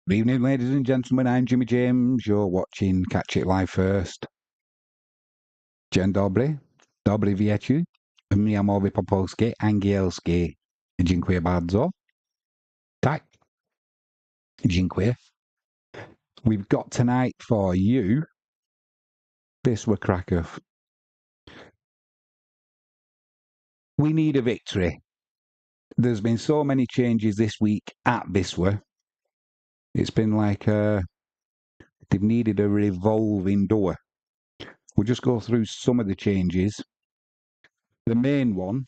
Good evening, ladies and gentlemen. I'm Jimmy James. You're watching Catch It Live First. Dzień dobry, dobry wieczór. Mnie mowy po polskie, angielskie. Dziękuję bardzo. Tak. Dziękuję. We've got tonight for you, Wisła Kraków. We need a victory. There's been so many changes this week at Wisła. It's been like they've needed a revolving door. We'll just go through some of the changes. The main one,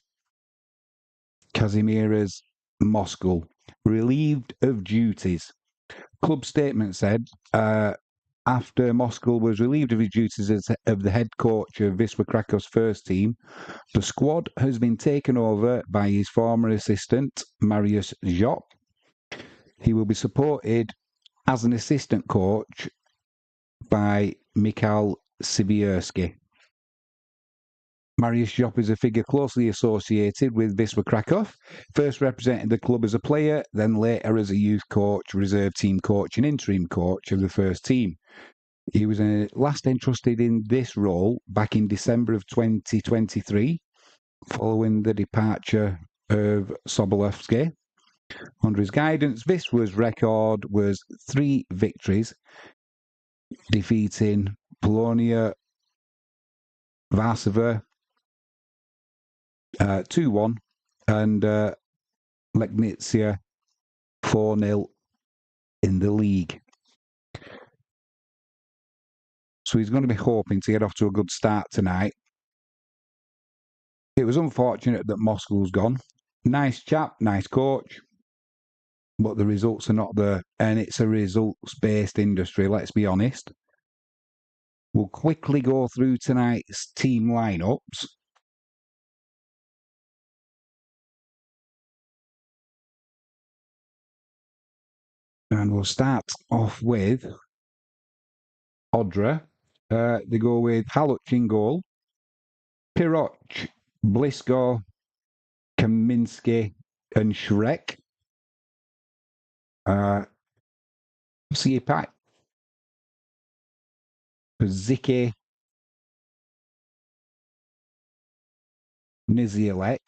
Kazimierz Moskal, relieved of duties. Club statement said, after Moskal was relieved of his duties as of the head coach of Wisła Krakow's first team, the squad has been taken over by his former assistant, Mariusz Jop. He will be supported as an assistant coach by Michał Siwierski. Mariusz Jop is a figure closely associated with Wisła Kraków, first representing the club as a player, then later as a youth coach, reserve team coach and interim coach of the first team. He was last entrusted in this role back in December of 2023, following the departure of Sobolewski. Under his guidance, Wisła's record was 3 victories, defeating Polonia Varsova 2-1 and Legnica 4-0 in the league. So he's going to be hoping to get off to a good start tonight. It was unfortunate that Moskal's gone. Nice chap, nice coach, but the results are not there, and it's a results-based industry, let's be honest. We'll quickly go through tonight's team lineups. And we'll start off with Odra. They go with Haluch in goal, Piroch, Blisko, Kaminski, and Shrek. Siepak, Ziki, Nizielek,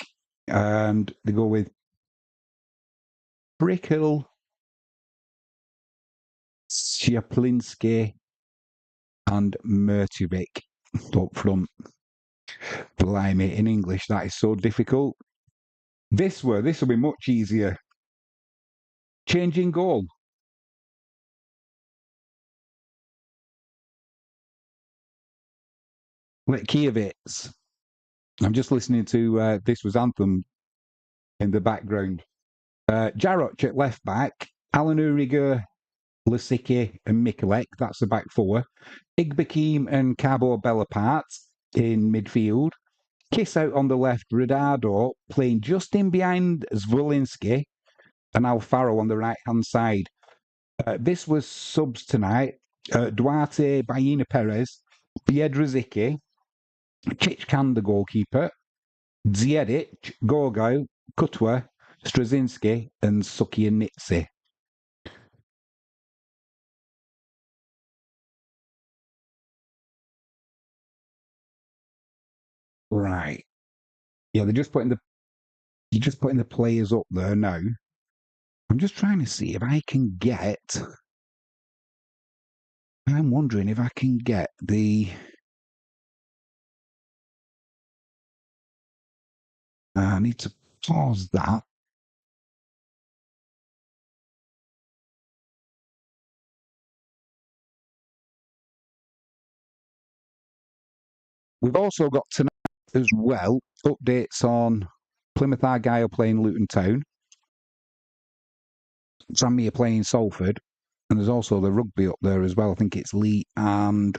and they go with Brickle, Szyaplinski, and Mertuvik up front. Blimey, in English, that is so difficult. This will be much easier. Changing goal. Lekiewicz. I'm just listening to This Was Anthem in the background. Jaroch at left back, Alan Uriger, Lasicki and Mikulek, that's the back four. Igbekim and Cabo Bellapart in midfield. Kiss out on the left, Radado playing just in behind Zwolinski and Alfaro on the right-hand side. This was subs tonight. Duarte, Baina Perez, Biedrozicki, Chichkan, the goalkeeper, Dziedic, Gorgo, Kutwa, Straczynski and Sukianitsi. Right. Yeah, you're just putting the players up there now. I'm just trying to see if I can get. I'm wondering if I can get the. I need to pause that. We've also got tonight as well updates on Plymouth Argyle playing Luton Town, Tranmere playing Salford, and there's also the rugby up there as well. I think it's Lee and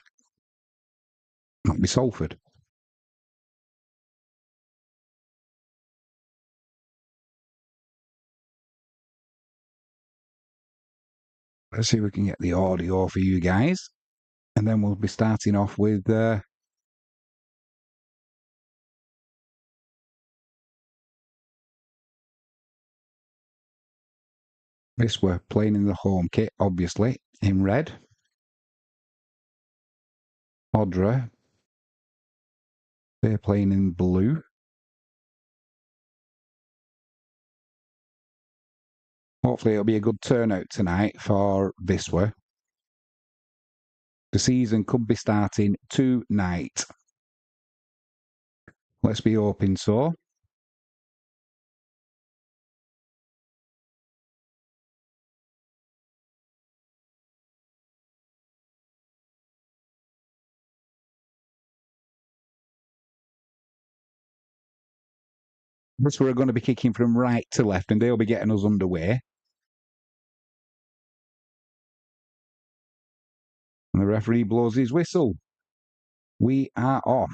might be Salford. Let's see if we can get the audio for you guys, and then we'll be starting off with. Wisła playing in the home kit, obviously, in red. Odra, they're playing in blue. Hopefully it'll be a good turnout tonight for Wisła. The season could be starting tonight. Let's be hoping so. Wisła are going to be kicking from right to left and they'll be getting us underway. And the referee blows his whistle. We are off.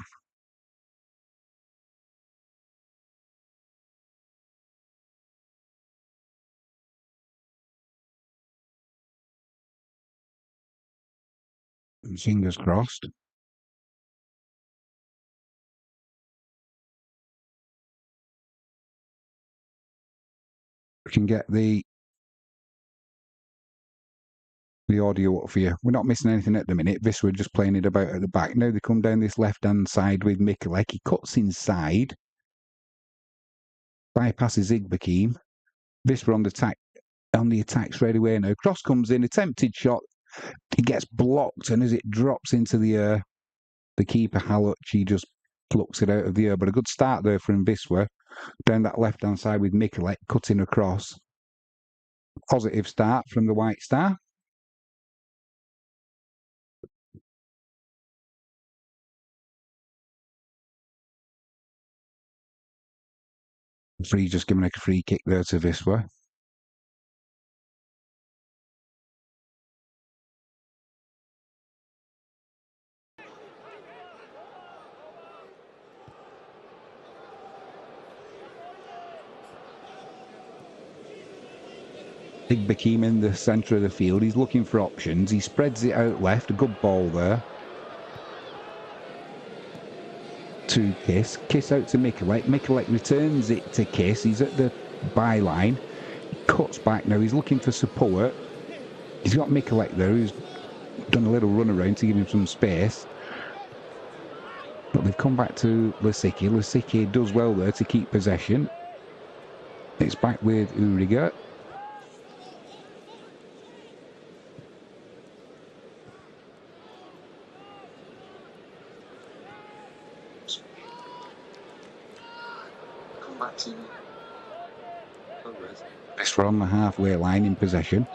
Fingers crossed. We can get the audio up for you. We're not missing anything at the minute. Wisła just playing it about at the back. Now they come down this left-hand side with Mikulek. He cuts inside. Bypasses Igbekim. Wisła on the attack straight away now. Cross comes in, attempted shot. It gets blocked, and as it drops into the air, the keeper, Haluchi, just plucks it out of the air. But a good start there from Wisła. Down that left-hand side with Mikulek, cutting across. Positive start from the White Star. Free just giving a free kick there to Wisła. Igbekim in the centre of the field. He's looking for options. He spreads it out left. A good ball there. To Kiss. Kiss out to Mikulek. Mikulek returns it to Kiss. He's at the byline. Cuts back now. He's looking for support. He's got Mikulek there who's done a little run around to give him some space. But they've come back to Lasicki. Lasicki does well there to keep possession. It's back with Uriga. Wisła on the halfway line in possession.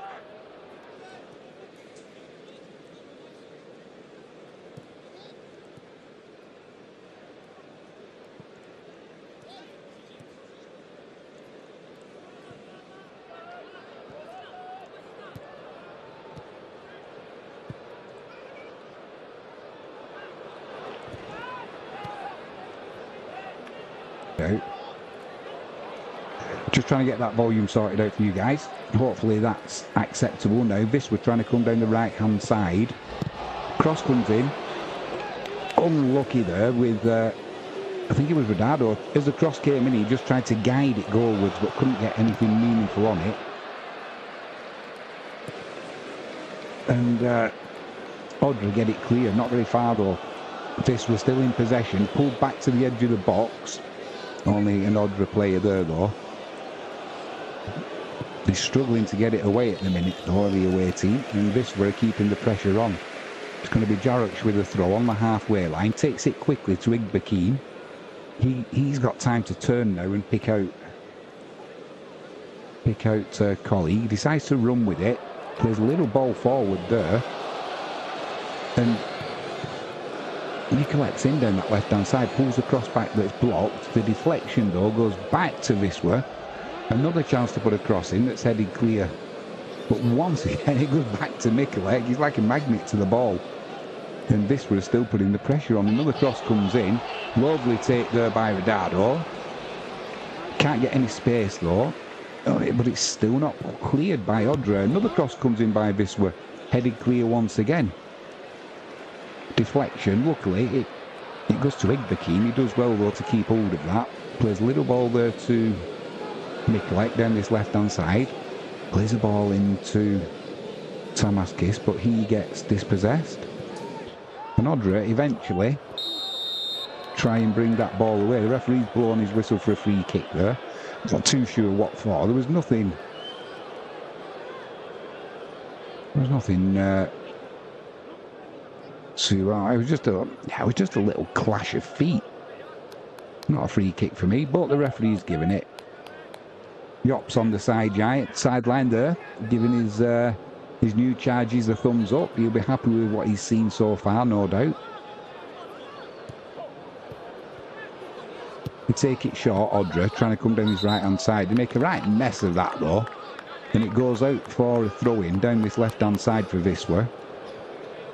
Out. Just trying to get that volume sorted out for you guys. Hopefully that's acceptable now. Wisła trying to come down the right-hand side. Cross comes in. Unlucky there with, I think it was Rodado. As the cross came in, he just tried to guide it goalwards, but couldn't get anything meaningful on it. And Odra get it clear, not very far though. Wisła still in possession, pulled back to the edge of the box. Only an Odra player there though. They're struggling to get it away at the minute, though, the away team, and Wisła are keeping the pressure on. It's going to be Jarek with a throw on the halfway line, takes it quickly to Igbekim. He's got time to turn now and pick out Collie. He decides to run with it. Plays a little ball forward there, and he collects in down that left-hand side, pulls the cross back that's blocked. The deflection, though, goes back to Wisła. Another chance to put a cross in that's headed clear. But once again, it goes back to Mikulek. He's like a magnet to the ball. And Wisła is still putting the pressure on. Another cross comes in. Lovely take there by Rodado. Can't get any space, though. But it's still not cleared by Odra. Another cross comes in by Wisła. Headed clear once again. Deflection, luckily, it goes to Igbekim. He does well, though, to keep hold of that. Plays a little ball there to Mikulek down this left-hand side. Plays the ball into Tamaskis, but he gets dispossessed. And Odra eventually try and bring that ball away. The referee's blown his whistle for a free kick there. Not too sure what for. There was nothing. There was nothing too hard. It was just a little clash of feet. Not a free kick for me, but the referee's giving it. Jop's on the sideline there, giving his new charges a thumbs up. He'll be happy with what he's seen so far, no doubt. They take it short, Odra, trying to come down his right-hand side. They make a right mess of that, though. And it goes out for a throw-in down this left-hand side for Wisła.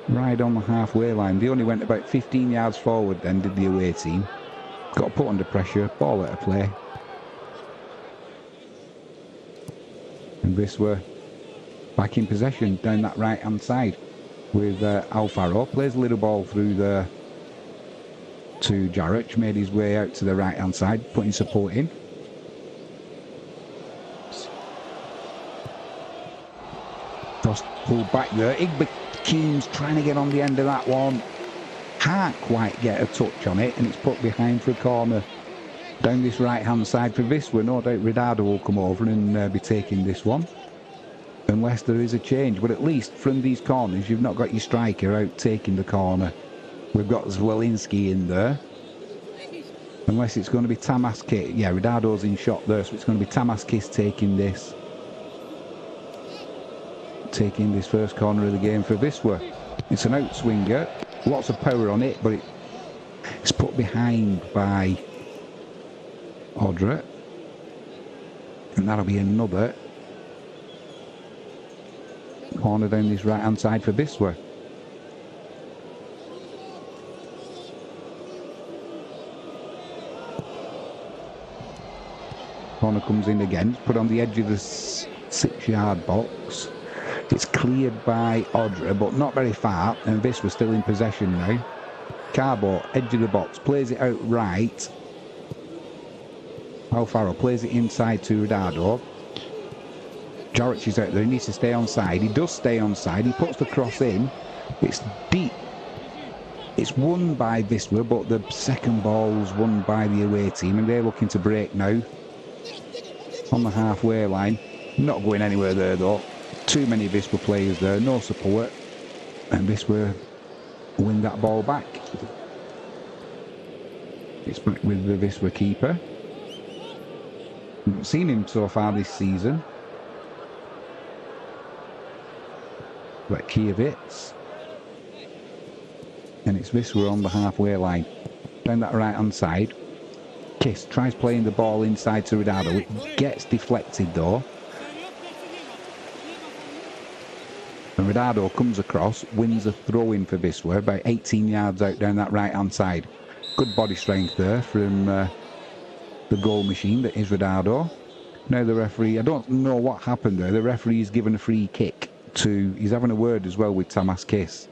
Right on the halfway line. They only went about 15 yards forward then, did the away team. Got put under pressure, ball out of play. And Wisła back in possession down that right-hand side with Alfaro. Plays a little ball through the to Jarrett, made his way out to the right-hand side, putting support in. Just pulled back there. Keane's trying to get on the end of that one. Can't quite get a touch on it, and it's put behind for a corner. Down this right-hand side for Wisła. No doubt Ridardo will come over and be taking this one. Unless there is a change. But at least from these corners, you've not got your striker out taking the corner. We've got Zwolinski in there. Unless it's going to be Tamaskis. Yeah, Ridardo's in shot there, so it's going to be Tamaskis taking this. Taking this first corner of the game for Wisła. It's an outswinger. Lots of power on it, but it's put behind by Odra. And that'll be another corner down this right-hand side for Wisła. Corner comes in again, put on the edge of the 6-yard box. It's cleared by Odra, but not very far, and Wisła still in possession now. Carbo, edge of the box, plays it out right. Alfaro plays it inside to Ridardo. Jarrett is out there, he needs to stay on side. He does stay on side, he puts the cross in. It's deep. It's won by Wisła, but the second ball's won by the away team, and they're looking to break now. On the halfway line. Not going anywhere there though. Too many Wisła players there, no support. And Wisła win that ball back. It's back with the Wisła keeper. Haven't seen him so far this season. Kiewicz. And it's Wisła on the halfway line. Down that right hand side. Kiss tries playing the ball inside to Ridardo. It gets deflected though. And Ridardo comes across, wins a throw-in for Wisła, about 18 yards out down that right-hand side. Good body strength there from the goal machine that is Ridardo. Now the referee, I don't know what happened there. The referee's given a free kick to, he's having a word as well with Tamaskis.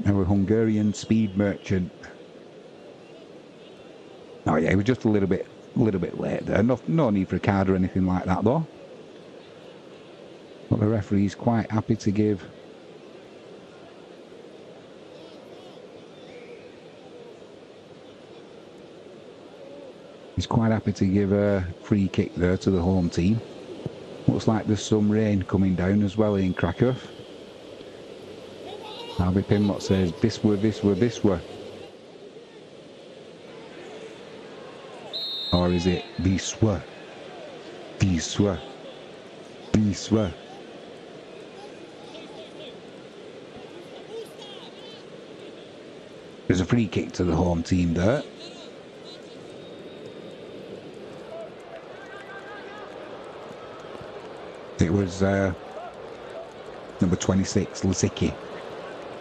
Our Hungarian speed merchant. Oh yeah, he was just a little bit late there. No need for a card or anything like that though. But the referee's quite happy to give a free kick there to the home team. Looks like there's some rain coming down as well in Krakow. Harvey Pinmot says Wisła, Wisła, Wisła. Or is it Wisła? Wisła. Wisła. There's a free kick to the home team there. It was number 26, Lasicki,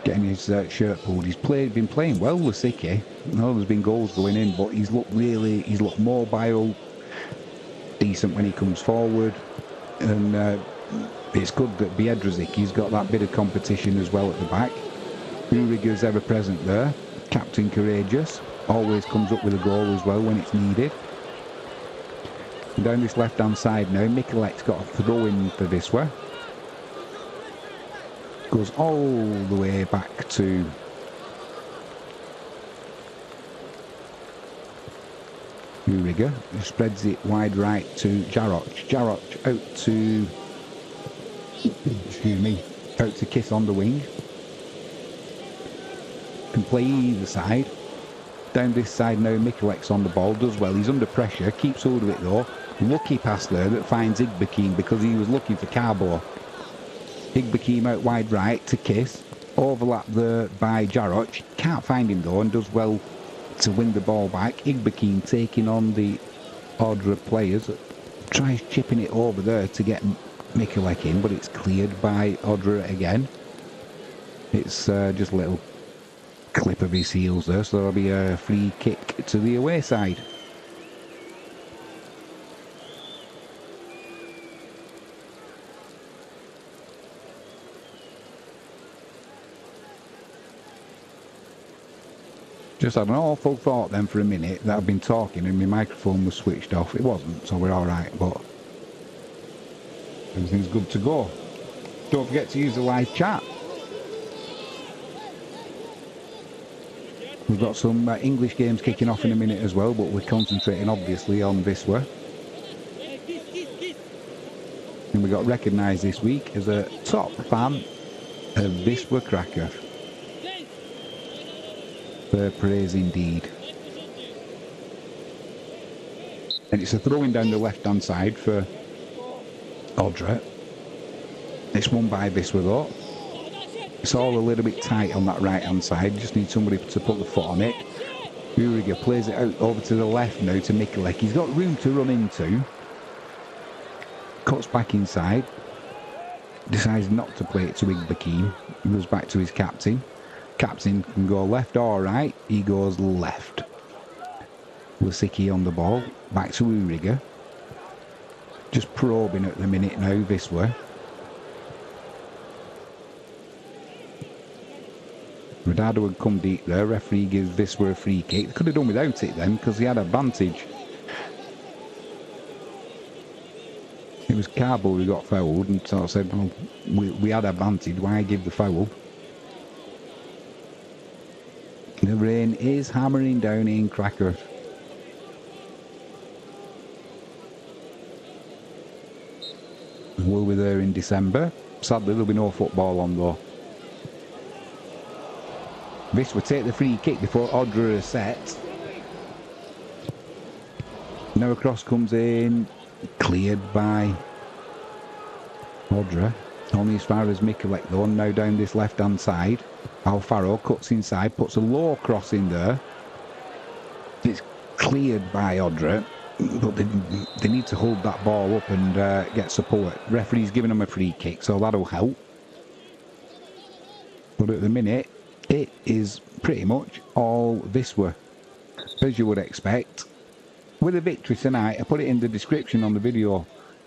getting his shirt pulled. He's been playing well, Lasicki. I know there's been goals going in, but he's looked mobile, decent when he comes forward, and it's good that Biedrzycki's got that bit of competition as well at the back. Uriger's ever present there, captain courageous, always comes up with a goal as well when it's needed. Down this left-hand side now, Mikulek's got a throw-in for Wisła. Goes all the way back to Uriga, who spreads it wide right to Jarroch. Jarroch out to, excuse me, out to Kiss on the wing. Can play either side. Down this side now, Mikulek's on the ball, does well, he's under pressure, keeps hold of it though. Lucky pass there that finds Igbekim because he was looking for Carbo. Igbekim out wide right to Kiss, overlap there by Jarroch, can't find him though and does well to win the ball back. Igbekim taking on the Odra players, tries chipping it over there to get Mikulek in, but it's cleared by Odra again. It's just a little clip of his heels there, so there'll be a free kick to the away side. Just had an awful thought then for a minute that I've been talking and my microphone was switched off. It wasn't, so we're alright, but everything's good to go. Don't forget to use the live chat. We've got some English games kicking off in a minute as well, but we're concentrating obviously on Wisła. And we got recognised this week as a top fan of Wisła Kraków. Fair praise indeed. And it's a throwing down the left-hand side for Odra. It's won by Wisła though. It's all a little bit tight on that right-hand side. Just need somebody to put the foot on it. Uriga plays it out over to the left now to Mikulek. He's got room to run into. Cuts back inside. Decides not to play it to Igbekim. He goes back to his captain. Captain can go left or right. He goes left. Lasicki on the ball. Back to Uriga. Just probing at the minute now, Wisła. Rodado would come deep there. Referee gives Wisła a free kick. They could have done without it then because he had advantage. It was Carbo who got fouled and sort of said, well, we had advantage. Why give the foul? The rain is hammering down in Krakow. We'll be there in December. Sadly, there'll be no football on though. Wisła take the free kick before Odra is set. Now a cross comes in, cleared by Odra. Only as far as Mikulek though, and now down this left-hand side. Alfaro cuts inside, puts a low cross in there. It's cleared by Odra, but they need to hold that ball up and get support. Referee's giving them a free kick, so that'll help. But at the minute, it is pretty much all Wisła, as you would expect. With a victory tonight, I put it in the description on the video.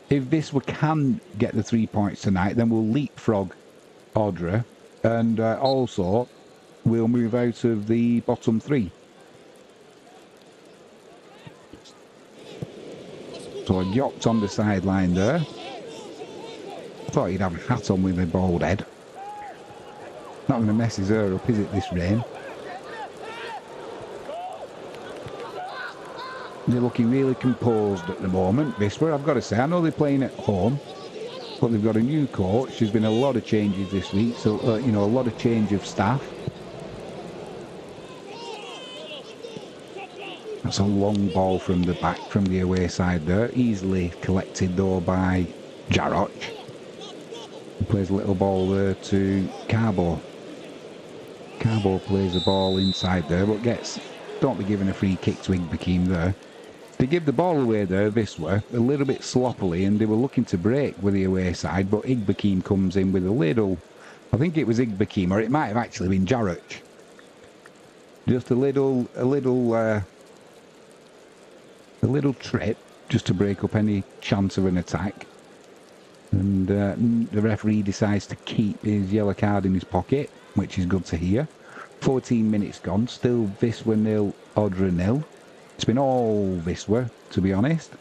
If Wisła can get the 3 points tonight, then we'll leapfrog Odra. And also, we'll move out of the bottom three. So Jop's on the sideline there. Thought he'd have a hat on with a bald head. Not going to mess his hair up, is it, this rain? They're looking really composed at the moment, Wisła. I've got to say, I know they're playing at home, but they've got a new coach. There's been a lot of changes this week, so, you know, a lot of change of staff. That's a long ball from the back, from the away side there. Easily collected, though, by Jarroch. He plays a little ball there to Carbo. Carbo plays the ball inside there, but don't be giving a free kick to Igbekim there. They give the ball away there, Wisła, a little bit sloppily, and they were looking to break with the away side, but Igbekim comes in with a little, I think it was Igbekim, or it might have actually been Jarroch. Just a little trip, just to break up any chance of an attack. And the referee decides to keep his yellow card in his pocket, which is good to hear. 14 minutes gone, still Wisła 0, Odra 0. It's been all Wisła, to be honest.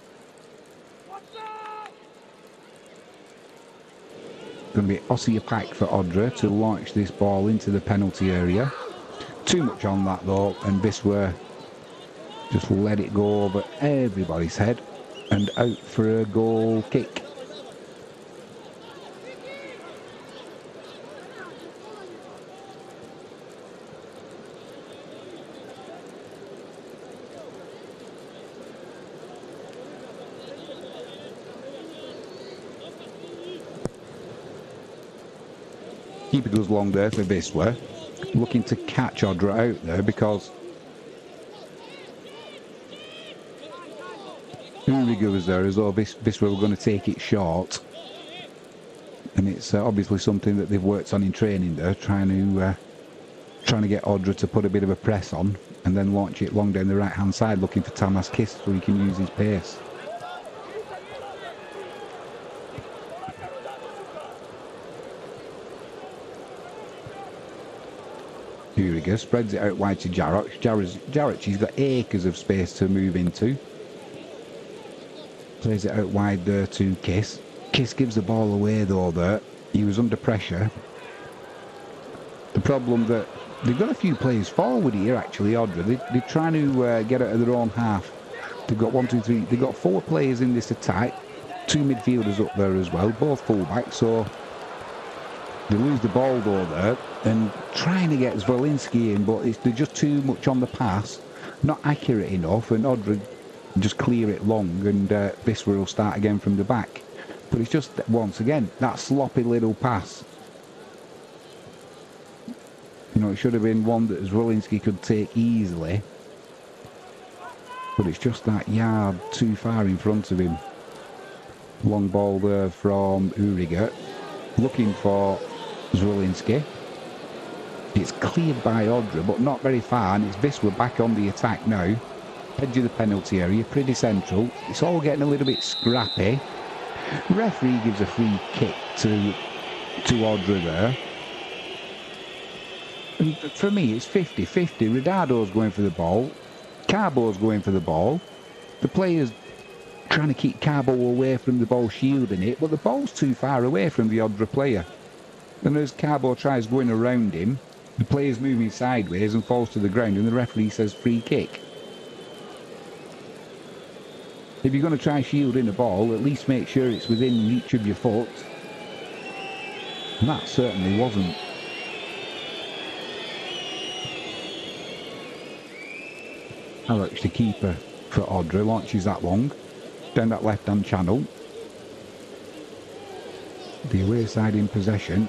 Going to be Osiapak for Odra to launch this ball into the penalty area. Too much on that though, and Wisła just let it go over everybody's head and out for a goal kick. Keeper goes long there for Wisła, looking to catch Odra out there because Uriga was there as though Wisła were going to take it short, and it's obviously something that they've worked on in training there, trying to get Odra to put a bit of a press on and then launch it long down the right hand side, looking for Tamas Kiss so he can use his pace. Uriga spreads it out wide to Jarocz. Jarocz, he's got acres of space to move into. Plays it out wide there to Kiss. Kiss gives the ball away though there. He was under pressure. The problem that they've got a few players forward here actually, Odra. They're trying to get out of their own half. They've got 1, 2, 3. They've got 4 players in this attack. 2 midfielders up there as well, both fullbacks, so they lose the ball though there, and trying to get Zwolinski in, but they're just too much on the pass, not accurate enough, and Odra just clear it long, and Wisła will start again from the back. But it's just, once again, that sloppy little pass. You know, it should have been one that Zwolinski could take easily, but it's just that yard too far in front of him. Long ball there from Uriga, looking for Zwolinski. It's cleared by Odra, but not very far, and it's Wisła back on the attack now. Edge of the penalty area, pretty central. It's all getting a little bit scrappy. Referee gives a free kick to Odra there. And for me, it's 50-50. Redardo's going for the ball. Carbo's going for the ball. The players trying to keep Carbo away from the ball, shielding it, but the ball's too far away from the Odra player. And as Carbo tries going around him, the player's moving sideways and falls to the ground, and the referee says free kick. If you're going to try shielding a ball, at least make sure it's within reach of your foot. And that certainly wasn't. Alex, the keeper for Odra, launches that long, down that left-hand channel. The away side in possession.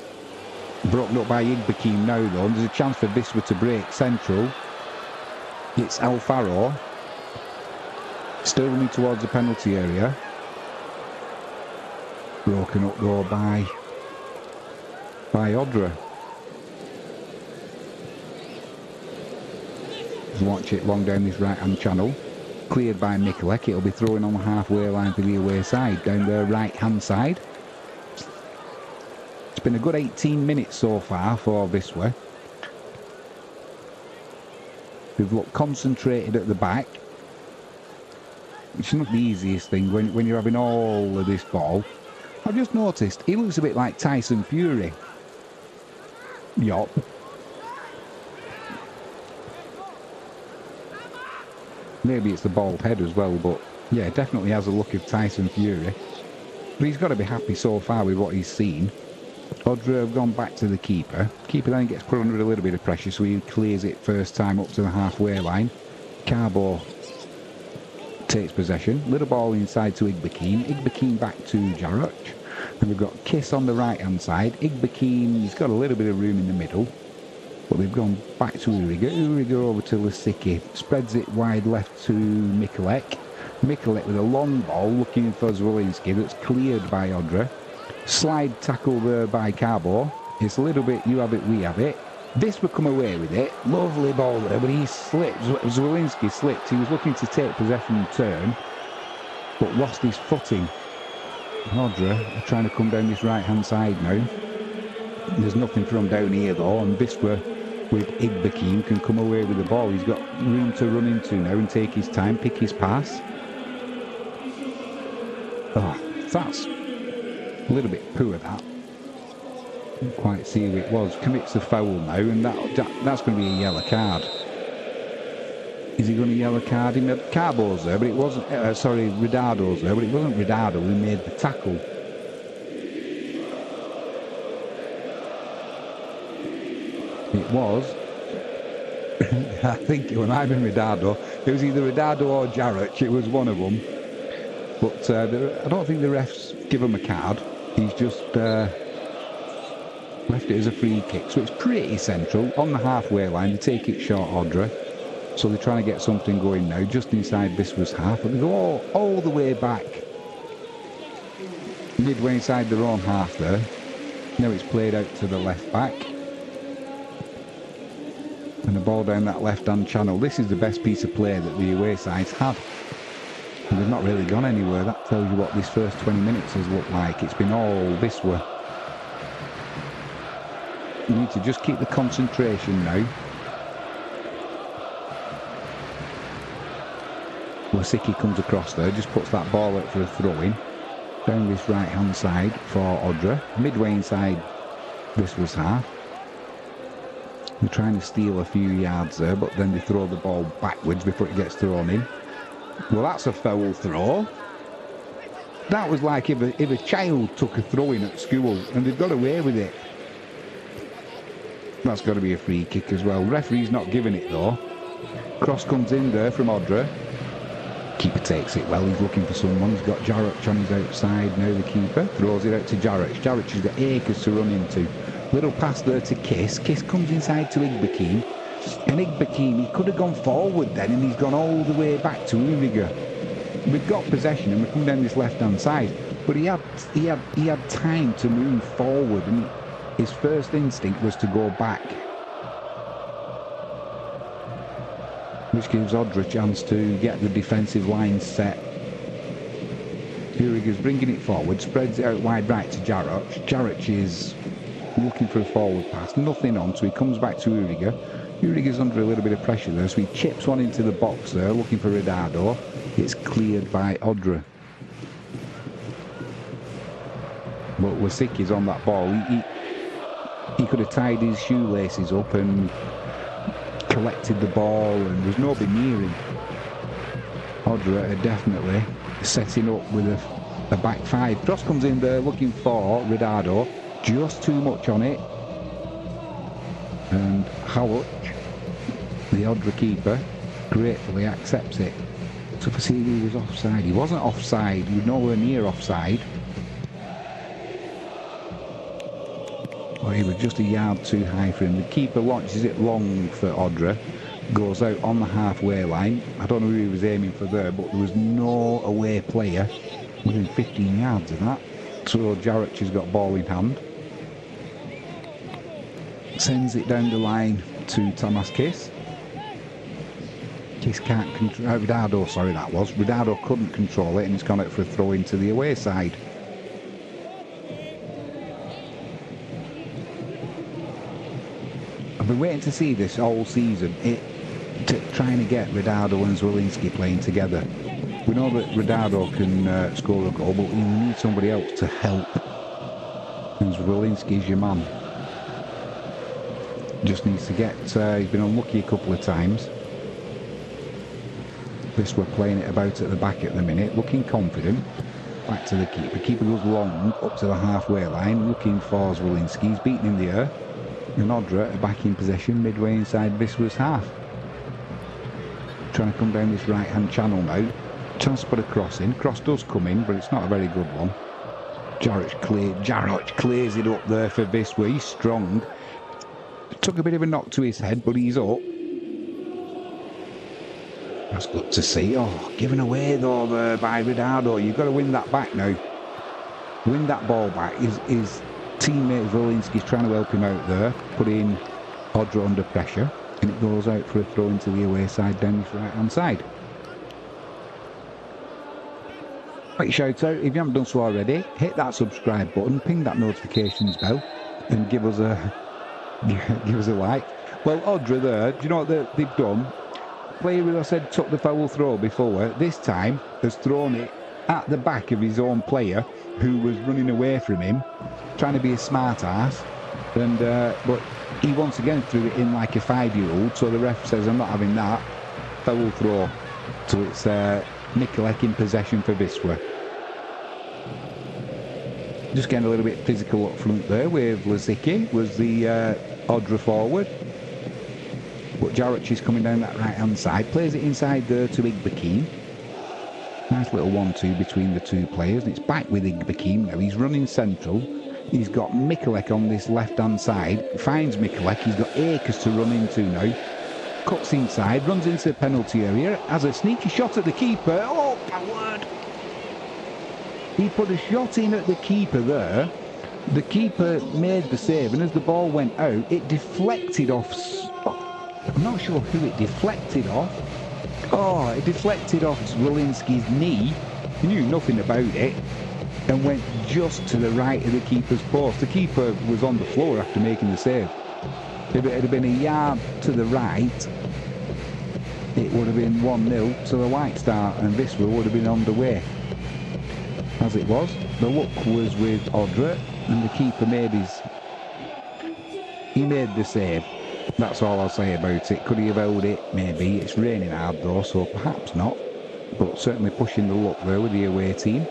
Broken up by Igbekim now though, and there's a chance for Wisła to break central. It's Alfaro. Still running towards the penalty area. Broken up though by Odra. Launch it long down this right hand channel. Cleared by Mikulek. It'll be throwing on the halfway line for the away side, down the right hand side. It's been a good 18 minutes so far for Wisła. They've looked concentrated at the back. It's not the easiest thing when you're having all of this ball. I've just noticed he looks a bit like Tyson Fury. Jop. Maybe it's the bald head as well, but yeah, definitely has a look of Tyson Fury. But he's got to be happy so far with what he's seen. Odra have gone back to the keeper. Keeper then gets put under a little bit of pressure, so he clears it first time up to the halfway line. Carbo takes possession. Little ball inside to Igbekim. Igbekim back to Jarocz. And we've got Kiss on the right hand side. Igbekim, he's got a little bit of room in the middle. But they've gone back to Uriga. Uriga over to Lisicki. Spreads it wide left to Mikulek. Mikulek with a long ball looking for Zwolinski. That's cleared by Odra. Slide tackle there by Carbo. It's a little bit you have it, we have it. This would come away with it. Lovely ball there, but he slipped. Zwolinski slipped. He was looking to take possession and turn, but lost his footing. Odra are trying to come down this right hand side now. There's nothing from down here though, and Wisła with Igbekim can come away with the ball. He's got room to run into now and take his time, pick his pass. Oh, that's a little bit poor that. Didn't quite see who it was. Commits the foul now, and that's going to be a yellow card. Is he going to yellow card him? Carbo's there, but it wasn't. Sorry, Ridardo's there, but it wasn't Ridardo who made the tackle. It was. I think it might have been Ridardo. It was either Ridardo or Jarrett. It was one of them. But I don't think the refs give him a card. He's just left it as a free kick. So it's pretty central. On the halfway line, they take it short, Odra. So they're trying to get something going now, just inside Wisła's half. But they go all the way back. Midway inside their own half there. Now it's played out to the left back. And the ball down that left-hand channel. This is the best piece of play that the away sides have. And they've not really gone anywhere. That tells you what this first 20 minutes has looked like. It's been all Wisła. You need to just keep the concentration now. Wisła comes across there, just puts that ball out for a throw-in. Down this right-hand side for Odra. Midway inside Wisła's half. They're trying to steal a few yards there, but then they throw the ball backwards before it gets thrown in. Well, that's a foul throw. That was like if a child took a throw-in at school, and they've got away with it. That's got to be a free kick as well. Referee's not giving it, though. Cross comes in there from Odra. Keeper takes it well. He's looking for someone. He's got Jarrett on his outside now, the keeper. Throws it out to Jarrett. Jarrett's got acres to run into. Little pass there to Kiss. Kiss comes inside to Igbekim. And Igbekim, he could have gone forward then, and he's gone all the way back to Uriga. We've got possession, and we come down this left-hand side. But he had time to move forward, and his first instinct was to go back. Which gives Odra a chance to get the defensive line set. Uriga's bringing it forward, spreads it out wide right to Jarrett. Jarrett is looking for a forward pass, nothing on, so he comes back to Uriga. Uriga's under a little bit of pressure there, so he chips one into the box there, looking for Ridardo. It's cleared by Odra. But Wisła's on that ball. He could have tied his shoelaces up and collected the ball, and there's nobody near him. Odra are definitely setting up with a back five. Cross comes in there looking for Ridardo. Just too much on it. And Howard, the Odra keeper, gratefully accepts it. So for see he was offside. He wasn't offside. He was nowhere near offside. Well, he was just a yard too high for him. The keeper launches it long for Odra. Goes out on the halfway line. I don't know who he was aiming for there, but there was no away player within 15 yards of that. So Jarrett has got ball in hand. Sends it down the line to Thomas Kiss. Kiss can't control... Ridardo, sorry, that was. Ridardo couldn't control it, and it's gone out for a throw into the away side. I've been waiting to see this all season. Trying to get Ridardo and Zwolinski playing together. We know that Ridardo can score a goal, but we need somebody else to help. And Zwolinski's your man. Just needs to get... he's been unlucky a couple of times. Wisła playing it about at the back at the minute, looking confident. Back to the keeper. Keeper goes long up to the halfway line, looking for Zwolinski. He's beaten in the air. And Odra are back in possession midway inside Wisła's half. Trying to come down this right-hand channel now. Chance to put a cross in. Cross does come in, but it's not a very good one. Jarrett clears it up there for Wisła. He's strong. Took a bit of a knock to his head, but he's up. That's good to see. Oh, given away though there by Ridardo. You've got to win that back now. Win that ball back. His teammate Zwolinski's trying to help him out there, putting Odra under pressure, and it goes out for a throw into the away side down this right hand side. Quick shout out, if you haven't done so already, hit that subscribe button, ping that notifications bell, and give us a like. Well, Odra there, do you know what they've done? Player who I said took the foul throw before, this time has thrown it at the back of his own player who was running away from him, trying to be a smart ass, And but he once again threw it in like a 5-year-old, so the ref says, I'm not having that. Foul throw. So it's Mikulek in possession for Wisła. Just getting a little bit physical up front there with Lisicky, was the Odra forward. But Jarrett is coming down that right-hand side, plays it inside there to Igbekim. Nice little 1-2 between the two players, and it's back with Igbekim now. He's running central. He's got Mikulek on this left-hand side, finds Mikulek, he's got Akers to run into now. Cuts inside, runs into the penalty area, has a sneaky shot at the keeper. Oh, my word! He put a shot in at the keeper there. The keeper made the save, and as the ball went out, it deflected off. I'm not sure who it deflected off. Oh, it deflected off Zwolinski's knee. He knew nothing about it, and went just to the right of the keeper's post. The keeper was on the floor after making the save. If it had been a yard to the right, it would have been 1-0 to the White Star, and Wisła would have been on the way. As it was, the luck was with Odra, and the keeper made the save. That's all I'll say about it. Could he have held it? Maybe. It's raining hard though, so perhaps not. But certainly pushing the luck there with the away team.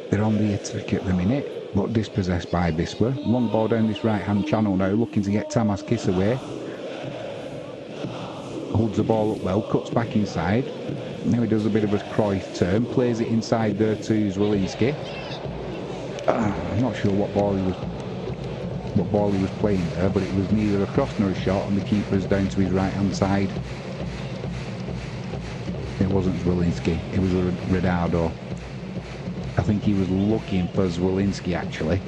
They're on the attack at the minute, but dispossessed by Wisła. Long ball down this right-hand channel now, looking to get Tamas away. Holds the ball up well, cuts back inside. Now he does a bit of a Cruyff turn, plays it inside there to Zwolinski. I'm not sure what ball he was playing there, but it was neither a cross nor a shot, and the keeper's down to his right-hand side. It wasn't Zwolinski, it was Redardo. I think he was looking for Zwolinski actually.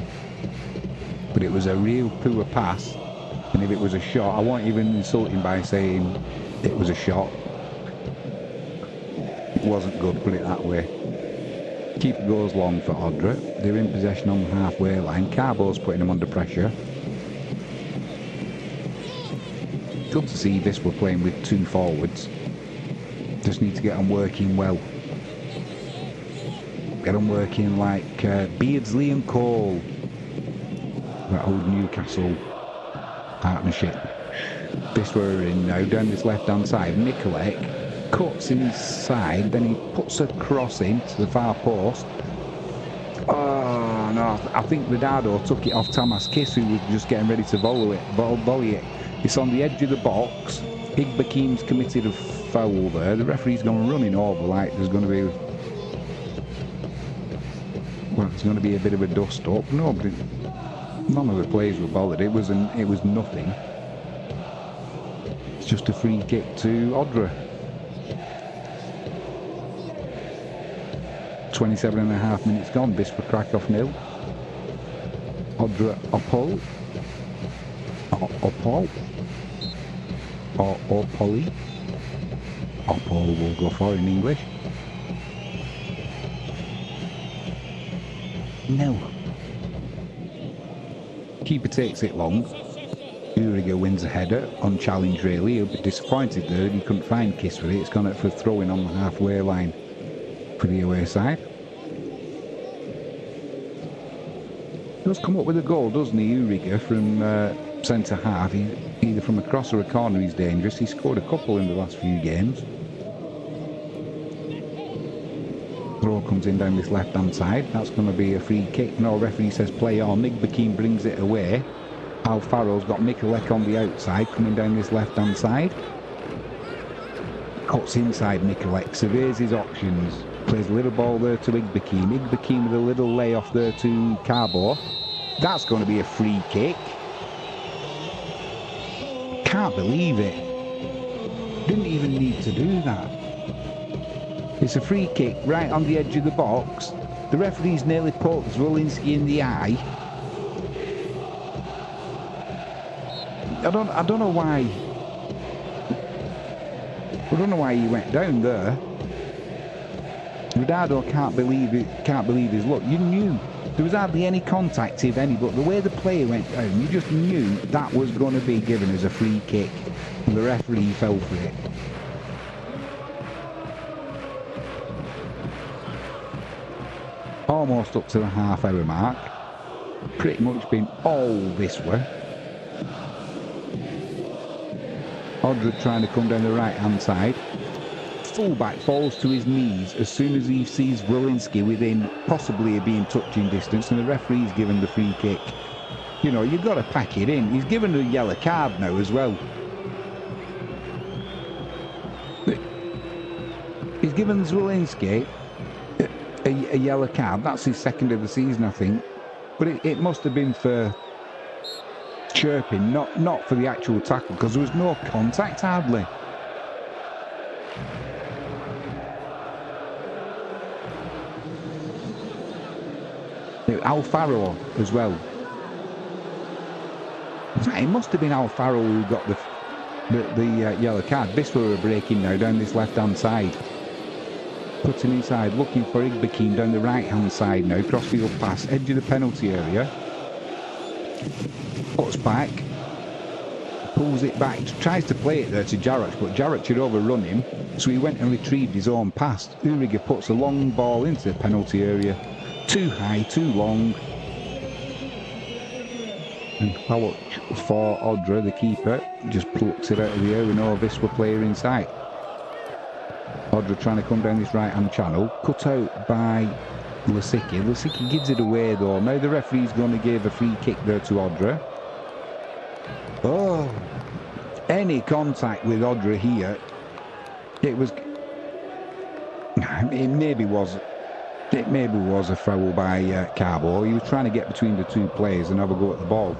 But it was a real poor pass, and if it was a shot, I won't even insult him by saying it was a shot. It wasn't good, put it that way. Keeper goes long for Odra. They're in possession on the halfway line. Carbo's putting them under pressure. Good to see Wisła playing with two forwards. Just need to get them working well. Get them working like Beardsley and Cole. That old Newcastle partnership. Wisła are in now, down this left-hand side. Mikulek cuts inside, then he puts a cross in to the far post. Oh no, I think Redardo took it off Tamas Kiss, who was just getting ready to volley it. It's on the edge of the box. Igbekim's committed a foul there. The referee's gone running over like there's going to be... Well, there's going to be a bit of a dust-up. No, but none of the players were bothered. It was nothing. It's just a free kick to Odra. 27.5 minutes gone. Wisła Kraków 0. Odra Opole. Opole. Or Opole. Opole will go for in English. No. Keeper takes it long. Uriger wins a header, unchallenged really. He'll be disappointed there. He couldn't find Kiss with it. It's gone out for throwing on the halfway line for the away side. Does come up with a goal, doesn't he, Uriger, from centre half. Either from a cross or a corner he's dangerous. He's scored a couple in the last few games. Throw comes in down this left hand side. That's going to be a free kick. No, referee says play on. Igbekim brings it away. Al Farrell's got Mikulek on the outside, coming down this left hand side. Cuts inside Mikulek, surveys his options. Plays a little ball there to Igbekim. Igbekim with a little layoff there to Carbo. That's going to be a free kick. Can't believe it. Didn't even need to do that. It's a free kick right on the edge of the box. The referee's nearly poked Zwolinski in the eye. I don't know why. I don't know why he went down there. Redardo can't believe his luck. You knew there was hardly any contact, if any, but the way the player went down, you just knew that was going to be given as a free kick, and the referee fell for it. Almost up to the half-hour mark. pretty much been all Wisła. Odra trying to come down the right-hand side. Fullback falls to his knees as soon as he sees Wolinski within possibly being touching distance, and the referee's given the free kick. You know, you've got to pack it in. He's given a yellow card now as well. He's given Wolinski a yellow card. That's his second of the season, I think. But it must have been for chirping, not for the actual tackle, because there was no contact hardly. Alfaro as well. It must have been Alfaro who got the yellow card. Wisła are breaking now down this left-hand side. Cutting inside, looking for Igbekin down the right-hand side now. Crossfield pass, edge of the penalty area. Cuts back. Pulls it back. Tries to play it there to Jarac, but Jarac had overrun him, so he went and retrieved his own pass. Uriga puts a long ball into the penalty area. Too high, too long. And Paluch for Odra, the keeper, just plucks it out of the air with no Wisła player in sight. Odra trying to come down this right-hand channel. Cut out by Lasicki. Lasicki gives it away though. Now the referee's going to give a free kick there to Odra. Oh, any contact with Odra here. It maybe was a foul by Carbo. He was trying to get between the two players and have a go at the ball.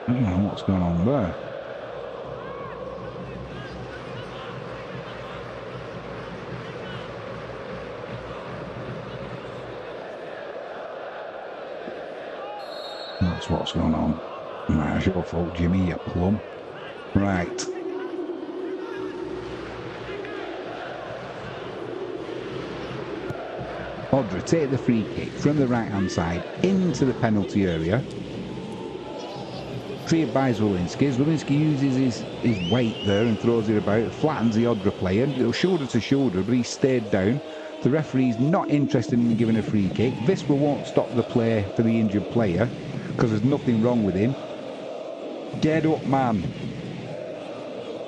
I don't know what's going on there. That's what's going on. Right, it's your fault, Jimmy, you plum. Right. Odra take the free kick from the right-hand side into the penalty area. Cleared by Wolinski. Wolinski uses his weight there and throws it about, flattens the Odra player, shoulder to shoulder, but he stayed down. The referee's not interested in giving a free kick. Wisła won't stop the play for the injured player because there's nothing wrong with him. Get up, man.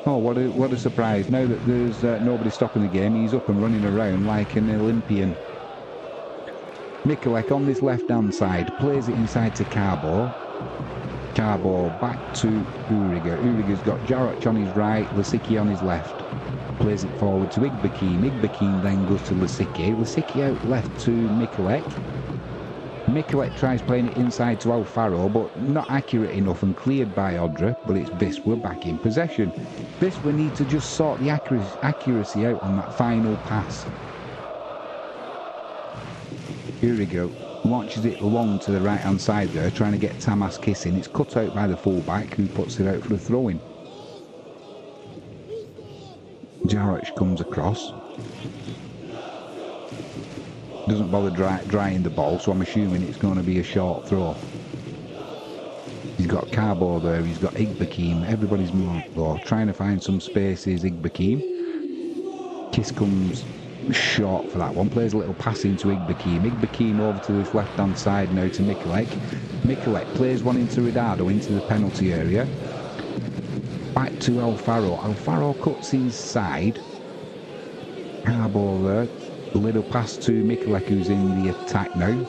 Oh, what a surprise. Now that there's nobody stopping the game, he's up and running around like an Olympian. Mikulek on this left-hand side, plays it inside to Carbo. Carbo back to Uriga. Uriga's got Jarac on his right, Lasicki on his left. Plays it forward to Igbekin. Igbekin then goes to Lasicki. Lasicki out left to Mikulek. Mikulek tries playing it inside to Alfaro, but not accurate enough and cleared by Odra, but it's Wisła back in possession. Wisła need to just sort the accuracy out on that final pass. Uriga launches it long to the right-hand side there, trying to get Tamas kissing. It's cut out by the fullback, who puts it out for a throw-in. Jarac comes across. Doesn't bother drying the ball, so I'm assuming it's going to be a short throw. He's got Carbo there, he's got Igbekin. Everybody's marked though, trying to find some spaces. Igbekin. Kiss comes short for that one, plays a little pass into Igbekin. Igbekin over to this left-hand side now to Mikulek. Mikulek plays one into Ridado into the penalty area. Back to Alfaro. Alfaro cuts inside. Carbo there. A little pass to Mikulek, who's in the attack now.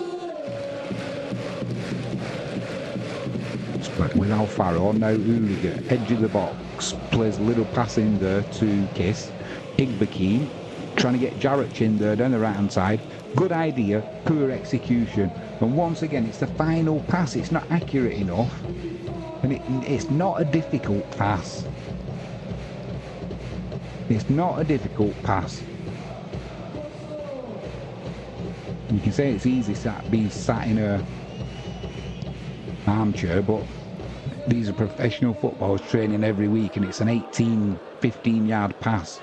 But with Alfaro, now Uriga, edge of the box, plays a little pass in there to Kiss. Igbekin, trying to get Jarac in there down the right hand side. Good idea, poor execution. And once again, it's the final pass, it's not accurate enough. And it's not a difficult pass. It's not a difficult pass. You can say it's easy being sat in a armchair, but these are professional footballers training every week, and it's an 15 yard pass.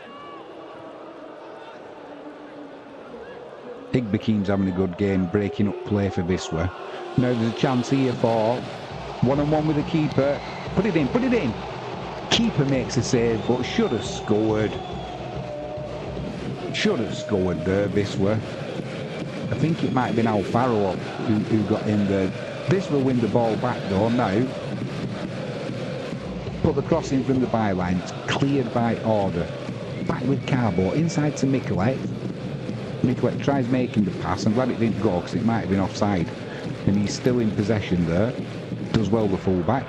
Igbekin's having a good game, breaking up play for Wisła. Now there's a chance here for one-on-one with the keeper. Put it in, put it in! Keeper makes a save, but should have scored. Should have scored there, Wisła. I think it might have been Alfaro who got in there. This will win the ball back though now. Put the cross in from the byline. It's cleared by Odra. Back with Carbo. Inside to Mikulek. Mikulek tries making the pass. I'm glad it didn't go because it might have been offside. And he's still in possession there. Does well the fullback.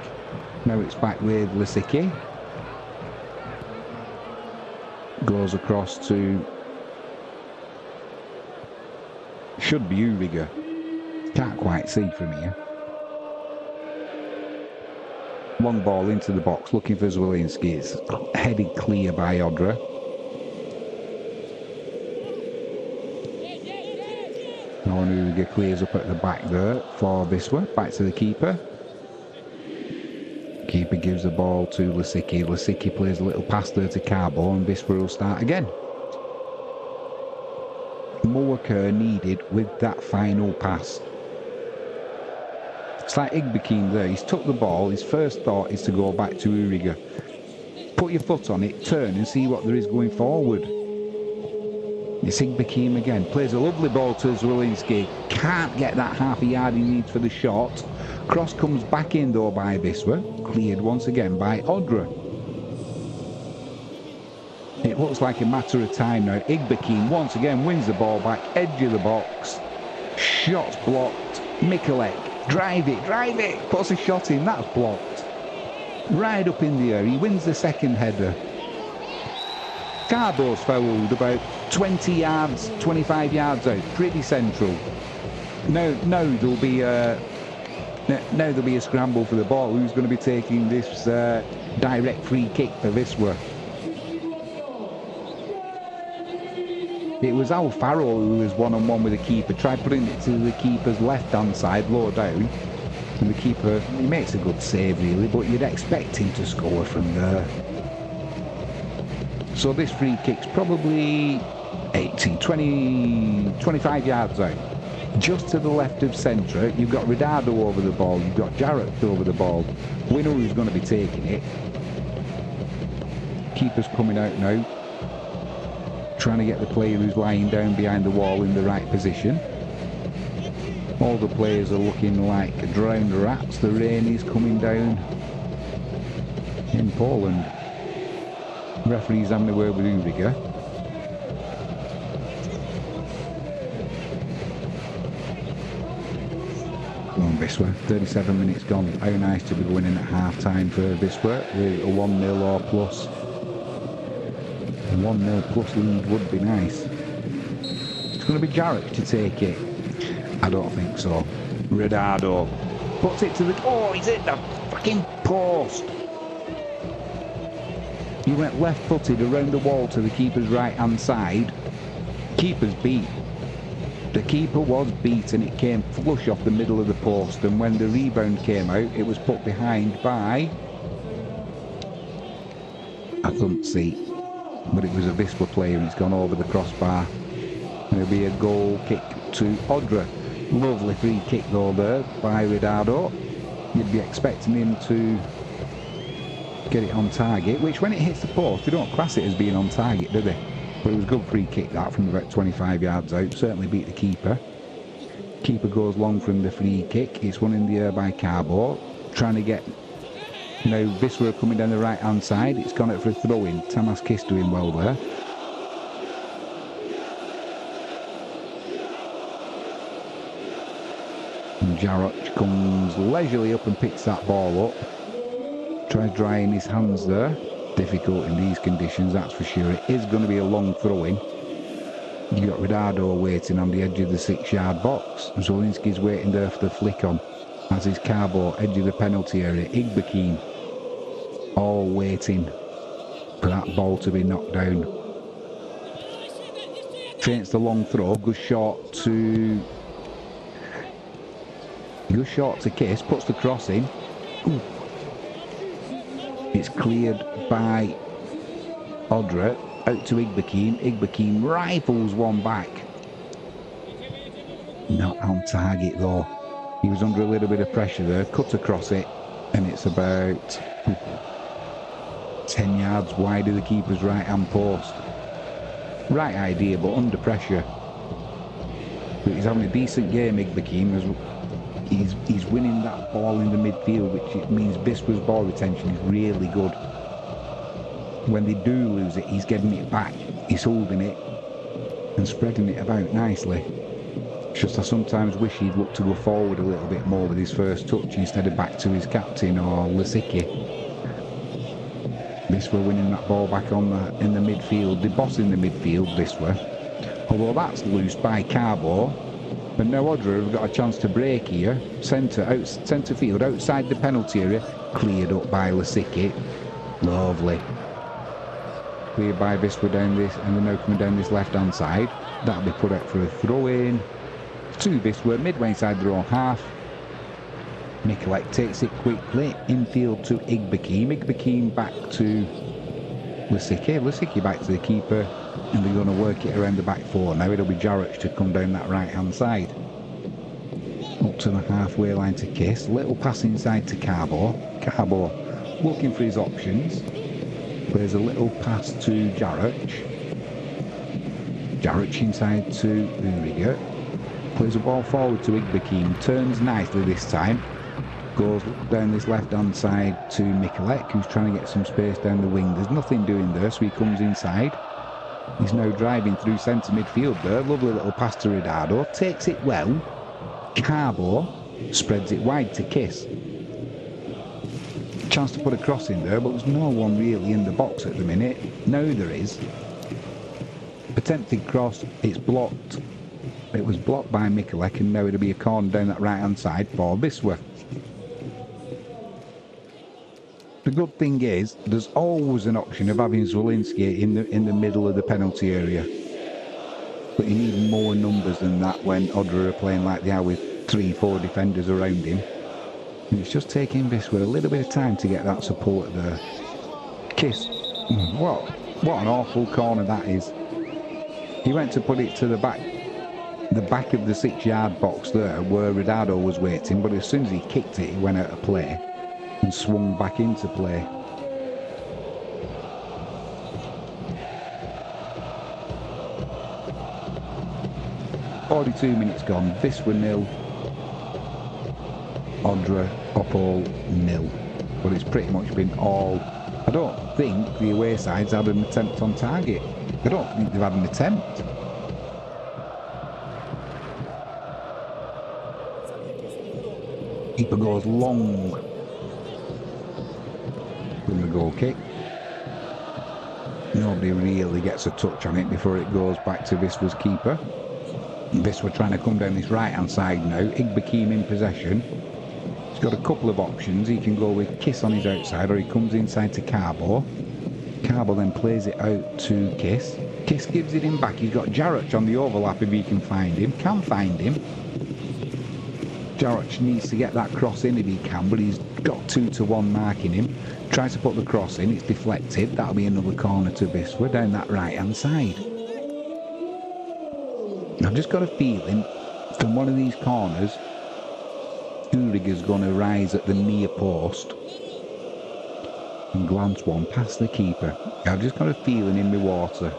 Now it's back with Lisicki. Goes across to... should be Uriga. Can't quite see from here. Long ball into the box, looking for Zwolinski. It's headed clear by Odra. Uriga clears up at the back there for Wisła. Back to the keeper. Keeper gives the ball to Lisicki. Lisicki plays a little pass there to Carbo, and Wisła will start again. More care needed with that final pass. It's like Igbekin there. He's took the ball. His first thought is to go back to Uriga. Put your foot on it, turn and see what there is going forward. It's Igbekin again. Plays a lovely ball to Zwolinski. Can't get that half a yard he needs for the shot. Cross comes back in though by Wisła. Cleared once again by Odra. It looks like a matter of time now. Igbekin once again wins the ball back. Edge of the box. Shots blocked. Mikulek. Drive it, puts a shot in, that's blocked. Right up in the air, he wins the second header. Carbo's fouled about 20 yards, 25 yards out, pretty central. Now there'll be a scramble for the ball. Who's going to be taking this direct free kick for Wisła? It was Alfaro who was one-on-one with the keeper. Tried putting it to the keeper's left-hand side, low down. And the keeper, he makes a good save really, but you'd expect him to score from there. So this free kick's probably 18, 20, 25 yards out. Just to the left of centre, you've got Ridado over the ball, you've got Jarrett over the ball. We know who's going to be taking it. Keeper's coming out now. Trying to get the player who's lying down behind the wall in the right position. All the players are looking like drowned rats. The rain is coming down in Poland. Referee's having a word with Uriga. Come on Wisła, 37 minutes gone. How nice to be winning at half time for Wisła with a 1-0 or plus. 1-0 plus lead would be nice. It's going to be Jarrett to take it. I don't think so. Ridado puts it to the... oh, he's hit the fucking post. He went left-footed around the wall to the keeper's right-hand side. Keeper's beat. The keeper was beat and it came flush off the middle of the post, and when the rebound came out, it was put behind by... I couldn't see. But it was a Wisła player and it's gone over the crossbar. There'll be a goal kick to Odra. Lovely free kick though there by Ridado. You'd be expecting him to get it on target, which when it hits the post, they don't class it as being on target, do they? But it was a good free kick that from about 25 yards out. Certainly beat the keeper. Keeper goes long from the free kick. It's won in the air by Carbo. Trying to get... now Wisła coming down the right hand side. It's gone out for a throw in. Tamas Kiss doing well there. And Jarrett comes leisurely up and picks that ball up. Tries drying his hands there. Difficult in these conditions, that's for sure. It is going to be a long throw in. You've got Ridado waiting on the edge of the 6-yard box. Zwolinski's waiting there for the flick on. As is Carbo, edge of the penalty area. Igbekin all waiting for that ball to be knocked down. Feints the long throw, goes short to Kiss, puts the cross in. Ooh. It's cleared by Odra, out to Igbekin. Igbekin rifles one back. Not on target though. He was under a little bit of pressure there, cut across it, and it's about 10 yards wide of the keeper's right-hand post. Right idea, but under pressure. But he's having a decent game, Igbekim. He's winning that ball in the midfield, which means Wisła's ball retention is really good. When they do lose it, he's getting it back. He's holding it and spreading it about nicely. It's just I sometimes wish he'd look to go forward a little bit more with his first touch instead of back to his captain or Lasicki. Wisła winning that ball back in the midfield. They're bossing the midfield, Wisła. Although that's loose by Carbo. And now Odra have got a chance to break here. Centre field, outside the penalty area. Cleared up by Lasicki. Lovely. Cleared by Wisła down this, and they're now coming down this left-hand side. That'll be put out for a throw-in. To Wisła, midway inside their own half. Mikulek takes it quickly. Infield to Igbekim. Igbekim back to Lasicki. Lasicki back to the keeper. And they're going to work it around the back four. Now it'll be Jarrett to come down that right-hand side. Up to the halfway line to Kiss. Little pass inside to Carbo. Carbo looking for his options. Plays a little pass to Jarrett. Jarrett inside to Uriger. Plays a ball forward to Igbekim. Turns nicely this time. Goes down this left-hand side to Mikulek, who's trying to get some space down the wing. There's nothing doing there, so he comes inside. He's now driving through centre midfield there. Lovely little pass to Ridado. Takes it well. Carbo spreads it wide to Kiss. Chance to put a cross in there, but there's no one really in the box at the minute. Now there is. Attempted cross. It's blocked. It was blocked by Mikulek, and now it'll be a corner down that right-hand side for Wisła. The good thing is, there's always an option of having Zwolinski in the middle of the penalty area. But you need more numbers than that when Odra are playing like they are with 3-4 defenders around him. And it's just taking Wisła a little bit of time to get that support there. Kiss. What an awful corner that is. He went to put it to the back of the 6-yard box there where Ridado was waiting, but as soon as he kicked it, he went out of play and swung back into play. "42 minutes gone, Wisła 0, Odra, Opole 0. But it's pretty much been all... I don't think the away side's had an attempt on target. I don't think they've had an attempt. Keeper goes long from the goal kick. Nobody really gets a touch on it before it goes back to Wisła's keeper. Wisła trying to come down this right-hand side now. Igbekim in possession. He's got a couple of options. He can go with Kiss on his outside, or he comes inside to Carbo. Carbo then plays it out to Kiss. Kiss gives it him back. He's got Jarrett on the overlap if he can find him. Can find him. Jarrett needs to get that cross in if he can, but he's got 2-1 marking him. Tries to put the cross in, it's deflected. That'll be another corner to Wisła down that right-hand side. I've just got a feeling from one of these corners, Uriger's going to rise at the near post and glance one past the keeper. I've just got a feeling in my water.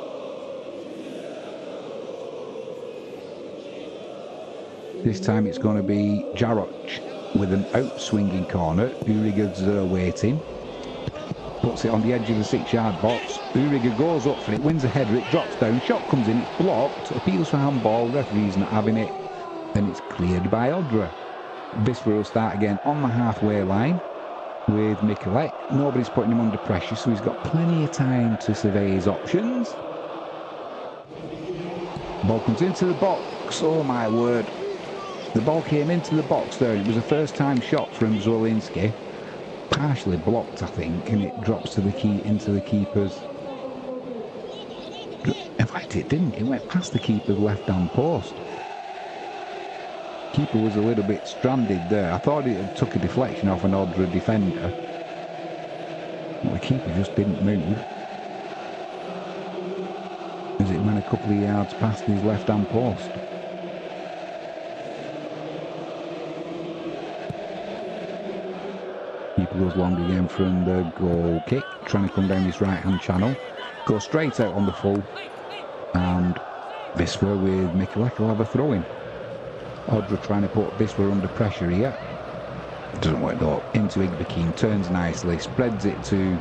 This time it's going to be Jarrett with an out-swinging corner. Uriger's waiting. Puts it on the edge of the 6-yard box. Uriger goes up for it, wins a header, it drops down, shot comes in, it's blocked, appeals for handball, referee's not having it, then it's cleared by Odra. Wisła will start again on the halfway line with Mikulek. Nobody's putting him under pressure, so he's got plenty of time to survey his options. Ball comes into the box, oh my word. The ball came into the box there. It was a first-time shot from Zwolinski. Partially blocked, I think, and it drops to into the keeper's... In fact, it didn't. It went past the keeper's left-hand post. Keeper was a little bit stranded there. I thought it took a deflection off an Odra defender. But the keeper just didn't move. As it went a couple of yards past his left-hand post. Keeper goes long again from the goal kick, trying to come down this right-hand channel. Goes straight out on the full, and Wisła with Mikulek will have a throw-in. Odra trying to put Wisła under pressure here. Doesn't work though. Into Igbekeen, turns nicely, spreads it to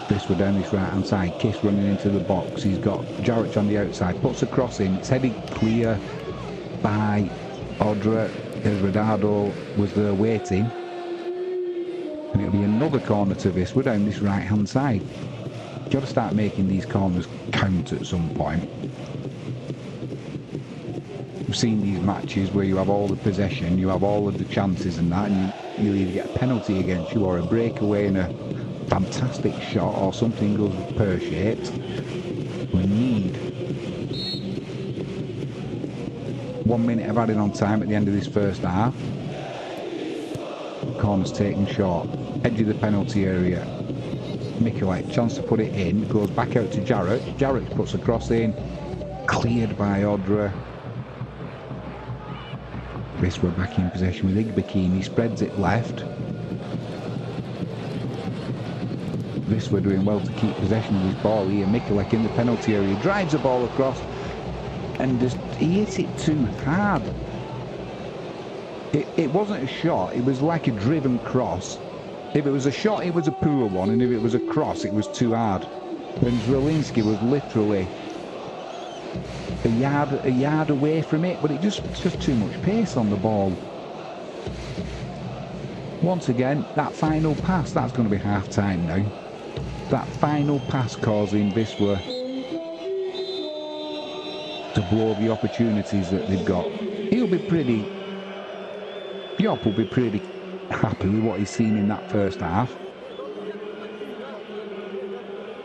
Wisła down this right hand side. Kiss running into the box. He's got Jarrett on the outside, puts a cross in. It's headed clear by Odra. Rodado was there waiting, and it'll be another corner to Wisła down this right hand side. You've got to start making these corners count at some point. We've seen these matches where you have all the possession, you have all of the chances and that, and you either get a penalty against you or a breakaway and a fantastic shot, or something goes pear-shaped. We need 1 minute of added on time at the end of this first half. Corner's taken short. Edge of the penalty area. Mikulek, chance to put it in. Goes back out to Jarrett. Jarrett puts a cross in. Cleared by Odra. Wisła back in possession with Igbekeen. He spreads it left. Wisła doing well to keep possession of his ball here. Mikulek in the penalty area. Drives the ball across. And just, he hit it too hard. It wasn't a shot, it was like a driven cross. If it was a shot, it was a poor one, and if it was a cross, it was too hard. And Zielinski was literally a yard away from it, but it's just too much pace on the ball. Once again, that final pass, that's going to be half time now. That final pass causing Wisła to blow the opportunities that they've got. Jop will be pretty happy with what he's seen in that first half.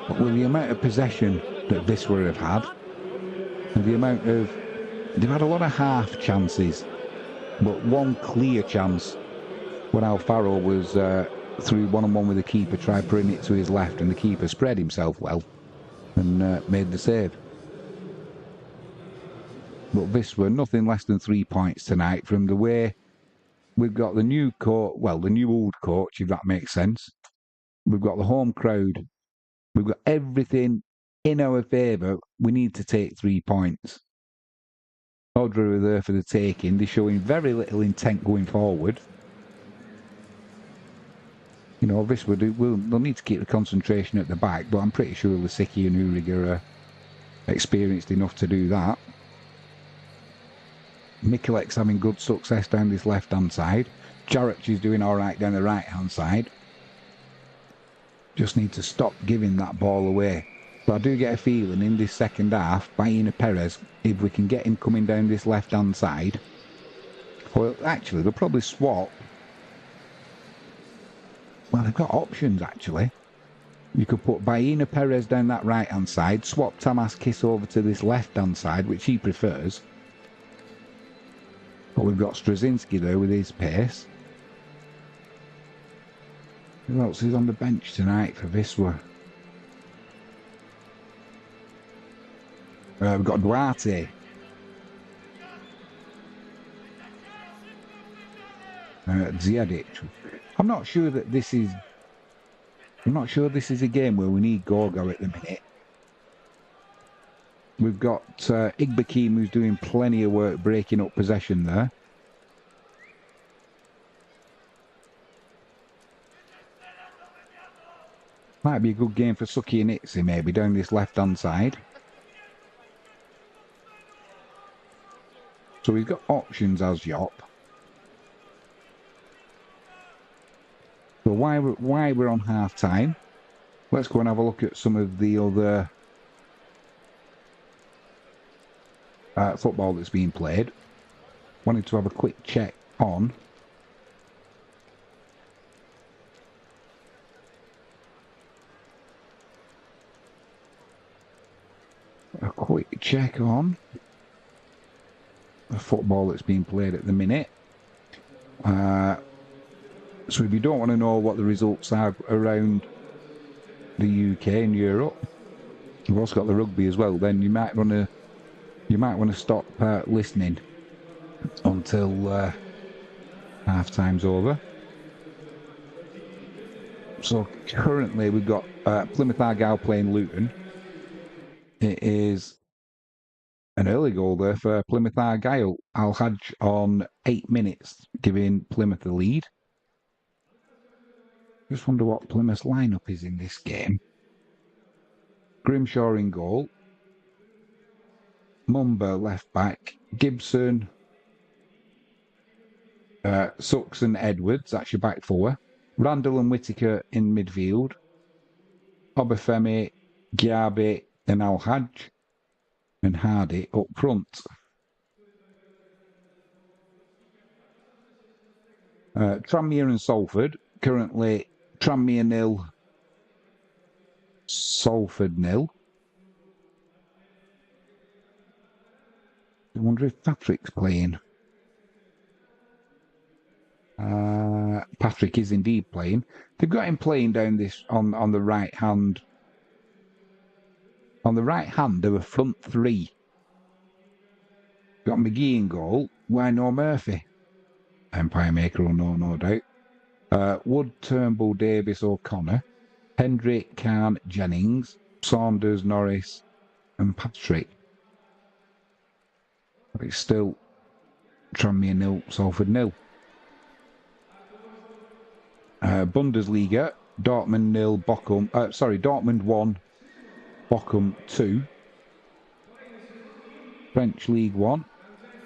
But with the amount of possession that Wisła have had, and the amount of... They've had a lot of half chances, but one clear chance when Alfaro was through one-on-one with the keeper, tried putting it to his left, and the keeper spread himself well and made the save. But Wisła, nothing less than 3 points tonight from the way we've got the new coach, well, the new old coach, if that makes sense. We've got the home crowd. We've got everything in our favour. We need to take 3 points. Odra are there for the taking. They're showing very little intent going forward. You know, Wisła, they'll need to keep the concentration at the back, but I'm pretty sure Lisicki and Uriger are experienced enough to do that. Mikulek's having good success down this left-hand side. Jarrett is doing all right down the right-hand side. Just need to stop giving that ball away. But I do get a feeling in this second half, Baena Perez, if we can get him coming down this left-hand side, well, actually, they'll probably swap. Well, they've got options, actually. You could put Baena Perez down that right-hand side, swap Tamas Kiss over to this left-hand side, which he prefers. But we've got Straczynski there with his pace. Who else is on the bench tonight for Wisła? We've got Duarte. Ziyadic. I'm not sure this is a game where we need Gorgo at the minute. We've got Igbekeen, who's doing plenty of work breaking up possession there. Might be a good game for Suki and Itzy, maybe, down this left-hand side. So we've got options as Jop. So why we're on half-time, let's go and have a look at some of the other football that's being played. Wanted to have a quick check on the football that's being played at the minute. So if you don't want to know what the results are around the UK and Europe, we've also got the rugby as well. Then you might want to stop listening until Half time's over. So currently we've got Plymouth Argyle playing Luton. It is an early goal there for Plymouth Argyle. Al-Hajj on 8 minutes, giving Plymouth the lead. Just wonder what Plymouth's lineup is in this game. Grimshaw in goal. Mumba left back. Gibson, Sucks and Edwards, that's your back four. Randall and Whittaker in midfield. Obafemi, Giabi and Al-Hajj. And Hardy up front. Tranmere and Salford. Currently Tranmere 0, Salford 0. I wonder if Patrick's playing. Patrick is indeed playing. They've got him playing down this on the right hand. On the right hand, there were front three. Got McGee in goal. Why no Murphy? Empire Maker or no doubt. Wood, Turnbull, Davis, O'Connor. Hendrick, Khan, Jennings, Saunders, Norris, and Patrick. But it's still Tranmere 0, Salford 0. Bundesliga, Dortmund 0, Dortmund 1, Bochum 2. French League 1,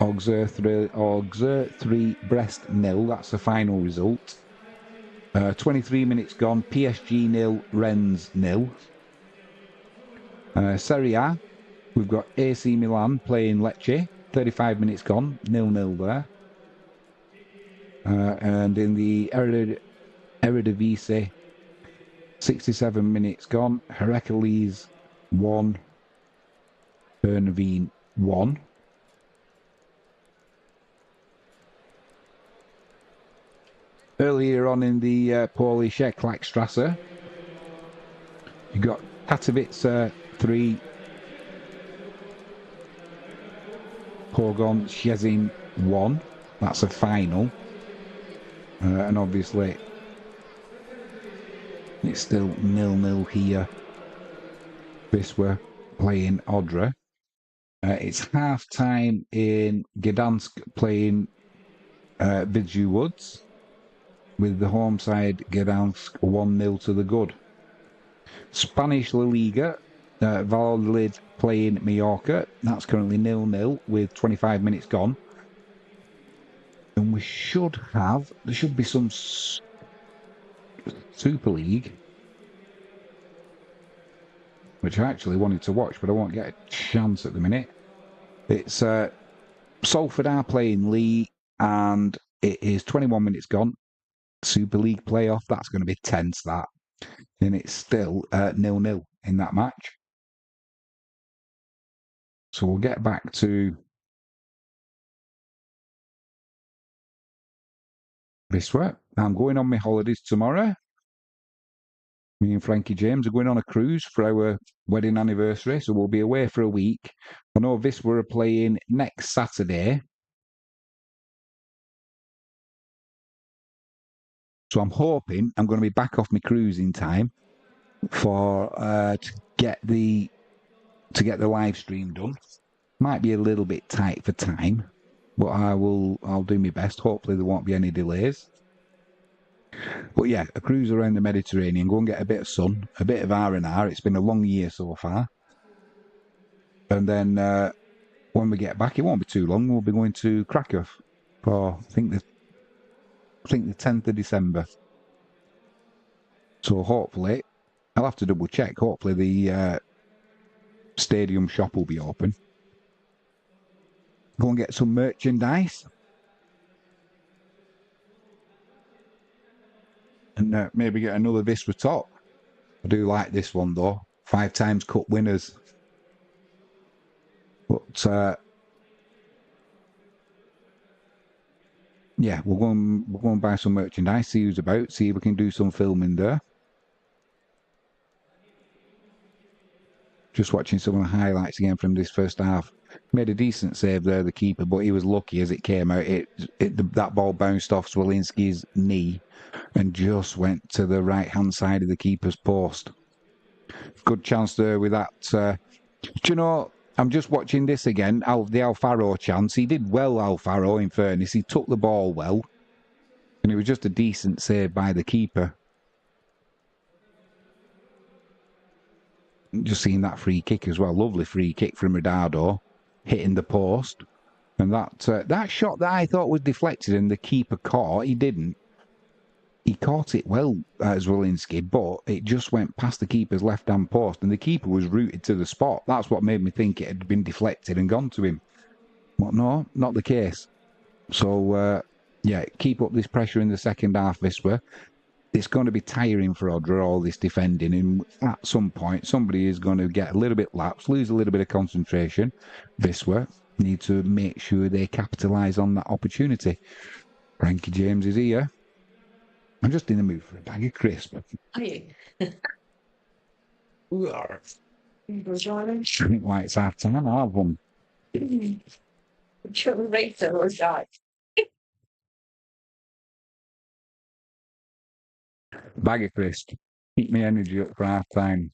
Auxerre 3, Brest 0. That's the final result. 23 minutes gone, PSG 0, Rennes 0. Serie A, we've got AC Milan playing Lecce. 35 minutes gone, 0-0 there. And in the Eredivisie, 67 minutes gone, Heracles 1, Heerenveen 1. Earlier on in the Polish Ekstraklasse, you got Katowice 3, Pogoń Szczecin 1. That's a final. And obviously, it's still 0-0 here. Wisła playing Odra. It's half time in Gdansk playing Vidju Woods, with the home side Gdansk 1-0 to the good. Spanish La Liga, Valladolid playing Mallorca. That's currently 0-0 with 25 minutes gone. And there should be some Super League, which I actually wanted to watch, but I won't get a chance at the minute. It's Salford are playing Lee, and it is 21 minutes gone. Super League playoff, that's going to be tense, that. And it's still 0-0 in that match. So we'll get back to Wisła. I'm going on my holidays tomorrow. Me and Frankie James are going on a cruise for our wedding anniversary, so we'll be away for a week. I know Wisła are playing next Saturday. So I'm hoping I'm going to be back off my cruise in time for to get the live stream done. Might be a little bit tight for time, but I'll do my best. Hopefully there won't be any delays. But yeah, a cruise around the Mediterranean, go and get a bit of sun, a bit of R&R. It's been a long year so far. And then when we get back, it won't be too long. We'll be going to Krakow for I think the 10th of December. So hopefully, I'll have to double check. Hopefully the stadium shop will be open. Go and get some merchandise. And maybe get another Wisła top. I do like this one though. 5 times cup winners. But yeah, we'll go and buy some merchandise, see who's about, see if we can do some filming there. Just watching some of the highlights again from this first half. Made a decent save there, the keeper, but he was lucky as it came out. That ball bounced off Zwolinski's knee and just went to the right-hand side of the keeper's post. Good chance there with that. Do you know, I'm just watching this again, the Alfaro chance. He did well, Alfaro, in fairness. He took the ball well. And it was just a decent save by the keeper. Just seeing that free kick as well. Lovely free kick from Ronaldo, hitting the post. And that shot that I thought was deflected and the keeper caught, he didn't. He caught it well, Zwolinski, but it just went past the keeper's left-hand post and the keeper was rooted to the spot. That's what made me think it had been deflected and gone to him. But no, not the case. So, yeah, keep up this pressure in the second half, Wisła. It's going to be tiring for Odra, all this defending, and at some point, somebody is going to get a little bit lapsed, lose a little bit of concentration. Wisła need to make sure they capitalise on that opportunity. Frankie James is here. I'm just in the mood for a bag of crisps. Are you? I think like it's half time, I'll have one. Chorizo or that? Bag of crisps. Keep my energy up for half time.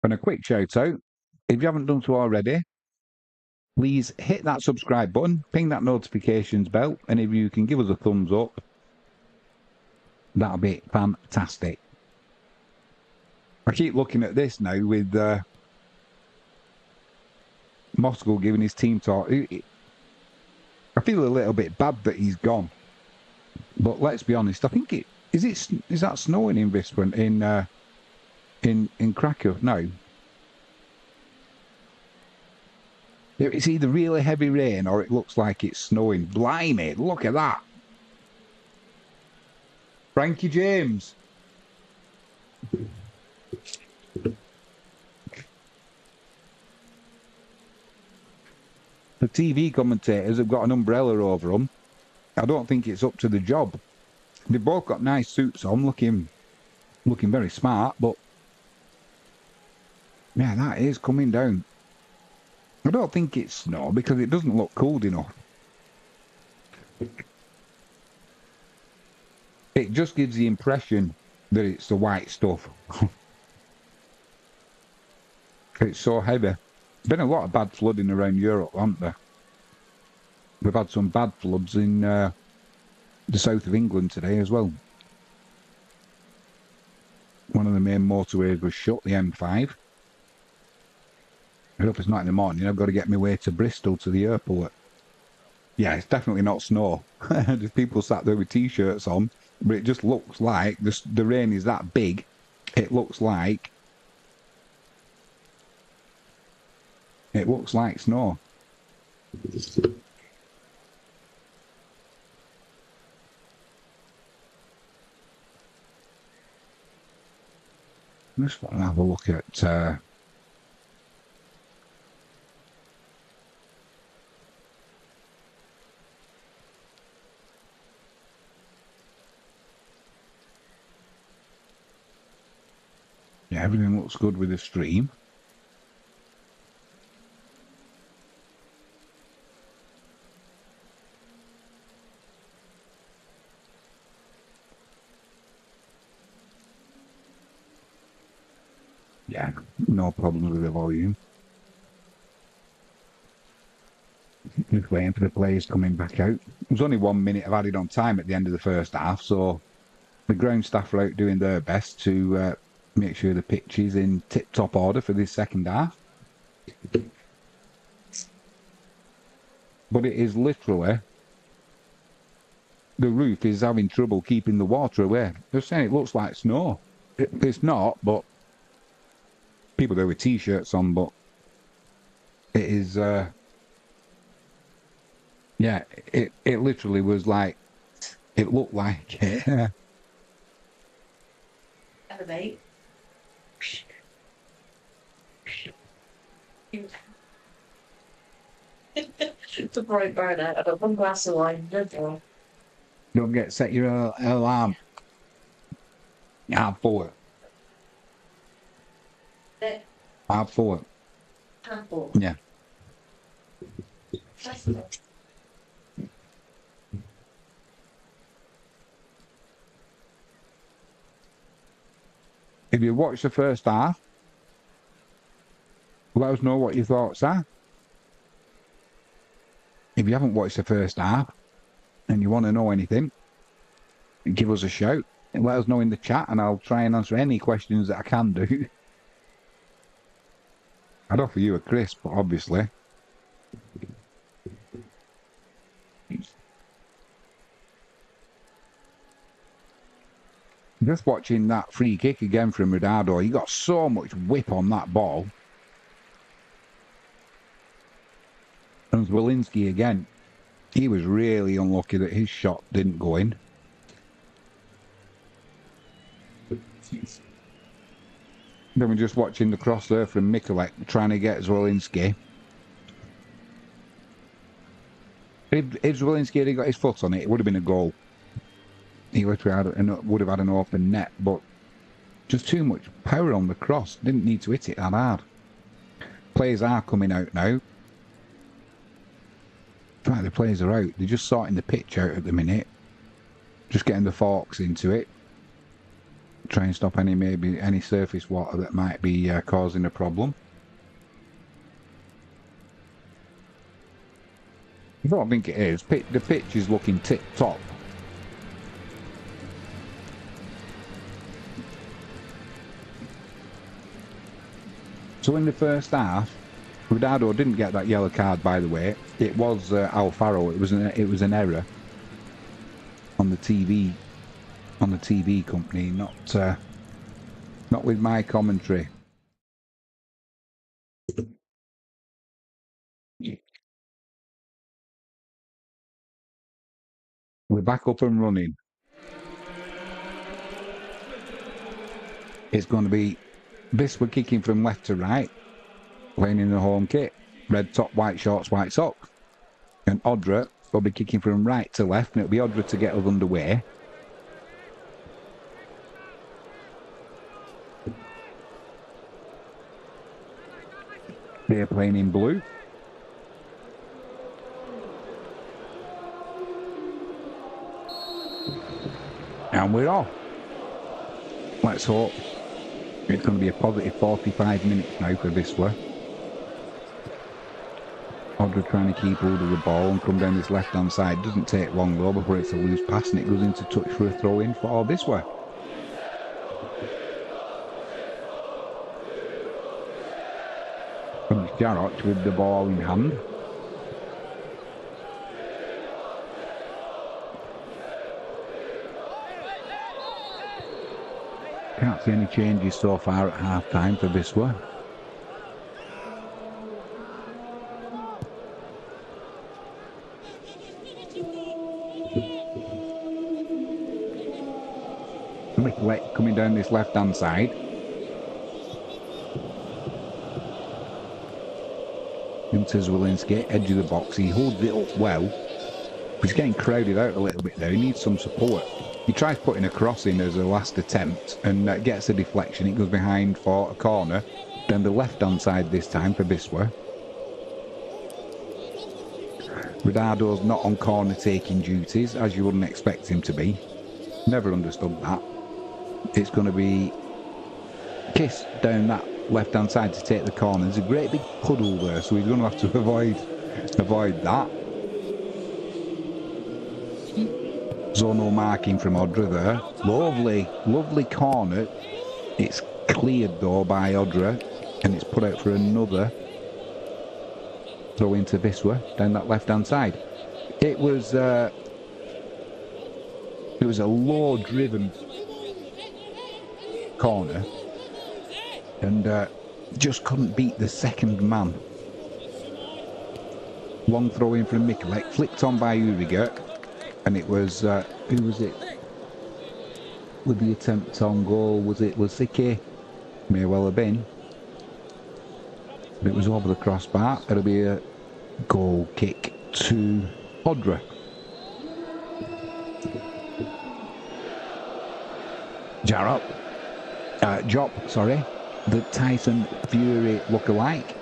And a quick shout out, if you haven't done so already, please hit that subscribe button, ping that notifications bell, and if you can give us a thumbs up, that'll be fantastic. I keep looking at this now with Moskal giving his team talk. I feel a little bit bad that he's gone, but let's be honest. I think is that snowing in Wisła in Krakow? No. It's either really heavy rain or it looks like it's snowing. Blimey, look at that. Frankie James. The TV commentators have got an umbrella over them. I don't think it's up to the job. They've both got nice suits on, looking very smart, but yeah, that is coming down. I don't think it's snow because it doesn't look cold enough. It just gives the impression that it's the white stuff. It's so heavy. Been a lot of bad flooding around Europe, haven't there? We've had some bad floods in the south of England today as well. One of the main motorways was shut, the M5. I hope it's not in the morning. I've got to get my way to Bristol to the airport. Yeah, it's definitely not snow. There's people sat there with T-shirts on, but it just looks like the rain is that big. It looks like snow. Just want to have a look at yeah, everything looks good with the stream. Yeah, no problems with the volume. Just waiting for the players coming back out. There's only 1 minute I've added on time at the end of the first half, so the ground staff are out doing their best to make sure the pitch is in tip-top order for this second half. But it is literally, the roof is having trouble keeping the water away. They're saying it looks like snow. It's not, but people there with T-shirts on, but it is, yeah, it literally was like, it looked like it. Hello, mate. The bright burner. I've got one glass of wine. No. Don't set your alarm. Half forward. Half forward. Apple. Yeah. If you watch the first half, let us know what your thoughts are. If you haven't watched the first half and you want to know anything, give us a shout and let us know in the chat, and I'll try and answer any questions that I can do. I'd offer you a crisp, obviously. Just watching that free kick again from Ronaldo, he got so much whip on that ball. And Zwolinski again, he was really unlucky that his shot didn't go in. Then we're just watching the cross there from Mikulek trying to get Zwolinski. If Zwolinski had got his foot on it, it would have been a goal. He would have had an open net, but just too much power on the cross. Didn't need to hit it that hard. Players are coming out now. In fact, the players are out. They're just sorting the pitch out at the minute. Just getting the forks into it. Try and stop any surface water that might be causing a problem. I don't think it is. The pitch is looking tip-top. So in the first half, Ronaldo didn't get that yellow card, by the way. It was Alfaro. It was an error on the TV company, not with my commentary. We're back up and running. It's going to be Wisła kicking from left to right, playing in the home kit. Red top, white shorts, white socks. And Odra will be kicking from right to left, and it'll be Odra to get us underway. They're playing in blue. And we're off. Let's hope it's going to be a positive 45 minutes now for Wisła. Odra trying to keep hold of the ball and come down this left-hand side. Doesn't take long though before it's a loose pass, and it goes into touch for a throw-in for Wisła. And it's Jarrott with the ball in hand. Can't see any changes so far at half-time for Wisła. Mikulek coming down this left-hand side. Into Zwolinski, edge of the box. He holds it up well. He's getting crowded out a little bit there. He needs some support. He tries putting a cross in as a last attempt and gets a deflection. It goes behind for a corner. Then the left-hand side this time for Wisła. Ronaldo's not on corner taking duties, as you wouldn't expect him to be. Never understood that. It's going to be Kiss down that left-hand side to take the corner. There's a great big puddle there, so he's going to have to avoid that. Zonal marking from Odra there. Lovely corner. It's cleared though by Odra, and it's put out for another throw into Wisła down that left-hand side. It was a low-driven corner, and just couldn't beat the second man. Long throw in from Mikulek, flicked on by Uriger. And it was, who was it? With the attempt on goal, was it Lasicki? May well have been. But it was over the crossbar. It'll be a goal kick to Odra. Jarrott. Jop, sorry, the Tyson Fury look-alike.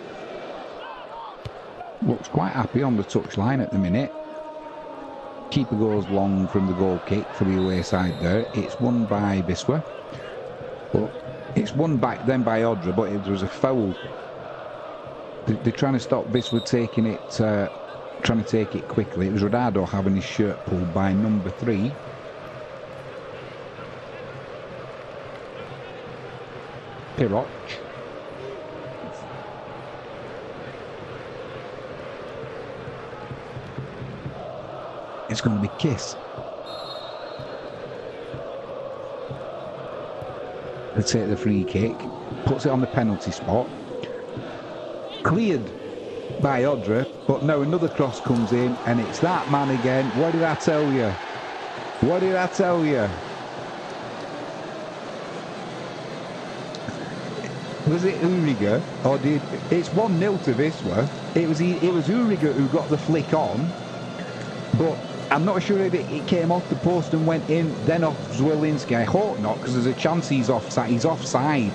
Looks quite happy on the touchline at the minute. Keeper goes long from the goal kick for the away side there. It's won by Wisła. But it's won back then by Odra, but it was a foul. They're trying to stop Wisła taking it, trying to take it quickly. It was Rodado having his shirt pulled by number 3. Piroch. It's going to be Kiss. They take the free kick, puts it on the penalty spot. Cleared by Odra, but no, another cross comes in, and it's that man again. What did I tell you? What did I tell you? Was it Uriga, or did it's 1-0 to Wisła? It was Uriga who got the flick on, but I'm not sure if it came off the post and went in, then off Zwolinski. I hope not, because there's a chance he's offside. He's offside.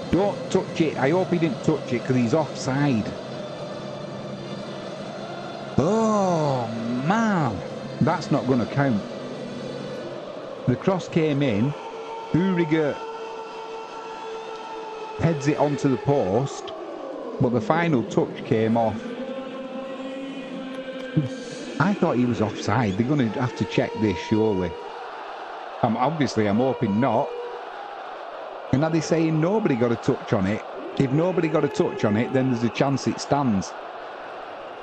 Don't touch it. I hope he didn't touch it, because he's offside. Oh, man. That's not going to count. The cross came in. Uriga heads it onto the post, but the final touch came off. I thought he was offside. They're going to have to check this, surely. I'm hoping not. And are they saying nobody got a touch on it? If nobody got a touch on it, then there's a chance it stands.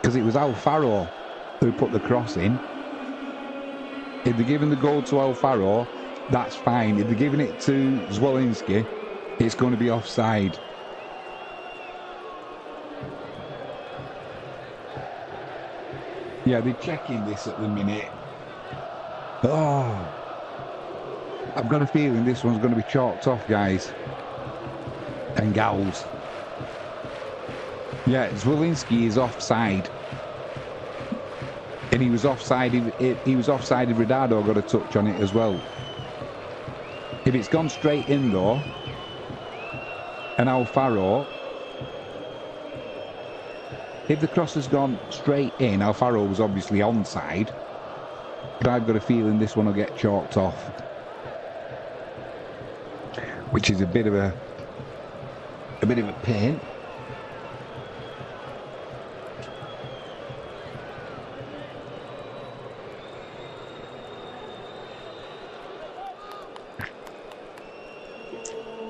Because it was Alfaro who put the cross in. If they're giving the goal to Alfaro, that's fine. If they're giving it to Zwolinski, it's going to be offside. Yeah, they're checking this at the minute. Oh, I've got a feeling this one's going to be chalked off, guys. And gals. Yeah, Zwolinski is offside. And he was offside if Rodado got a touch on it as well. If it's gone straight in though, and Alfaro, if the cross has gone straight in, Alfaro was obviously onside, but I've got a feeling this one will get chalked off, which is a bit of a pain.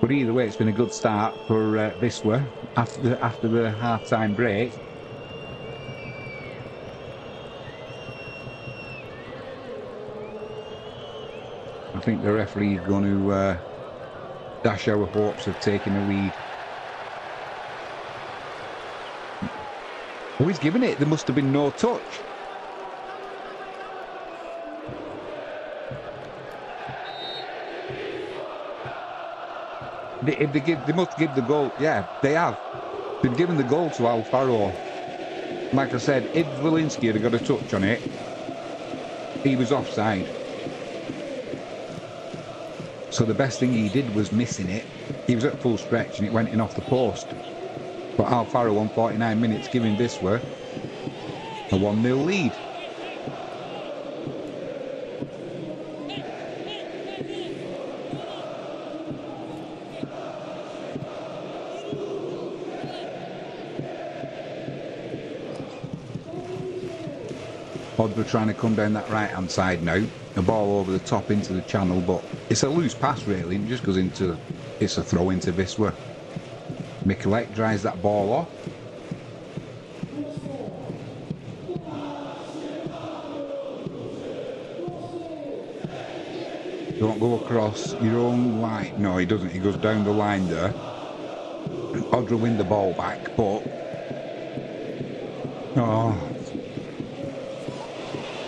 But either way, it's been a good start for Wisła after the half-time break. I think the referee is going to dash our hopes of taking a lead. Oh, he's given it. There must have been no touch. They must give the goal. Yeah, they have. They've given the goal to Alfaro. Like I said, if Zwolinski had got a touch on it, he was offside. So the best thing he did was missing it. He was at full stretch and it went in off the post. But Alfaro on 49 minutes giving Wisła a 1-0 lead. Odra trying to come down that right-hand side now. The ball over the top into the channel, but it's a loose pass really. It just goes into, it's a throw into Wisła. Mikulek dries that ball off. Don't go across your own line. No, he doesn't. He goes down the line there. Odra win the ball back, but... Oh...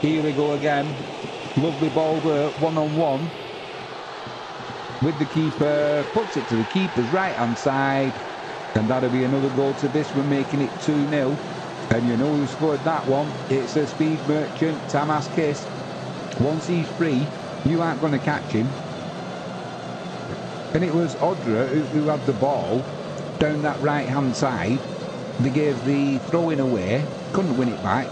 Here we go again. Lovely ball there, one-on-one. With the keeper, puts it to the keeper's right-hand side. And that'll be another goal to Wisła, making it 2-0. And you know who scored that one? It's a speed merchant, Tamas Kiss. Once he's free, you aren't going to catch him. And it was Odra who had the ball down that right-hand side. They gave the throw-in away, couldn't win it back.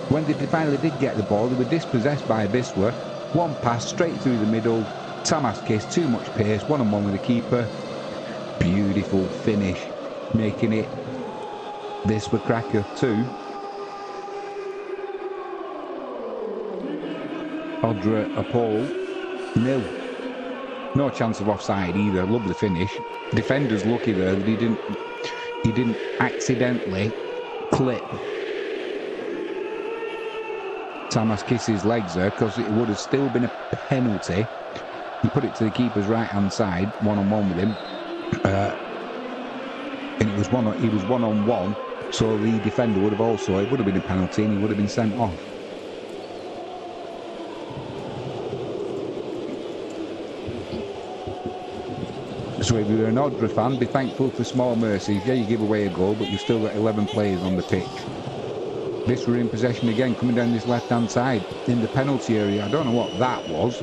When they finally did get the ball, they were dispossessed by Wisła. One pass straight through the middle. Kazimierz, too much pace, one-on-one with the keeper. Beautiful finish, making it Wisła Kraków 2. Odra Opole 0. No chance of offside either. Lovely finish. Defender's lucky there that he didn't accidentally clip Kazimierz's legs there, because it would have still been a penalty. He put it to the keeper's right-hand side, one-on-one with him, and he was one-on-one. So the defender would have also, it would have been a penalty, and he would have been sent off. So if you're an Odra fan, be thankful for small mercies. Yeah, you give away a goal, but you've still got 11 players on the pitch. This were in possession again, coming down this left-hand side in the penalty area. I don't know what that was.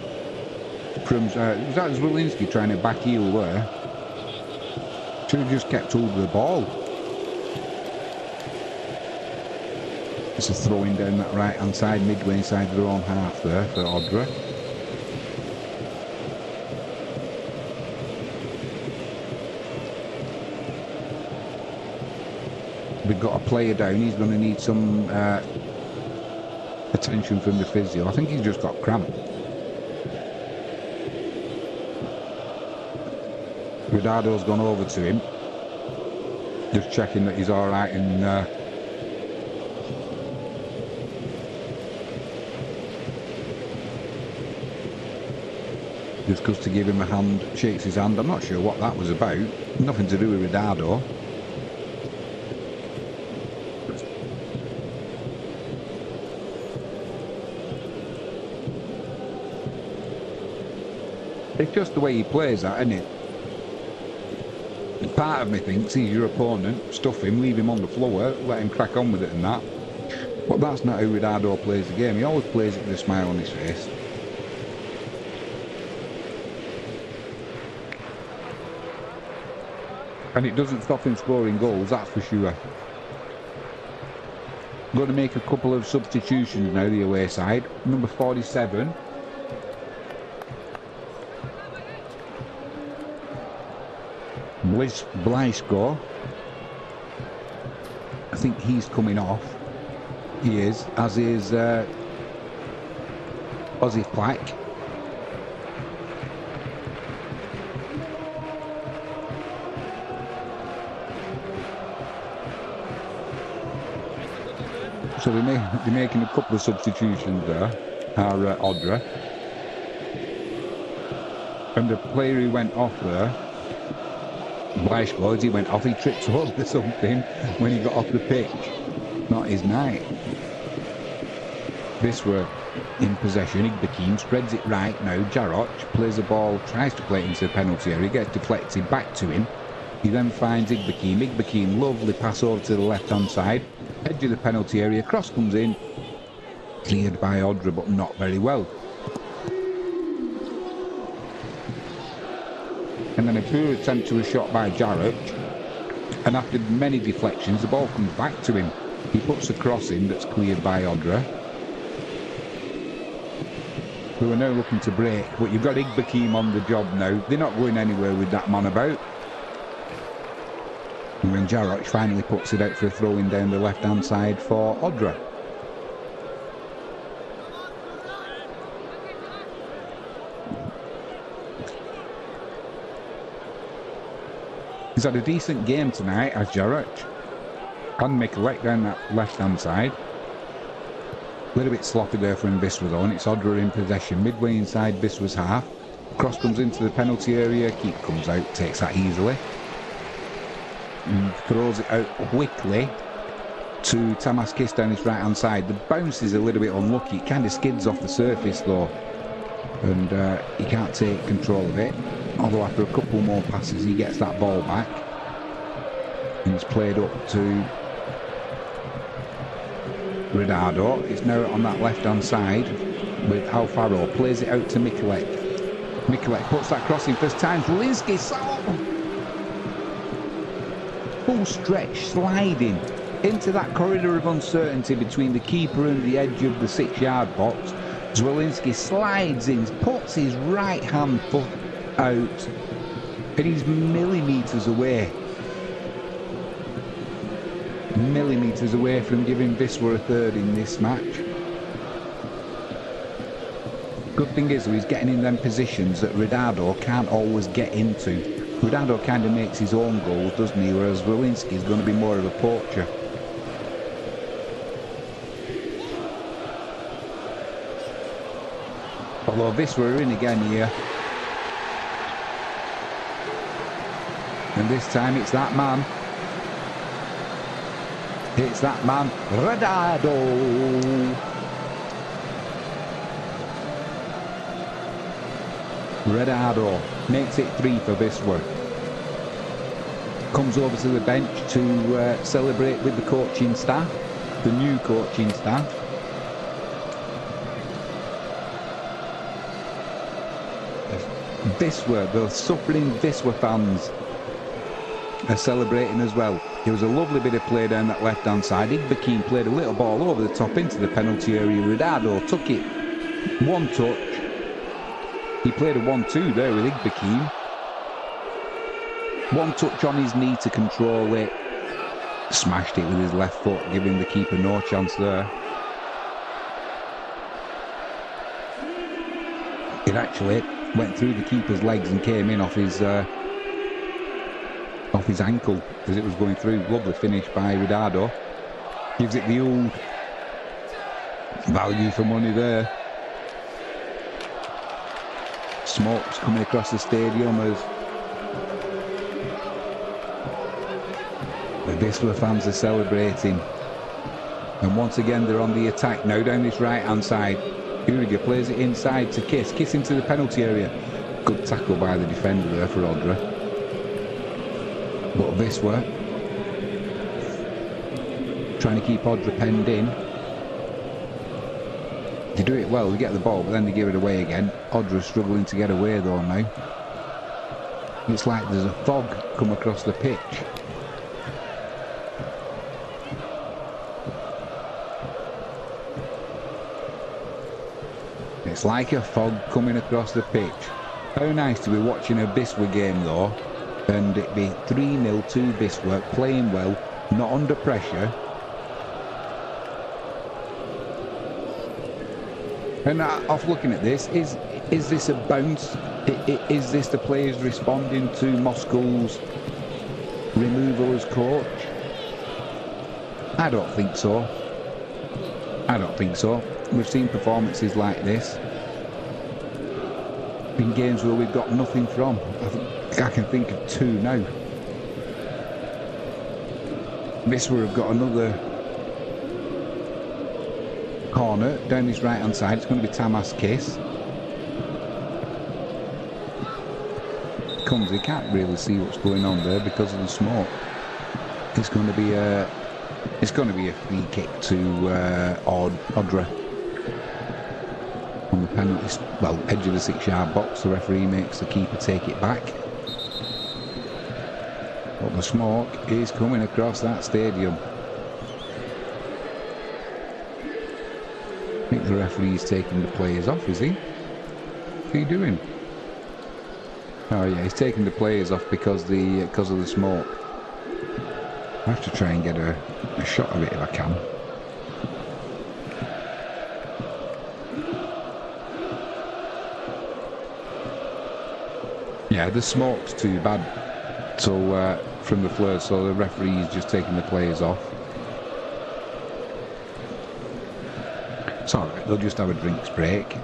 Was that Zwolinski trying to back heel there? Should have just kept hold of the ball. It's a throwing down that right-hand side, midway inside their own half there for Odra. We've got a player down, he's going to need some attention from the physio. I think he's just got cramp. Ridardo's gone over to him, just checking that he's alright, and just goes to give him a hand, shakes his hand. I'm not sure what that was about. Nothing to do with Ridardo. It's just the way he plays that, isn't it? Part of me thinks he's your opponent, stuff him, leave him on the floor, let him crack on with it and that. But that's not how Ridardo plays the game. He always plays it with a smile on his face. And it doesn't stop him scoring goals, that's for sure. Going to make a couple of substitutions now, the away side. Number 47. Blysko. I think he's coming off. He is, as is Ozzy Plaque. So they're making a couple of substitutions there, Odra. And the player who went off there, Blysko, as he went off, he tripped over something when he got off the pitch. Not his night. Wisła in possession. Igbekim spreads it right now. Jarroch plays the ball, tries to play it into the penalty area, gets deflected back to him. He then finds Igbekim. Igbekim, lovely pass over to the left-hand side. Edge of the penalty area, cross comes in. Cleared by Odra, but not very well. And then a poor attempt to a shot by Jarroch. And after many deflections, the ball comes back to him. He puts a cross in that's cleared by Odra, who are now looking to break. But you've got Igbekim on the job now. They're not going anywhere with that man about. And when Jarroch finally puts it out for a throw-in down the left-hand side for Odra. He's had a decent game tonight as Jarroch. And Mikulek down that left-hand side. A little bit sloppy there from Wisła though, and it's Odra in possession. Midway inside Wisła's half. Cross comes into the penalty area. Keeper comes out, takes that easily. And throws it out quickly to Kazimierz down his right-hand side. The bounce is a little bit unlucky. It kind of skids off the surface though. And he can't take control of it. Although after a couple more passes he gets that ball back. And it's played up to Ridardo. It's now on that left-hand side with Alfaro. Plays it out to Mikulek. Mikulek puts that cross in first time. Zwolinski, full stretch, sliding into that corridor of uncertainty between the keeper and the edge of the 6-yard box. Zwolinski slides in, puts his right hand foot out, and he's millimetres away from giving Wisła a third in this match. Good thing is, he's getting in them positions that Ridado can't always get into. Ridado kind of makes his own goals, doesn't he? Whereas Zwolinski is going to be more of a poacher. Although Wisła are in again here. And this time it's that man. It's that man, Ridado. Ridado makes it 3 for Wisła. Comes over to the bench to celebrate with the coaching staff, the new coaching staff. Wisła, the suffering Wisła fans are celebrating as well. It was a lovely bit of play down that left hand side. Igbekin played a little ball over the top into the penalty area. Ridado took it one touch. He played a 1-2 there with Igbekin. One touch on his knee to control it. Smashed it with his left foot, giving the keeper no chance there. It actually went through the keeper's legs and came in off his ankle as it was going through. Lovely finish by Ridado. Gives it the old value for money there. Smokes coming across the stadium as the Wisła fans are celebrating. And once again they're on the attack now down this right hand side. Uriga plays it inside to Kiss. Kiss into the penalty area. Good tackle by the defender there for Odra. But Wisła trying to keep Odra penned in. They do it well, they get the ball, but then they give it away again. Odra's struggling to get away though now. It's like there's a fog come across the pitch. It's like a fog coming across the pitch. How nice to be watching a Wisła game though, and it be 3-0 to Wisła, playing well, not under pressure. And off looking at this, is this a bounce? Is this the players responding to Moskal's removal as coach? I don't think so. I don't think so. We've seen performances like this in games where we've got nothing from. I can think of 2 now. Wisła have got another corner down this right hand side. It's going to be Tamas Kiss. He can't really see what's going on there because of the smoke. It's going to be a free kick to Odra on the penalty, well, edge of the 6-yard box. The referee makes the keeper take it back. But the smoke is coming across that stadium. I think the referee's taking the players off, is he? What's he doing? Oh yeah, he's taking the players off because of the smoke. I have to try and get a shot of it if I can. Yeah, the smoke's too bad. So from the flare, so the referee's just taking the players off. It's alright, they'll just have a drinks break.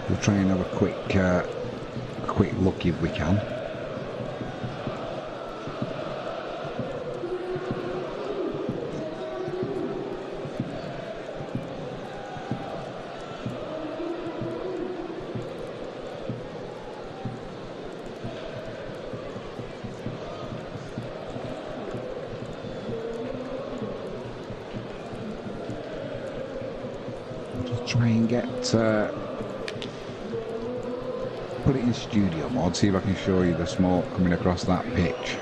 We'll try and have a quick look if we can. Try and get put it in studio mode, see if I can show you the smoke coming across that pitch.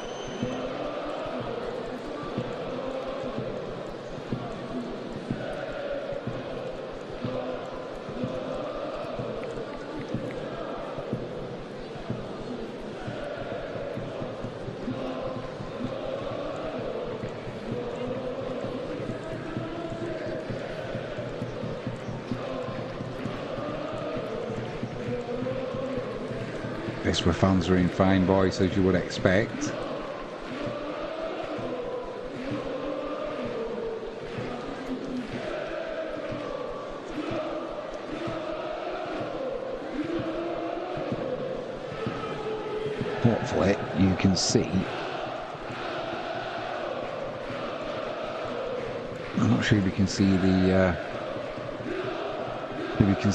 Wisła fans are in fine voice, as you would expect. Hopefully you can see. I'm not sure if you can see the if you can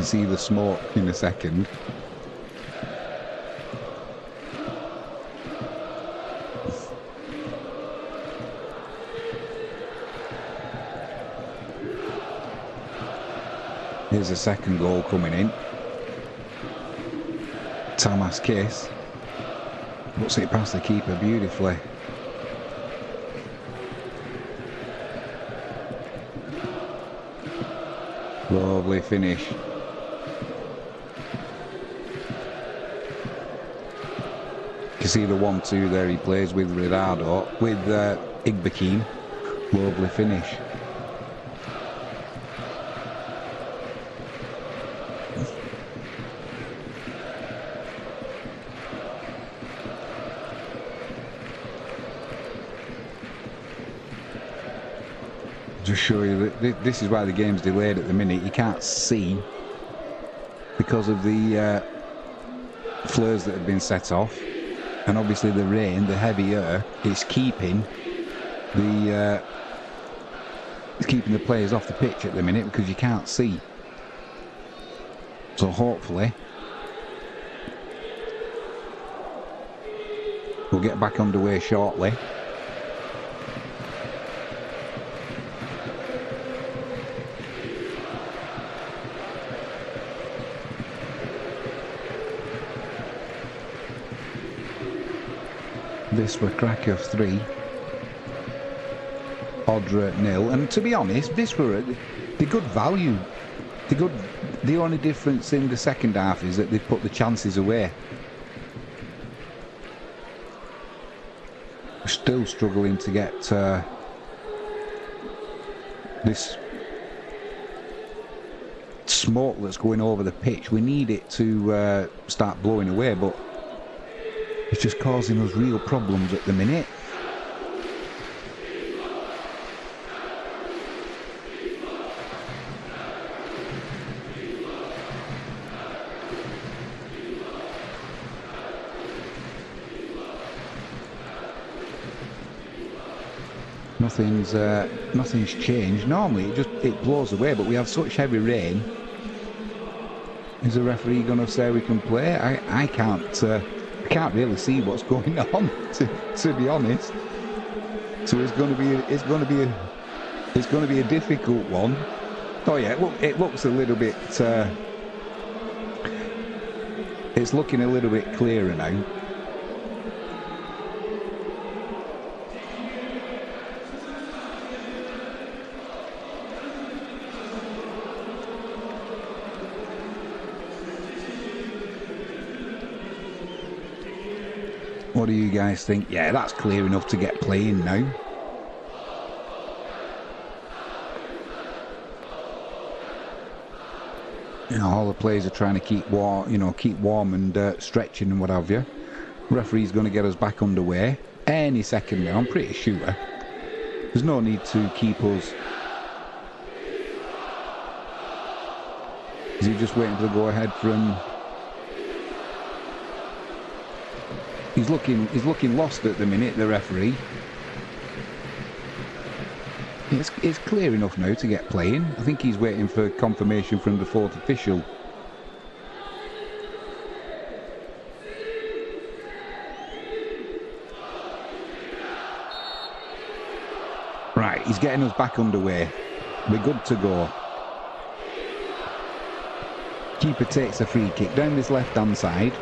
see the smoke in a second. Here's a second goal coming in. Tamas Kiss puts it past the keeper beautifully. Lovely finish. You can see the 1-2 there he plays with Ridado, with Igbekin. Lovely finish. Just show you that this is why the game's delayed at the minute. You can't see because of the flares that have been set off, and obviously the rain, the heavy air, is keeping the players off the pitch at the minute because you can't see. So hopefully we'll get back underway shortly. Wisła Kraków 3, Odra 0, and to be honest, Wisła, they're good value. They're good. The only difference in the second half is that they've put the chances away. We're still struggling to get this smoke that's going over the pitch. We need it to start blowing away, but it's just causing us real problems at the minute. Nothing's changed. Normally it blows away, but we have such heavy rain. Is the referee going to say we can play? I can't really see what's going on, to be honest. So it's going to be a difficult one. Oh yeah, it looks a little bit. It's looking a little bit clearer now. What do you guys think? Yeah, that's clear enough to get playing now. You know, all the players are trying to keep warm and stretching and what have you. Referee's going to get us back underway any second now, I'm pretty sure. There's no need to keep us. Is he just waiting for the go ahead from? He's looking lost at the minute, the referee. It's clear enough now to get playing. I think he's waiting for confirmation from the fourth official. Right, he's getting us back underway. We're good to go. Keeper takes a free kick down this left-hand side.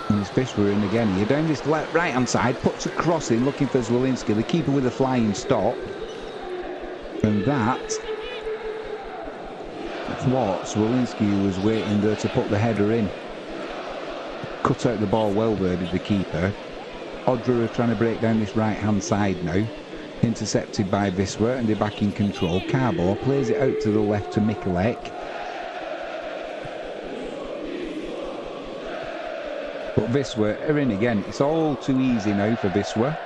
And his fish were in again here. Down this right-hand side, puts a cross in, looking for Zwolinski. The keeper with a flying stop. And that thwarts Zwolinski, who was waiting there to put the header in. Cut out the ball well there, did the keeper. Odra are trying to break down this right-hand side now. Intercepted by Wisła, and they're back in control. Carbo plays it out to the left to Mikulek. But Wisła are in again. It's all too easy now for Wisła.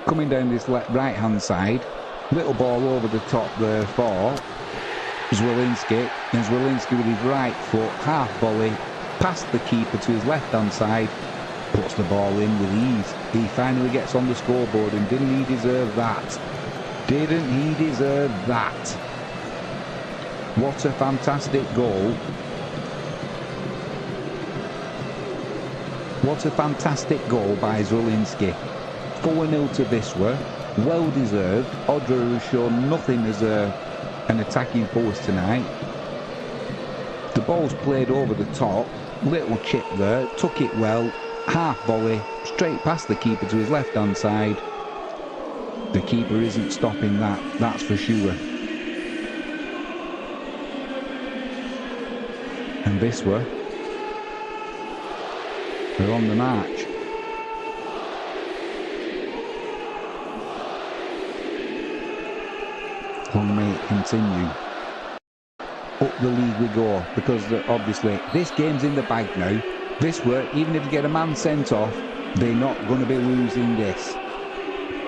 Coming down this right-hand side. Little ball over the top there for Zwolinski. And Zwolinski with his right foot, half volley, past the keeper to his left-hand side. Puts the ball in with ease. He finally gets on the scoreboard, and didn't he deserve that? Didn't he deserve that? What a fantastic goal. What a fantastic goal by Zwolinski. 4-0 to Wisła. Well deserved. Odra has shown nothing as an attacking force tonight. The ball's played over the top. Little chip there. Took it well. Half volley, straight past the keeper to his left-hand side. The keeper isn't stopping that, that's for sure. And Wisła are on the march. Long may it continue. Up the league we go, because obviously this game's in the bag now. Wisła, even if you get a man sent off, they're not going to be losing this.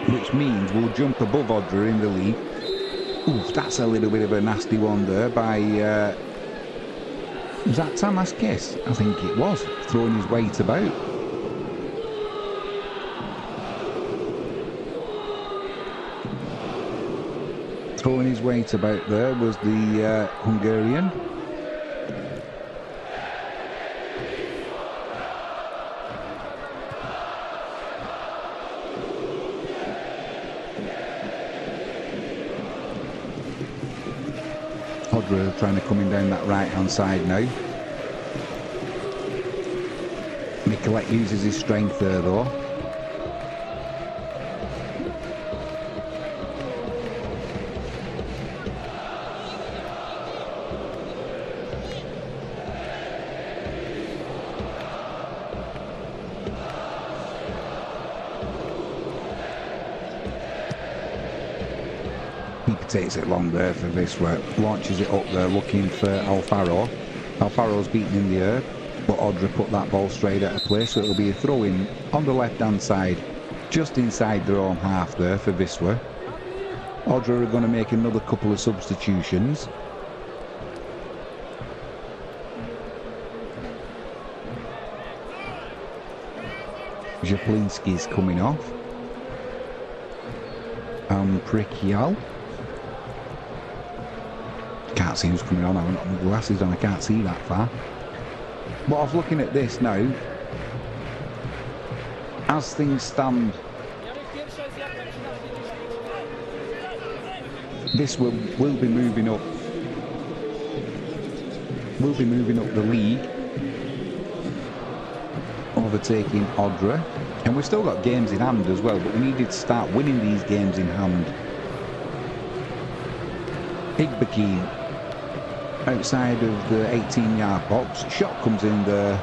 Which means we'll jump above Odra in the league. Oof, that's a little bit of a nasty one there by... was that Kazimierz? I think it was. Throwing his weight about. Throwing his weight about there was the Hungarian. Odra trying to come in down that right-hand side now. Mikulek uses his strength there though. Takes it long there for Wisła, launches it up there looking for Alfaro. Alfaro's beaten in the air, but Odra put that ball straight out of play, so it'll be a throw-in on the left-hand side, just inside their own half there for Wisła. Odra are going to make another couple of substitutions. Joplinski's coming off. Prikial. Can't see who's coming on. I haven't got my glasses on. I can't see that far. But I was looking at this now. As things stand, this will be moving up. Will be moving up the league, overtaking Odra. And we've still got games in hand as well, but we needed to start winning these games in hand. Igbaki outside of the 18-yard box. Shot comes in there.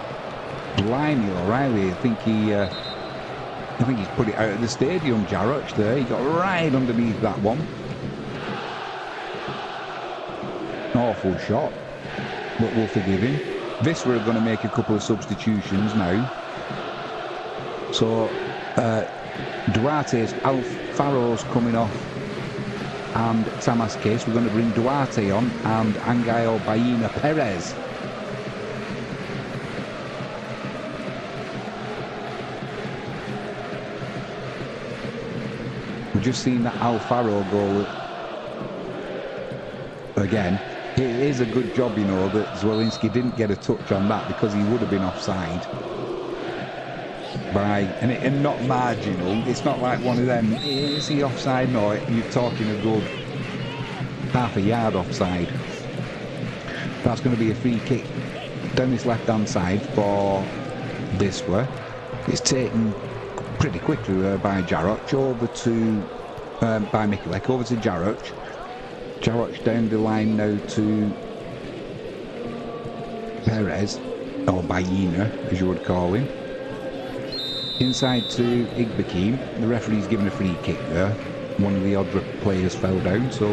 Blimey, O'Reilly. I think he's put it out of the stadium, Jaroch there. He got right underneath that one. Awful shot, but we'll forgive him. Wisła are going to make a couple of substitutions now. So, Duarte's Alfaro's coming off, and Kazimierz. We're going to bring Duarte on, and Angayo Baina Perez. We've just seen that Alfaro goal again. It is a good job, you know, that Zwolinski didn't get a touch on that, because he would have been offside. and not marginal. It's not like one of them, is he offside? No, you're talking a good half a yard offside. That's going to be a free kick down this left-hand side for Wisła. It's taken pretty quickly by Jaroch over to by Mikulek over to Jaroch. Jaroch down the line now to Perez, or Bayina as you would call him. Inside to Igbekim. The referee's given a free kick there. One of the Odra players fell down, so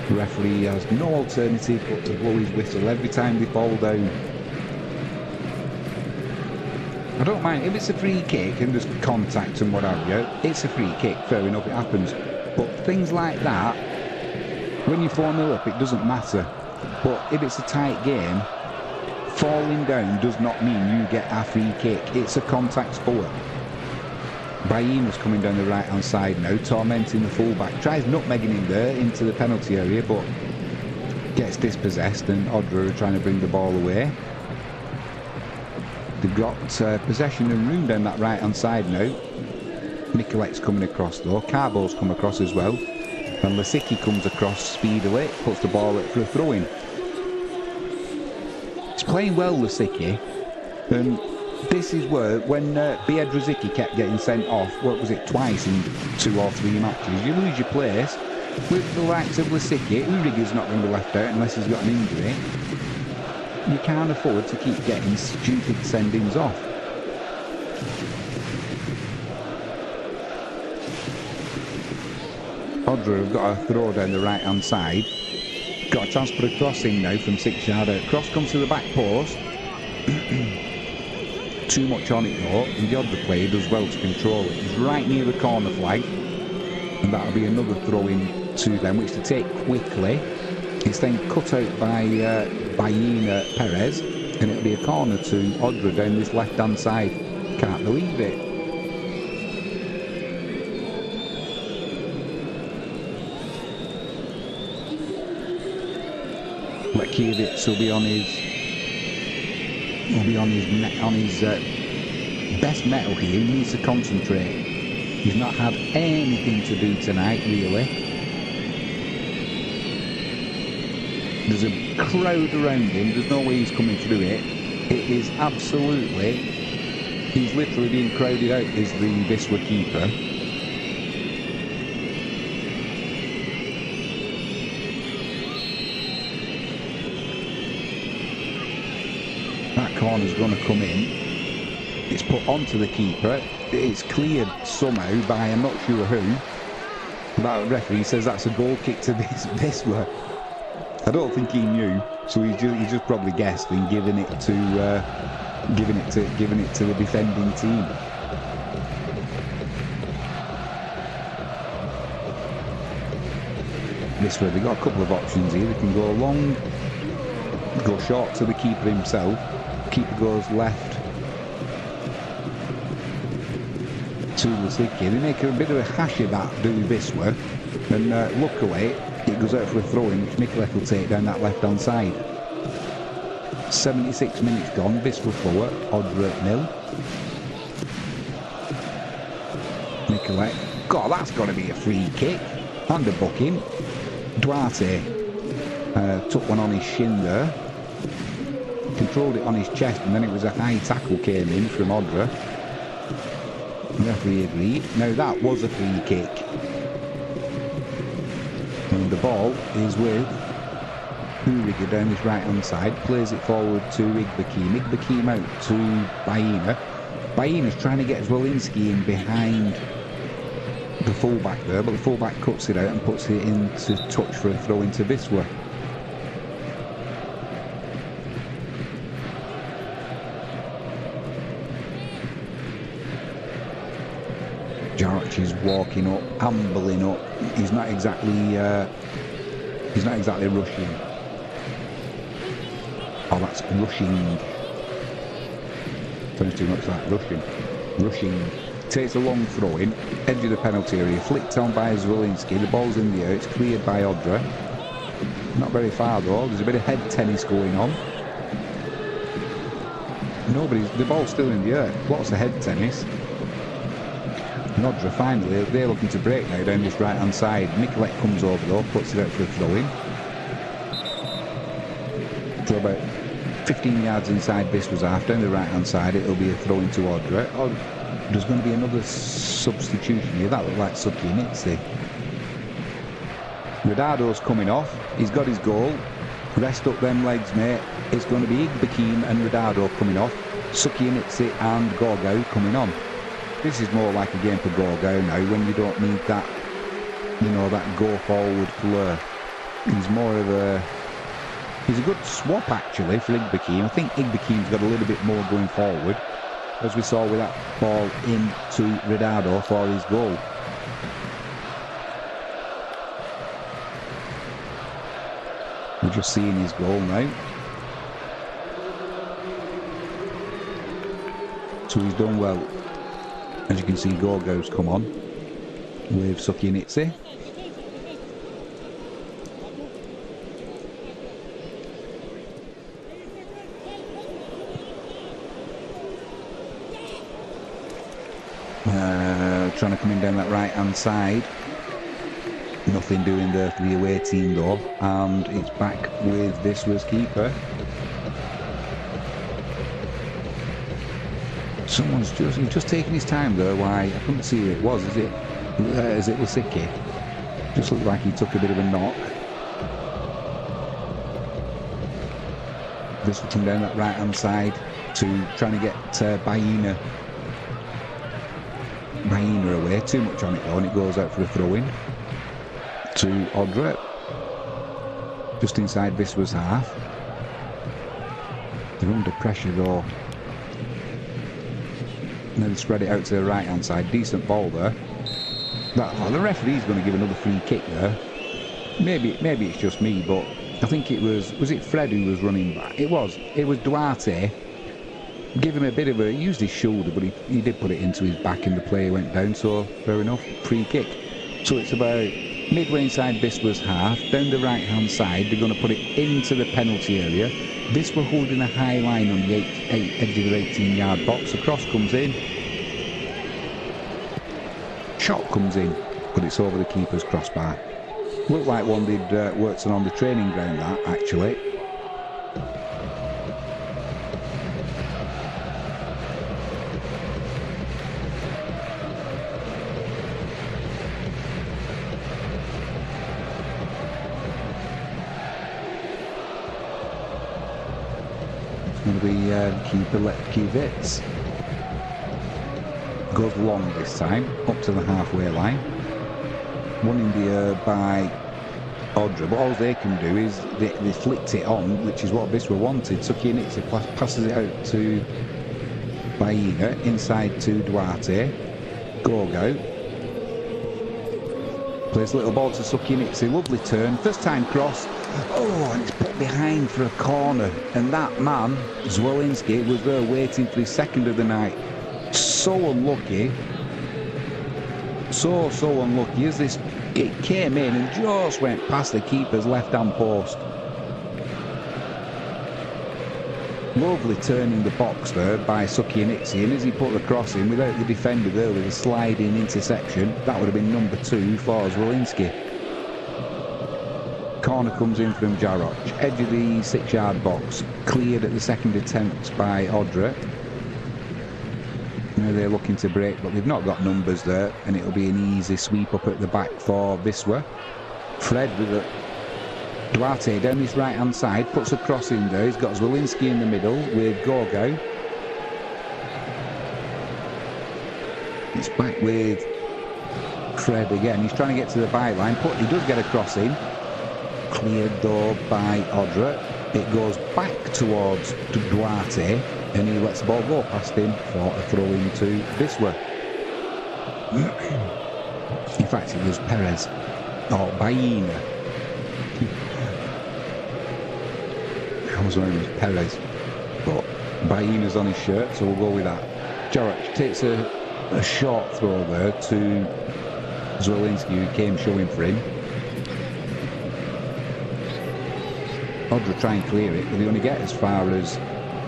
the referee has no alternative but to blow his whistle every time they fall down. I don't mind if it's a free kick and there's contact and what have you. It's a free kick, fair enough, it happens. But things like that, when you're 4-0 up, it doesn't matter. But if it's a tight game, falling down does not mean you get a free kick. It's a contact sport. Bayina's coming down the right hand side now, tormenting the fullback. Tries nutmegging him there into the penalty area, but gets dispossessed, and Odra are trying to bring the ball away. They've got possession and room down that right hand side now. Mikulek's coming across though. Carbo's come across as well. And Lasicki comes across speedily, puts the ball up for a throw-in. He's playing well, Lasicki, and this is where, when Biedrzycki kept getting sent off, what was it, twice in 2 or 3 matches, you lose your place. With the likes of Lasicki, Uriger's not going to be left out unless he's got an injury. You can't afford to keep getting stupid sendings off. Odra have got a throw down the right hand side. Got a chance to put a cross in now from 6 yard out. Cross comes to the back post. Too much on it though, and the Odra player does well to control it. He's right near the corner flag, and that'll be another throw in to them, which to take quickly. It's then cut out by Bayina Perez, and it'll be a corner to Odra down this left hand side. Can't believe it. Lekiewicz will be on his best metal here. He needs to concentrate. He's not had anything to do tonight, really. There's a crowd around him. There's no way he's coming through it. It is absolutely... He's literally being crowded out as the Wisła keeper. That corner's going to come in. It's put onto the keeper. It's cleared somehow by I'm not sure who. That referee says that's a goal kick to Wisła. I don't think he knew, so he just probably guessed and given it to the defending team. This way, they've got a couple of options here. They can go long, go short to the keeper himself. Keeper goes left to Lasicki. They make a bit of a hash of that, do Wisła, and luckily it goes out for a throw-in, which Mikulek will take down that left-hand side. 76 minutes gone, Wisła 4, Odra 0. Mikulek, God, that's got to be a free kick. And a booking. Duarte took one on his shin there. Controlled it on his chest, and then it was a high tackle came in from Odra. The referee agreed. Now that was a free kick. And the ball is with Uriger down this right hand side, plays it forward to Igbekim. Igbekim out to Bayina. Bayina's trying to get Zwolinski in behind the fullback there, but the fullback cuts it out and puts it into touch for a throw into Wisła. Jaroch is walking up, ambling up. He's not exactly rushing. Oh, that's rushing. Sounds too much like rushing. Rushing. Takes a long throw in, edge of the penalty area, flicked on by Zwolinski. The ball's in the air. It's cleared by Odra. Not very far though. There's a bit of head tennis going on. the ball's still in the air. Lots of head tennis. And Odra finally, they're looking to break now down this right hand side. Mikulek comes over though, puts it out for a throw in. So about 15 yards inside Wisła's half, down the right hand side, it'll be a throw in to Odra. There's going to be another substitution here. That looked like Sukienitsi. Redardo's coming off. He's got his goal. Rest up them legs, mate. It's going to be Igbekim and Redardo coming off. Sukienitsi and Gorgau coming on. This is more like a game for Gorgau now, when you don't need that, you know, that go-forward flair. He's more of a... He's a good swap, actually, for Igbekim. I think Igbekim's got a little bit more going forward, as we saw with that ball into Redardo for his goal. We're just seeing his goal now. So he's done well. As you can see, Gorgau's come on with Sukienitsi. Trying to come in down that right hand side. Nothing doing there for the away team though, and it's back with Wisła's keeper. He's just taking his time there. Why? I couldn't see who it was. Is it Lasicki? Just looked like he took a bit of a knock. Wisła come down that right hand side to trying to get Baina away. Too much on it though, and it goes out for a throw in to Odra, just inside Wisła's half. They're under pressure though. And then they spread it out to the right hand side. Decent ball there. The referee's going to give another free kick there. Maybe it's just me, but I think it was it Fred who was running back? It was Duarte. Give him a bit of he used his shoulder, but he did put it into his back and the player went down, so fair enough, free kick. So it's about midway inside Wisła's half, down the right hand side. They're going to put it into the penalty area. Wisła holding a high line on the edge of their 18-yard box. The cross comes in. Shot comes in, but it's over the keeper's crossbar. Looked like one they'd worked on the training ground, that actually. Going to be keeper Letkivitz. Goes long this time, up to the halfway line. Won in the air by Odra, but all they can do is they flicked it on, which is what Wisła wanted. Sukienitsi passes it out to Baina, inside to Duarte. Gorgau. Plays a little ball to Sukienitsi, lovely turn, first time cross. Oh, and it's put behind for a corner. And that man, Zwolinski, was there waiting for his second of the night. So unlucky. So unlucky as this it came in and just went past the keeper's left-hand post. Lovely turn in the box there by Sukienitsi, and as he put the cross in without the defender there with a sliding interception, that would have been number 2 for Zwolinski. Corner comes in from Jaroch, edge of the 6-yard box, cleared at the second attempt by Odra. Now they're looking to break, but they've not got numbers there, and it'll be an easy sweep up at the back for Wisła. Fred with a Duarte down his right hand side, puts a cross in there. He's got Zwolinski in the middle with Gorgau. It's back with Fred again. He's trying to get to the byline, but he does get a cross in. Cleared though by Odra. It goes back towards Duarte, and he lets the ball go past him for a throw into Wisła. In fact, it was Perez or Baina. I was wearing his Perez, but Baina's on his shirt, so we'll go with that. Jaroch takes a short throw there to Zwolinski, who came showing for him. Odra try and clear it, but they only get as far as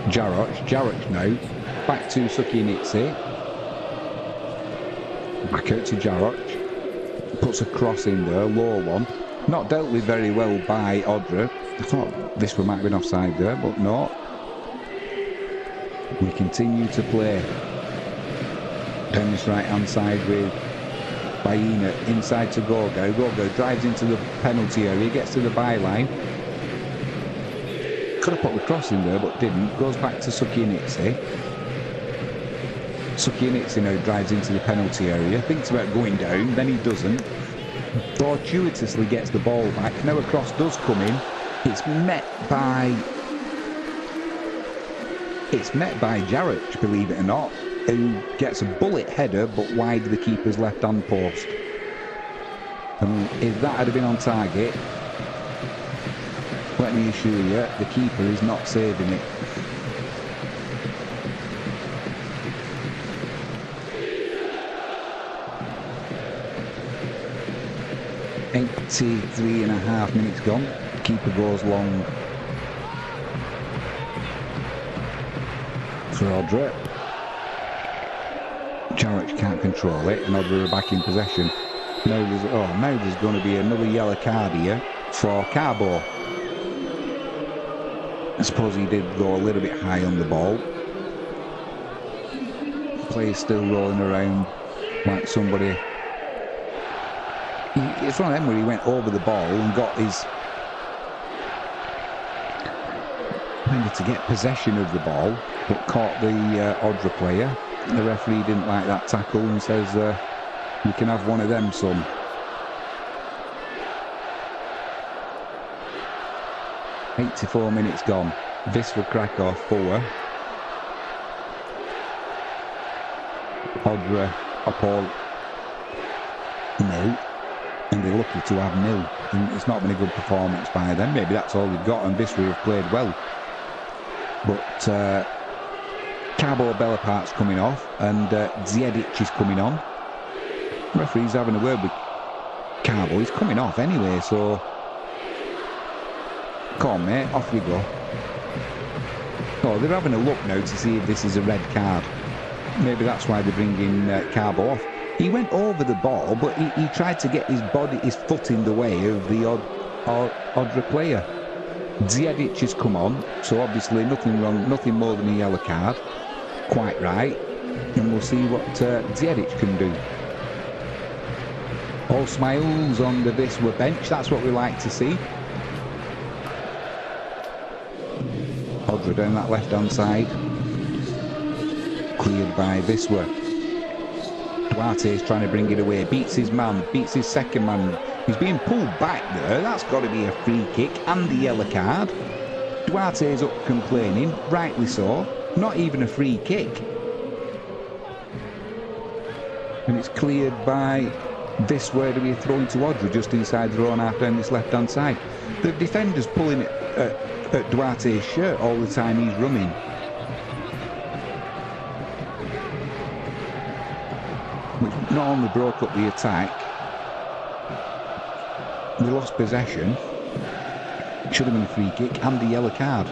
Jaroch now. Back to Sukienitsi. Back out to Jaroch. Puts a cross in there, low one. Not dealt with very well by Odra. I thought this might have been offside there, but no. We continue to play. Down this right-hand side with Baina inside to Gogo. Gogo drives into the penalty area, gets to the byline. Could have put the cross in there, but didn't. Goes back to Sukienitsi. Sukienitsi now drives into the penalty area. Thinks about going down, then he doesn't. Fortuitously gets the ball back. Now a cross does come in. It's met by Jaroch, believe it or not, who gets a bullet header but wide of the keeper's left-hand post. And if that had been on target, let me assure you, the keeper is not saving it. .83.5 minutes gone. Keeper goes long for Odra. Jaroch can't control it, and Odra are back in possession. Now there's going to be another yellow card here for Carbo. I suppose he did go a little bit high on the ball. Player's still rolling around like somebody. It's one of them where he went over the ball and got his... Wanted to get possession of the ball, but caught the Odra player. The referee didn't like that tackle and says, you can have one of them, son. .84 minutes gone. Wisła Kraków 4. Odra, Opole, nil. And they're lucky to have nil. And it's not been a good performance by them. Maybe that's all they've got, and Wisła have played well. But Carbo Bellapart's coming off, and Ziedic is coming on. Referee's having a word with Carbo. He's coming off anyway, so... Come on, mate, off we go. Oh, they're having a look now to see if this is a red card. Maybe that's why they're bringing Carbo off. He went over the ball, but he tried to get his foot in the way of the Odra player. Ziedic has come on, so obviously nothing wrong, nothing more than a yellow card. Quite right. And we'll see what Ziedic can do. All smiles on the Wisła bench, that's what we like to see. Odra down that left-hand side. Cleared by Wisła. Duarte is trying to bring it away, beats his man, beats his second man. He's being pulled back there, that's got to be a free kick and the yellow card. Duarte is up complaining, rightly so, not even a free kick. And it's cleared by Wisła to be a throw into Odra just inside their own half down this left-hand side. The defender's pulling it at Duarte's shirt all the time he's running. Which not only broke up the attack, they lost possession. It should have been a free kick and a yellow card.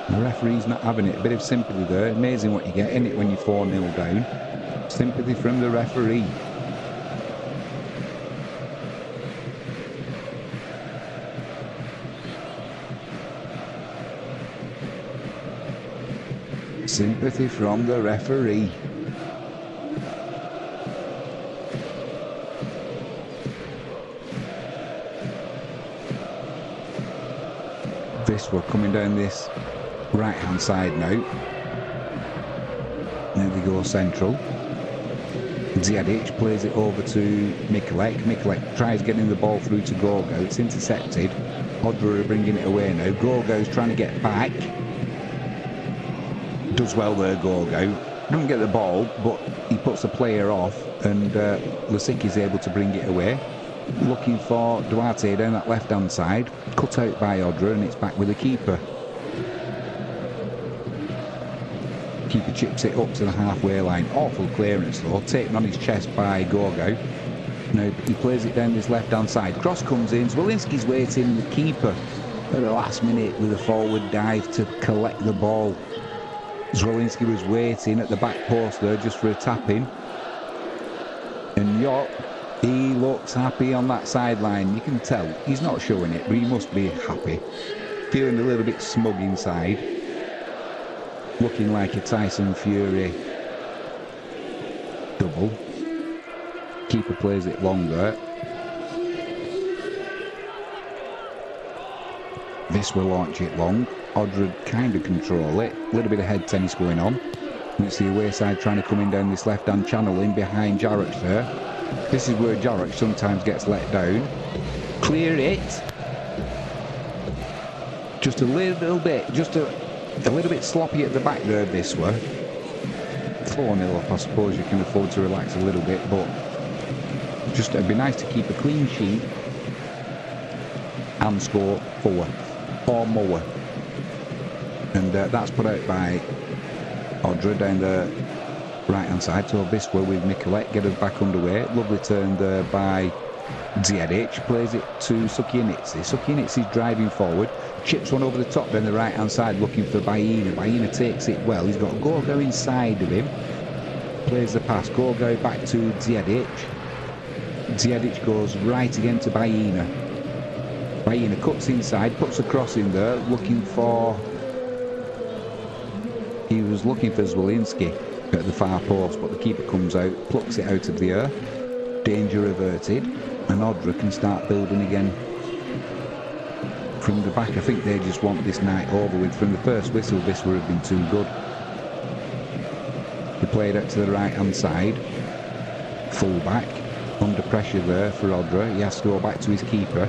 The referee's not having it. A bit of sympathy there. Amazing what you get in it when you're 4-0 down. Sympathy from the referee. Sympathy from the referee. Wisła coming down this right hand side now. There they go, central. Ziedic plays it over to Mikulek. Mikulek tries getting the ball through to Gogo. It's intercepted. Odra are bringing it away now. Gogo's trying to get back. Does well there, Gogo. Doesn't get the ball, but he puts the player off, and Lasicki's able to bring it away. Looking for Duarte down that left-hand side. Cut out by Odra, and it's back with the keeper. Keeper chips it up to the halfway line. Awful clearance though, taken on his chest by Gogo. Now he plays it down this left-hand side. Cross comes in. Zwolinski's waiting. The keeper at the last minute with a forward dive to collect the ball. Zwolinski was waiting at the back post there just for a tap-in. And Jop, he looks happy on that sideline. You can tell he's not showing it, but he must be happy. Feeling a little bit smug inside. Looking like a Tyson Fury double. Keeper plays it longer. Wisła launch it long. Odra kind of control it. A little bit of head tennis going on. You see a away side trying to come in down this left-hand channel in behind Jarrett there. This is where Jarrett sometimes gets let down. Clear it. Just a little bit, a little bit sloppy at the back there, Wisła. 4-0 up, I suppose you can afford to relax a little bit, but just it'd be nice to keep a clean sheet and score 4 or more. And that's put out by Odra down the right hand side. So Wisła with Mikulek get us back underway. Lovely turn there by Dziedic. Plays it to Sukienitsi. Sukienitsi's driving forward. Chips one over the top down the right hand side looking for Baina. Baina takes it well. He's got Gorgo inside of him. Plays the pass. Gorgo back to Dziedic. Dziedic goes right again to Baina. Baina cuts inside, puts a cross in there, looking for... He was looking for Zwolinski at the far post, but the keeper comes out, plucks it out of the air. Danger averted, and Odra can start building again from the back. I think they just want this night over with. From the first whistle, Wisła have been too good. He played out to the right hand side. Full back, under pressure there for Odra. He has to go back to his keeper.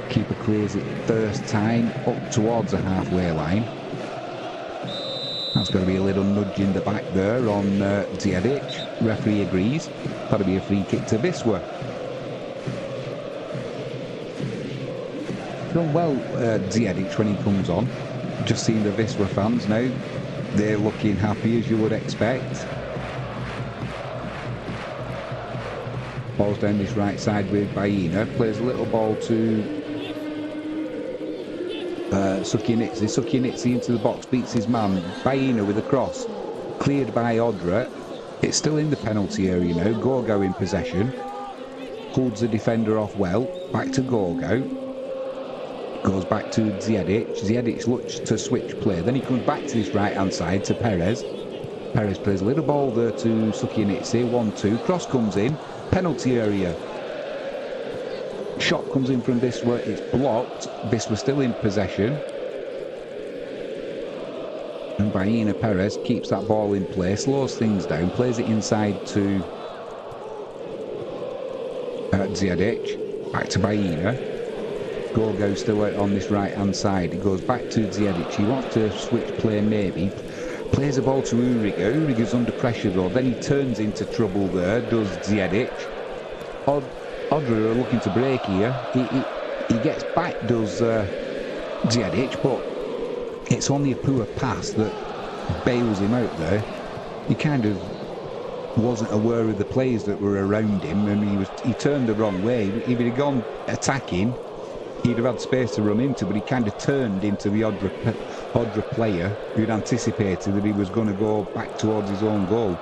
Keeper clears it first time up towards the halfway line. That's got to be a little nudge in the back there on Dziedic. Referee agrees. That'll be a free kick to Wisła. Done well, Dziedic, when he comes on. Just seeing the Wisła fans now. They're looking happy, as you would expect. Ball's down this right side with Baina. Plays a little ball to Sukienitsi. Sukienitsi into the box, beats his man. Baina with a cross. Cleared by Odra. It's still in the penalty area now. Gorgo in possession. Holds the defender off well. Back to Gorgo. Goes back to Dziedic. Dziedic looks to switch play. Then he comes back to this right hand side to Perez. Perez plays a little ball there to Sukienitsi. 1-2. Cross comes in. Penalty area. Shot comes in from Wisła. It's blocked. Wisła still in possession. And Baina Perez keeps that ball in play. Slows things down. Plays it inside to Dziedic. Back to Baina. Gorgo still out on this right hand side. He goes back to Dziedic. He wants to switch play maybe. Plays the ball to Uriga. Uriga's under pressure though. Then he turns into trouble there. Does Dziedic. Odra are looking to break here. He gets back, does Dziedic, but it's only a poor pass that bails him out there. He kind of wasn't aware of the players that were around him, and he turned the wrong way. If he'd have gone attacking, he'd have had space to run into, but he kind of turned into the Odra player who'd anticipated that he was going to go back towards his own goal.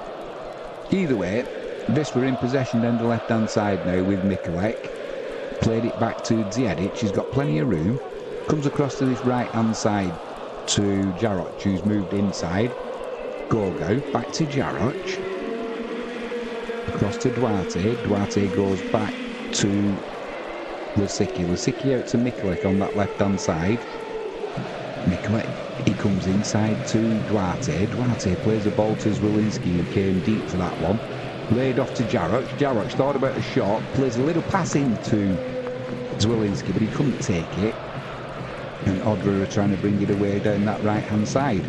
Either way, Wisła in possession down the left hand side now with Mikulek. Played it back to Dziedic. He's got plenty of room. Comes across to this right hand side to Jarrett, who's moved inside. Gorgo back to Jarrett. Across to Duarte. Duarte goes back to Lasicki. Lasicki out to Mikulek on that left hand side. Mikulek, he comes inside to Duarte. Duarte plays the ball to Zwolinski, who came deep for that one. Laid off to Jarrett. Jarrett thought about a shot. Plays a little pass into Zwolinski, but he couldn't take it. And Odra are trying to bring it away down that right hand side.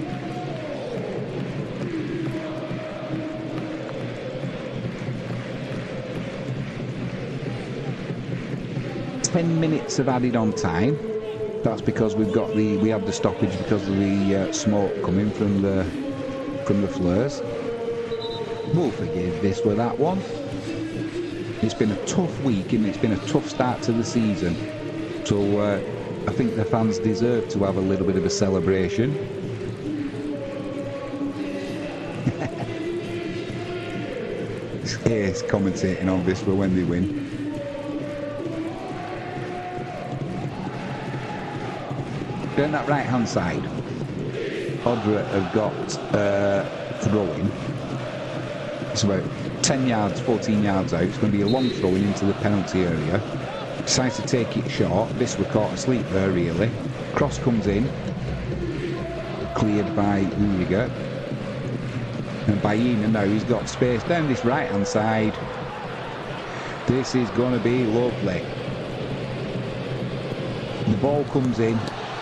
Ten minutes of added on time. That's because we had the stoppage because of the smoke coming from the flares. We'll forgive Wisła that one. It's been a tough week and it's been a tough start to the season. So I think the fans deserve to have a little bit of a celebration. ace commentating on Wisła when they win. Down that right hand side, Odra have got throwing. It's about 10 yards, 14 yards out. It's going to be a long throwing into the penalty area. Decides to take it short. Wisła caught asleep there, really. Cross comes in. Cleared by Uriger. And Baena now, he's got space down this right hand side. This is going to be lovely. The ball comes in,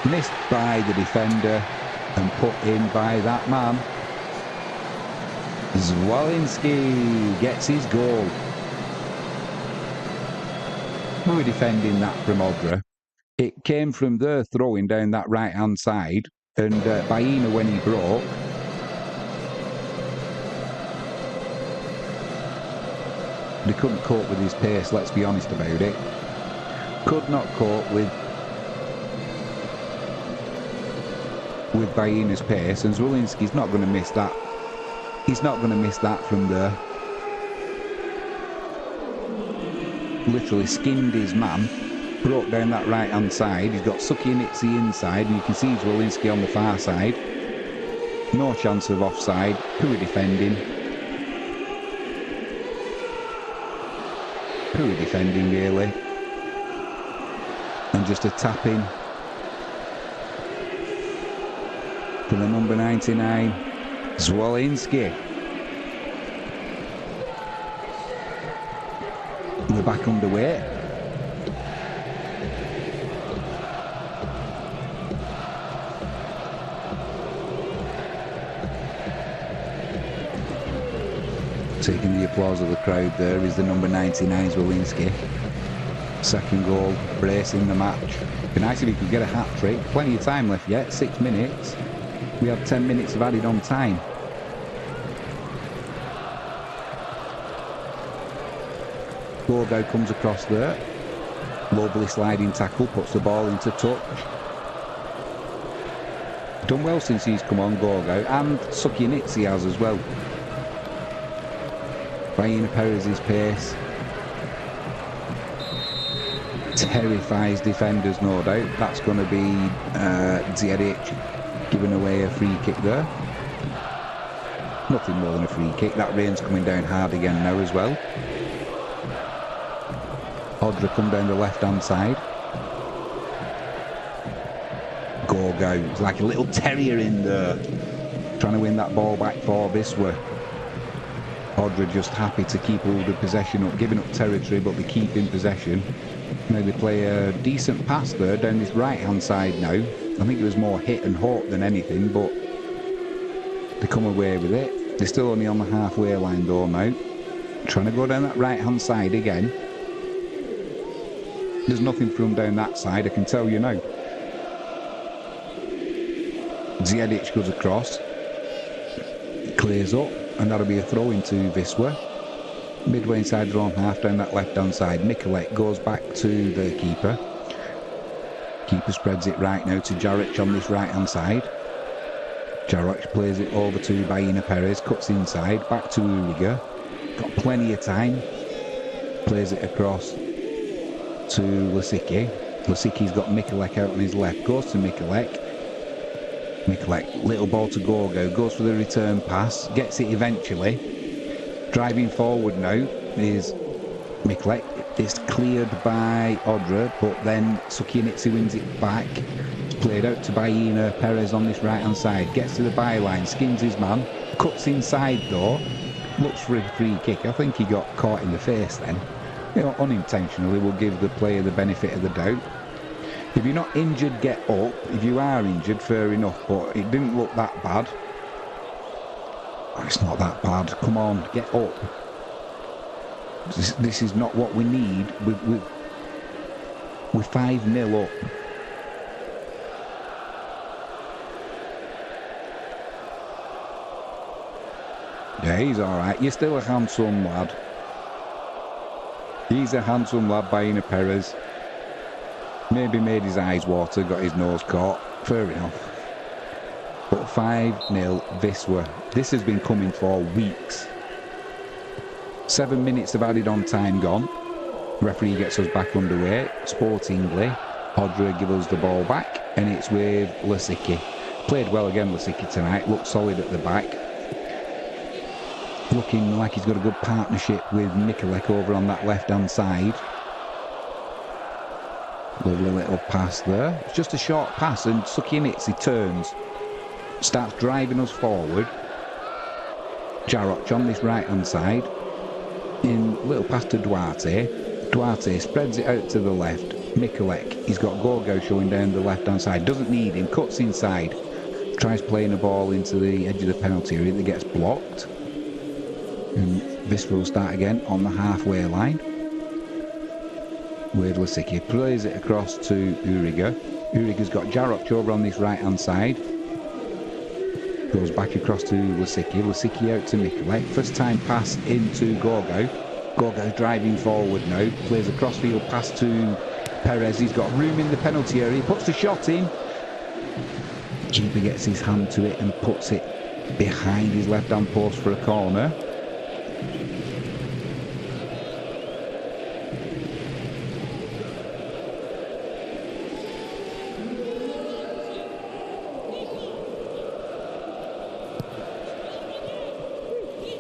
missed by the defender and put in by that man. Zwolinski gets his goal. We were defending that from Odra. It came from their throwing down that right hand side, and Baena, when he broke, they couldn't cope with his pace, let's be honest about it. Could not cope with Baena's pace, and Zwolinski's not going to miss that. He's not going to miss that from there. Literally skinned his man, broke down that right hand side. He's got Sukianitsi inside, and you can see Zwolinski on the far side. No chance of offside. Who are defending? Who are defending, really? And just a tap in for the number 99, Zwolinski. We're back underway. Taking the applause of the crowd there is the number 99, Zwolinski. Second goal, bracing the match. Be nice if he could get a hat-trick. Plenty of time left yet, 6 minutes. We have 10 minutes of added on time. Gorgo comes across there. Lovely sliding tackle, puts the ball into touch. Done well since he's come on, Gorgo, and Sukianitsi has as well. Baena Perez's pace terrifies defenders, no doubt. That's going to be Ziyech giving away a free kick there. Nothing more than a free kick. That rain's coming down hard again now as well. Odra come down the left hand side. Gorgo, it's like a little terrier in there, trying to win that ball back for Wisła. Odra just happy to keep all the possession up, giving up territory, but they keep in possession. Now they play a decent pass there down this right hand side now. I think it was more hit and hope than anything, but they come away with it. They're still only on the halfway line though now. Trying to go down that right hand side again. There's nothing from down that side, I can tell you now. Ziyech goes across, clears up, and that'll be a throw into Wisła. Midway inside their own half, down that left hand side. Mikulek goes back to the keeper. Keeper spreads it right now to Jaric on this right hand side. Jaric plays it over to Baena Perez, cuts inside, back to Uriger. Got plenty of time. Plays it across to Lasicki. Lasicki's got Mikulek out on his left, goes to Mikulek. Mikulek, little ball to Gorgo, goes for the return pass, gets it eventually. Driving forward now is Mikulek. It's cleared by Odra, but then Sukianitsi wins it back. It's played out to Baena Perez on this right hand side. Gets to the byline, skins his man, cuts inside though. Looks for a free kick. I think he got caught in the face then. You know, unintentionally, we'll give the player the benefit of the doubt. If you're not injured, get up. If you are injured, fair enough, but it didn't look that bad. Oh, it's not that bad. Come on, get up. This is not what we need. We're 5-0 up. Yeah, he's alright. You're still a handsome lad. He's a handsome lad, Baena Perez. Maybe made his eyes water, got his nose caught. Fair enough. But 5-0 Wisła. This has been coming for weeks. 7 minutes of added on time gone. Referee gets us back underway. Sportingly, Odra give us the ball back, and it's with Lasicki. Played well again, Lasicki, tonight. Looked solid at the back. Looking like he's got a good partnership with Mikulek over on that left-hand side. Lovely little pass there. It's just a short pass, and Sukinitz, he turns. Starts driving us forward. Jarroch on this right-hand side. In little pass to Duarte. Duarte spreads it out to the left. Mikulek, he's got Gorgo showing down the left-hand side. Doesn't need him, cuts inside. Tries playing a ball into the edge of the penalty area that gets blocked. And this will start again on the halfway line. With Lasicki. Plays it across to Uriga. Uriga's got Jarroch over on this right-hand side. Goes back across to Lasicki. Lasicki out to Mikulek. First time pass into Gorgo. Gorgo's driving forward now. Plays a crossfield pass to Perez. He's got room in the penalty area. He puts the shot in. Keeper gets his hand to it and puts it behind his left-hand post for a corner.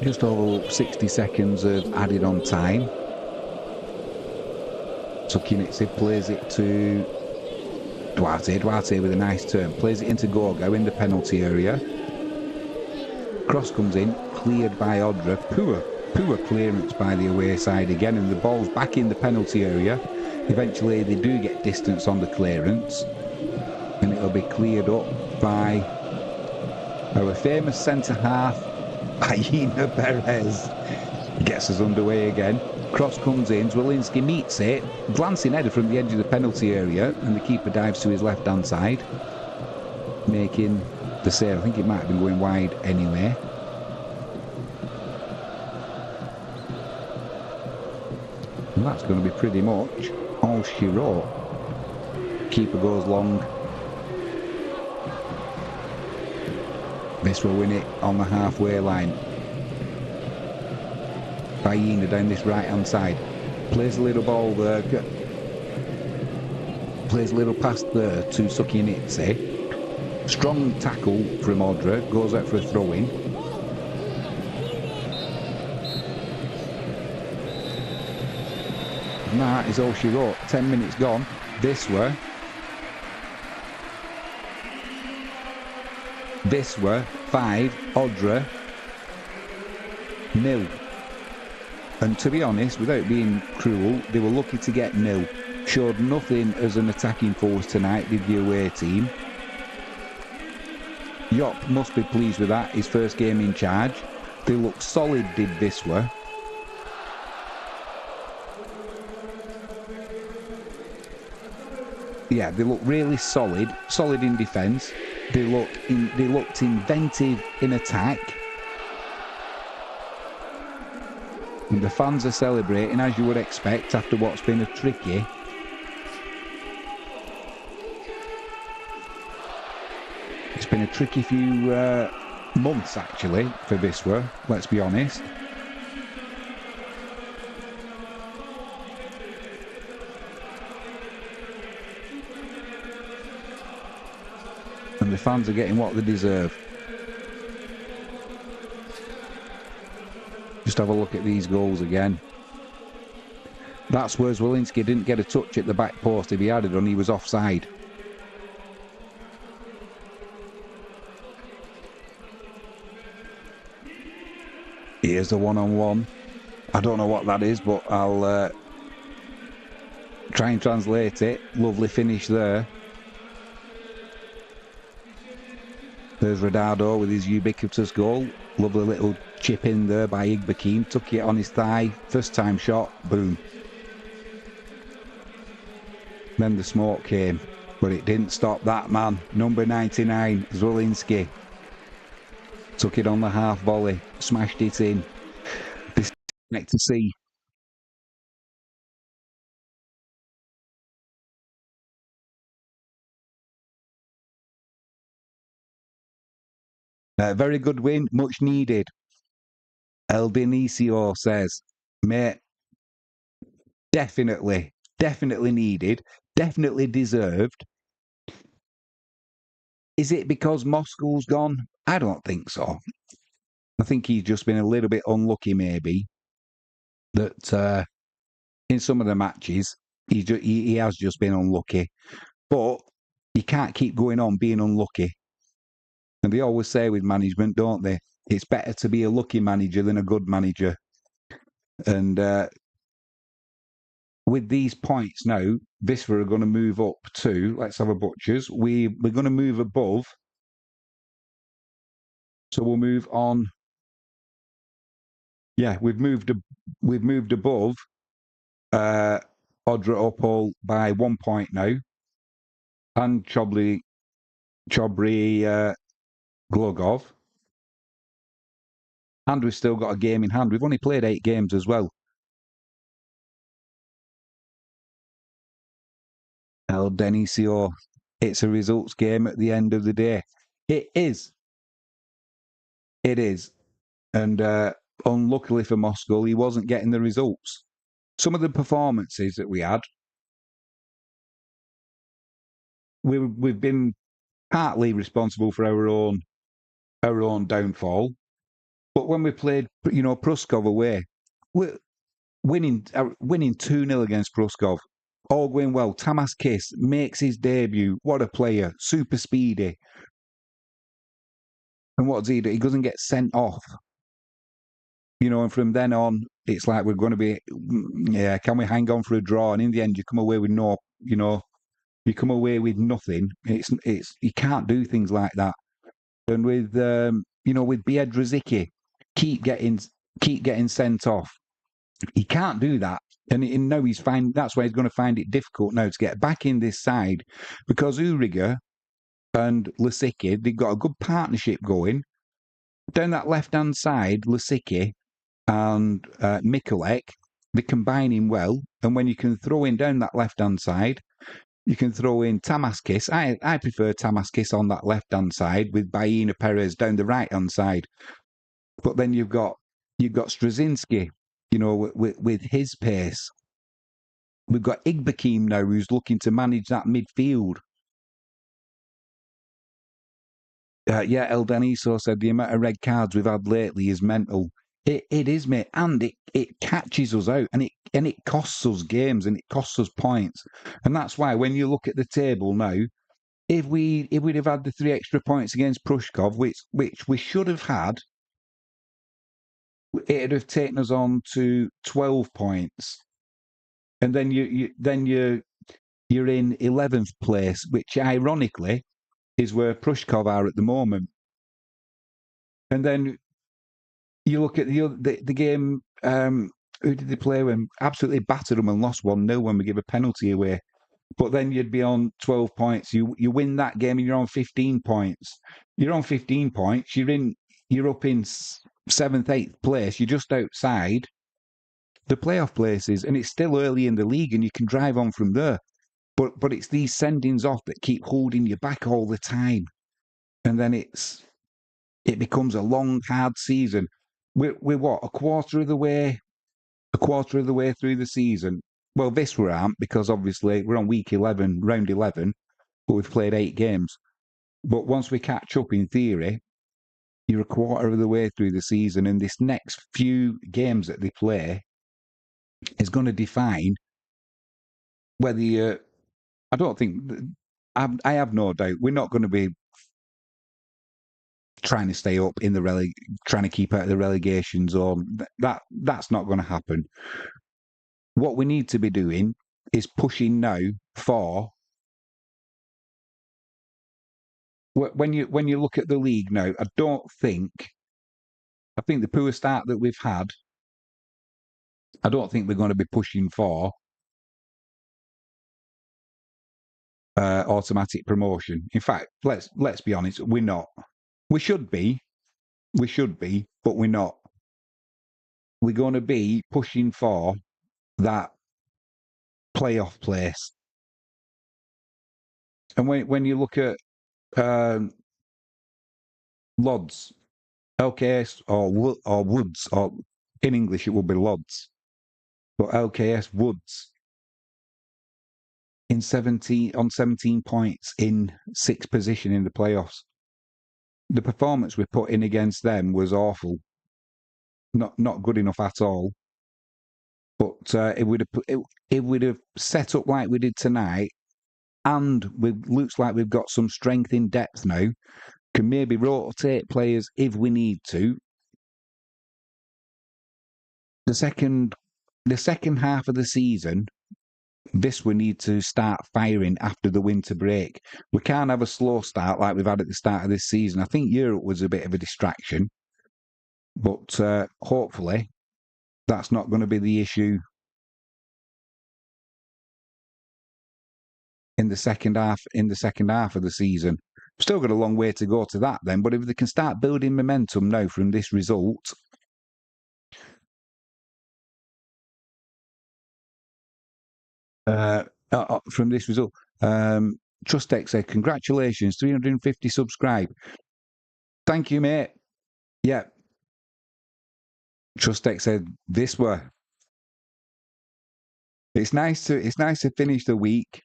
Just over 60 seconds of added on time. Sukinitz plays it to Duarte. Duarte with a nice turn. Plays it into Gorgo in the penalty area. Cross comes in, cleared by Odra. Poor clearance by the away side again, and the ball's back in the penalty area. Eventually they do get distance on the clearance, and it'll be cleared up by our famous centre-half, Hyena Perez. Gets us underway again. Cross comes in, Zwolinski meets it, glancing header from the edge of the penalty area, and the keeper dives to his left-hand side, making the save. I think it might have been going wide anyway. And that's going to be pretty much all she wrote. Keeper goes long. This will win it on the halfway line. Hyena down this right-hand side. Plays a little ball there. Plays a little pass there to Sukinitz. Strong tackle from Odra. Goes out for a throw-in. And that is all she wrote. 10 minutes gone. Wisła 5, Odra 0. And to be honest, without being cruel, they were lucky to get 0. Showed nothing as an attacking force tonight, did the away team. Jop must be pleased with that, his first game in charge. They looked solid, did Wisła. Yeah, they looked really solid in defence. They looked inventive in attack. And the fans are celebrating, as you would expect, after what's been a tricky few months, actually, for Wisła, let's be honest. And the fans are getting what they deserve. Just have a look at these goals again. That's where Zwolinski didn't get a touch at the back post. If he had it done, he was offside. Here's the one-on-one. I don't know what that is, but I'll try and translate it. Lovely finish there. There's Rodado with his ubiquitous goal. Lovely little chip in there by Igbekin. Took it on his thigh. First time shot. Boom. Then the smoke came. But it didn't stop that man. Number 99, Zwolinski. Took it on the half volley. Smashed it in. This is next to see. Very good win. Much needed. El Dinicio says. mate, definitely needed, definitely deserved. Is it because Moskal's gone? I don't think so. I think he's just been a little bit unlucky, maybe, that in some of the matches he has just been unlucky. But you can't keep going on being unlucky. And they always say with management, don't they? It's better to be a lucky manager than a good manager. And with these points now, Wisła are going to move up to, let's have a butchers. We're going to move above. So we'll move on. Yeah, we've moved above Odra Opole by 1 point now. And Chobry Glogov. And we've still got a game in hand. We've only played 8 games as well. El Denisio, it's a results game at the end of the day. It is. It is. And unluckily for Moskal, he wasn't getting the results. Some of the performances that we had, we've been partly responsible for our own downfall. But when we played, Pruskov away, we're winning 2-0 against Pruskov. All going well. Tamas Kiss makes his debut. What a player. Super speedy. And what does he do? He doesn't get sent off. And from then on, it's like we're going to be, can we hang on for a draw? And in the end, you come away with you come away with nothing. It's you can't do things like that. And with with Biedrzycki, keep getting sent off. He can't do that. And now that's why he's going to find it difficult now to get back in this side, because Uriga and Lisicki, they've got a good partnership going. Down that left-hand side, Lisicki and Mikulek, they're combining well. And when you can throw in down that left-hand side, you can throw in Tamaskis. I prefer Tamaskis on that left-hand side with Baina Perez down the right-hand side. But then you've got Straczynski, with his pace. We've got Igbekim now, who's looking to manage that midfield. El Deniso said the amount of red cards we've had lately is mental. It is, mate, and it catches us out, and it costs us games, and it costs us points, and that's why when you look at the table now, if we'd have had the 3 extra points against Prushkov, which we should have had, it'd have taken us on to 12 points, and then you're in 11th place, which ironically is where Prushkov are at the moment, and then. You look at the game. Who did they play when? Absolutely battered them and lost 1-0 when we give a penalty away. But then you'd be on 12 points. You win that game and you're on 15 points. You're on 15 points. You're up in 7th, 8th place. You're just outside the playoff places, and it's still early in the league, and you can drive on from there. But it's these sendings off that keep holding you back all the time, and then it becomes a long, hard season. We're what, a quarter of the way through the season. Well, Wisła aren't, because obviously we're on week 11, round 11, but we've played 8 games. But once we catch up, in theory, you're a quarter of the way through the season, and this next few games that they play is going to define whether you. I don't think. I have no doubt we're not going to be trying to stay up in the trying to keep out of the relegation zone. That's not going to happen. What we need to be doing is pushing now for. When you look at the league now, I think the poor start that we've had, I don't think we're going to be pushing for automatic promotion. In fact, let's be honest, we're not. We should be, but we're not. We're going to be pushing for that playoff place. And when you look at Lodz, LKS or Woods, or in English it will be Lodz. But LKS Woods in 17 points in 6th position in the playoffs. The performance we put in against them was awful. Not good enough at all. But it would have set up like we did tonight, and it looks like we've got some strength in depth now. Can maybe rotate players if we need to. The second half of the season, this we need to start firing after the winter break. We can't have a slow start like we've had at the start of this season. I think Europe was a bit of a distraction, but hopefully that's not going to be the issue in the second half. In the second half of the season, still got a long way to go to that then. But if they can start building momentum now from this result. From this result, Trustec said, "Congratulations, 350 subscribe." Thank you, mate. Yeah. Trustec said, "Wisła." It's nice to finish the week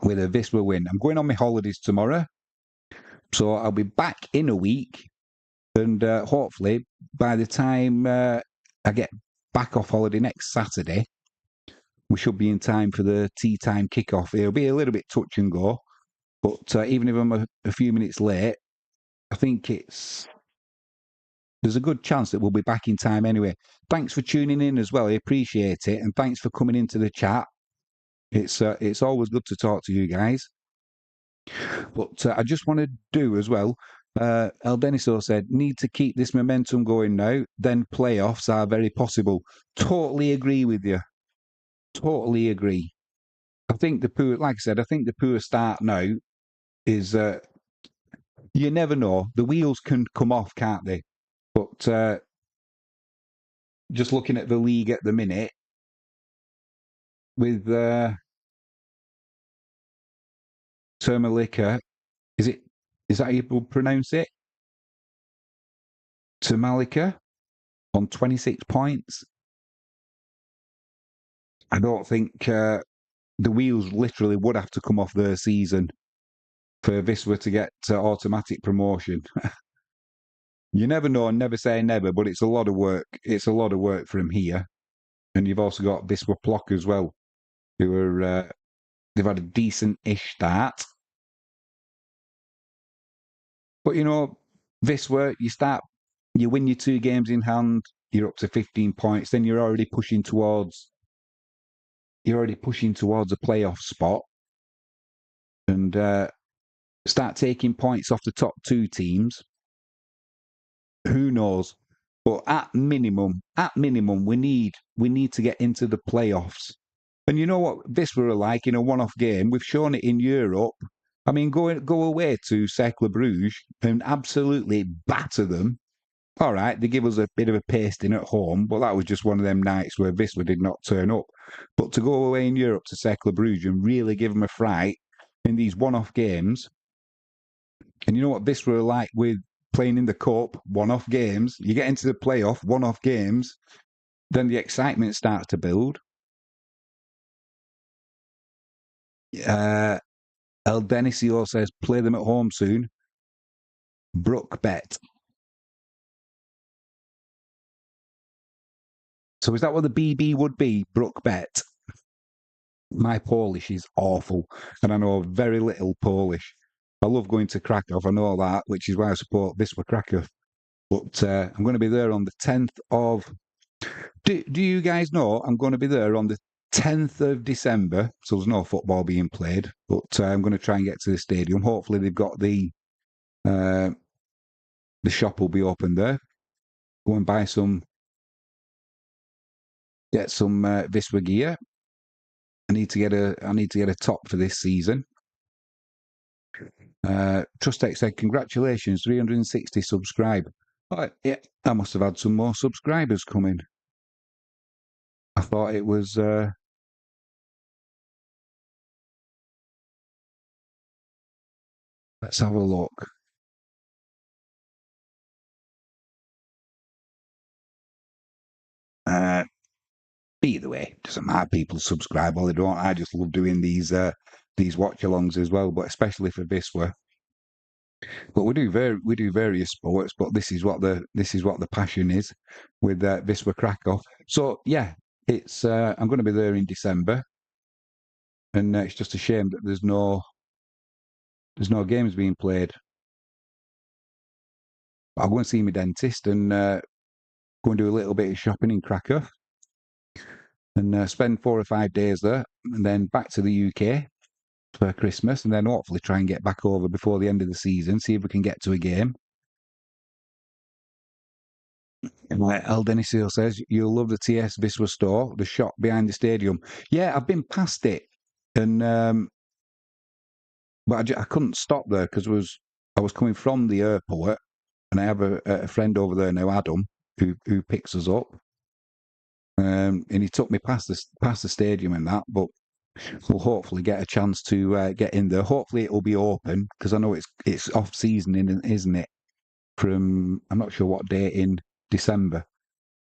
with a Wisła win. I'm going on my holidays tomorrow, so I'll be back in a week, and hopefully by the time I get back off holiday next Saturday, we should be in time for the tea time kickoff. It'll be a little bit touch and go, but even if I'm a few minutes late, I think there's a good chance that we'll be back in time anyway. Thanks for tuning in as well. I appreciate it, and thanks for coming into the chat. It's always good to talk to you guys. But I just want to do as well. El Deniso said, "Need to keep this momentum going now. Then playoffs are very possible." Totally agree with you. Totally agree. I think like I said, I think the poor start now is. You never know. The wheels can come off, can't they? But just looking at the league at the minute, with Termalika, is that how you pronounce it? Termalika on 26 points. I don't think the wheels literally would have to come off their season for Wisła to get automatic promotion. You never know and never say never, but it's a lot of work. It's a lot of work from here. And you've also got Wisła Plock as well, who are they've had a decent-ish start. But Wisła, you win your 2 games in hand, you're up to 15 points, then you're already pushing towards a playoff spot, and start taking points off the top 2 teams. Who knows? But at minimum, we need to get into the playoffs. And you know what Wisła are like in a one-off game? We've shown it in Europe. I mean, go away to Cercle Bruges and absolutely batter them. All right, they give us a bit of a pasting at home, but that was just one of them nights where Wisła did not turn up. But to go away in Europe to Cercle Bruges and really give them a fright in these one-off games, and you know what Wisła are like with playing in the cup, one-off games. You get into the playoff, one-off games, then the excitement starts to build. El Denisio says, "Play them at home soon." Brook bet. So is that what the BB would be? Brook bet. My Polish is awful, and I know very little Polish. I love going to Krakow, I know that, which is why I support Wisła Kraków. But I'm going to be there on the 10th of... Do you guys know I'm going to be there on the 10th of December? So there's no football being played, but I'm going to try and get to the stadium. Hopefully they've got the shop will be open there. Go and buy get some Wisła gear. I need to get a top for this season. Trustec said, "Congratulations, 360 subscribe." Oh, yeah, I must have had some more subscribers coming. I thought it was. Let's have a look. Either way, doesn't matter. People subscribe or they don't. I just love doing these watch-alongs as well, but especially for Wisła. But we do various sports, but this is what the passion is with Wisła Kraków. So yeah, it's I'm going to be there in December, and it's just a shame that there's no games being played. I'll go and see my dentist and go and do a little bit of shopping in Krakow, and spend 4 or 5 days there, and then back to the UK for Christmas, and then hopefully try and get back over before the end of the season, see if we can get to a game. And like El Denisio says, you'll love the TS Wisła store, the shop behind the stadium. Yeah, I've been past it, and but I couldn't stop there because I was coming from the airport, and I have a friend over there now, Adam, who picks us up, and he took me past the stadium and that, but we'll hopefully get a chance to get in there. Hopefully it'll be open because I know it's off season, isn't it? From I'm not sure what date in December,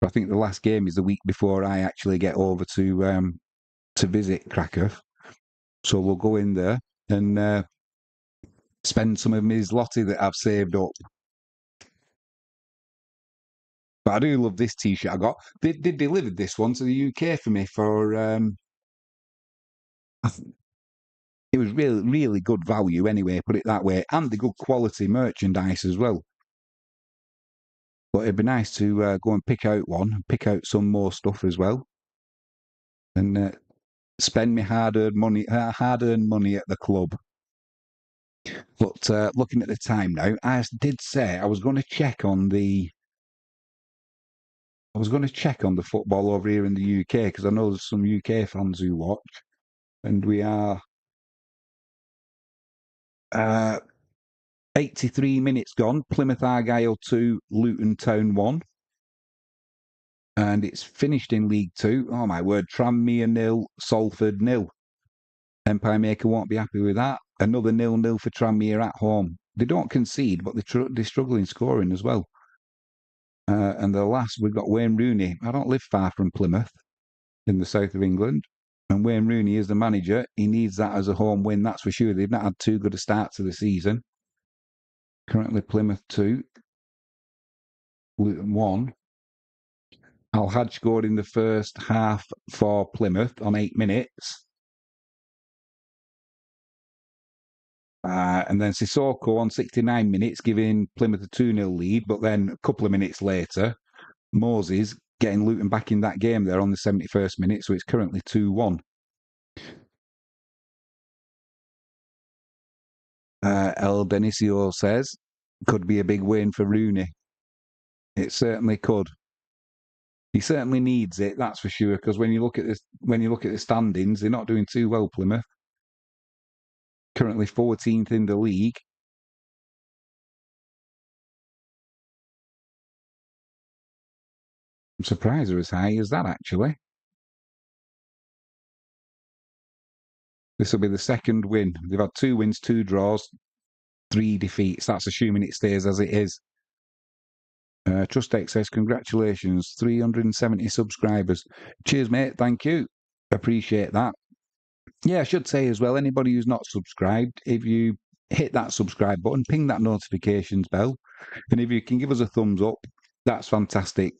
but I think the last game is the week before I actually get over to visit Krakow. So we'll go in there and spend some of my zloty that I've saved up. But I do love this T-shirt I got. They delivered this one to the UK for me for it was really, really good value anyway, put it that way, and the good quality merchandise as well. But it'd be nice to go and pick out some more stuff as well, and spend my hard-earned money at the club. But looking at the time now, I did say I was going to check on the football over here in the UK because I know there's some UK fans who watch, and we are 83 minutes gone. Plymouth Argyle 2, Luton Town 1. And it's finished in League Two. Oh my word, Tranmere 0, Salford 0. Empire Maker won't be happy with that. Another 0-0 for Tranmere at home. They don't concede, but they struggle in scoring as well. And the last, we've got Wayne Rooney. I don't live far from Plymouth in the south of England. And Wayne Rooney is the manager. He needs that as a home win, that's for sure. They've not had too good a start to the season. Currently Plymouth 2, Luton 1. Al-Hajj scored in the first half for Plymouth on 8 minutes. And then Sissoko on 69 minutes, giving Plymouth a 2-0 lead. But then a couple of minutes later, Moses getting Luton back in that game there on the 71st minute. So it's currently 2-1. El Denisio says, could be a big win for Rooney. It certainly could. He certainly needs it, that's for sure. Because when you look at the standings, they're not doing too well, Plymouth. Currently 14th in the league. I'm surprised they're as high as that, actually. This will be the second win. They've had 2 wins, 2 draws, 3 defeats. That's assuming it stays as it is. Trustec says, congratulations, 370 subscribers. Cheers, mate. Thank you. Appreciate that. Yeah, I should say as well, anybody who's not subscribed, if you hit that subscribe button, ping that notifications bell, and if you can give us a thumbs up, that's fantastic.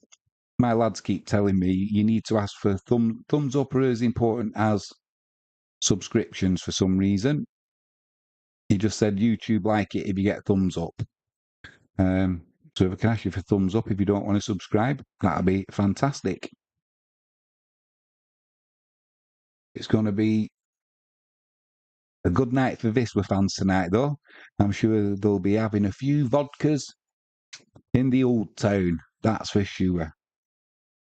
My lads keep telling me you need to ask for thumbs up are as important as subscriptions for some reason. He just said YouTube like it if you get a thumbs up. So if I can ask you for thumbs up if you don't want to subscribe, that'd be fantastic. It's going to be a good night for Wisła fans tonight, though. I'm sure they'll be having a few vodkas in the old town, that's for sure.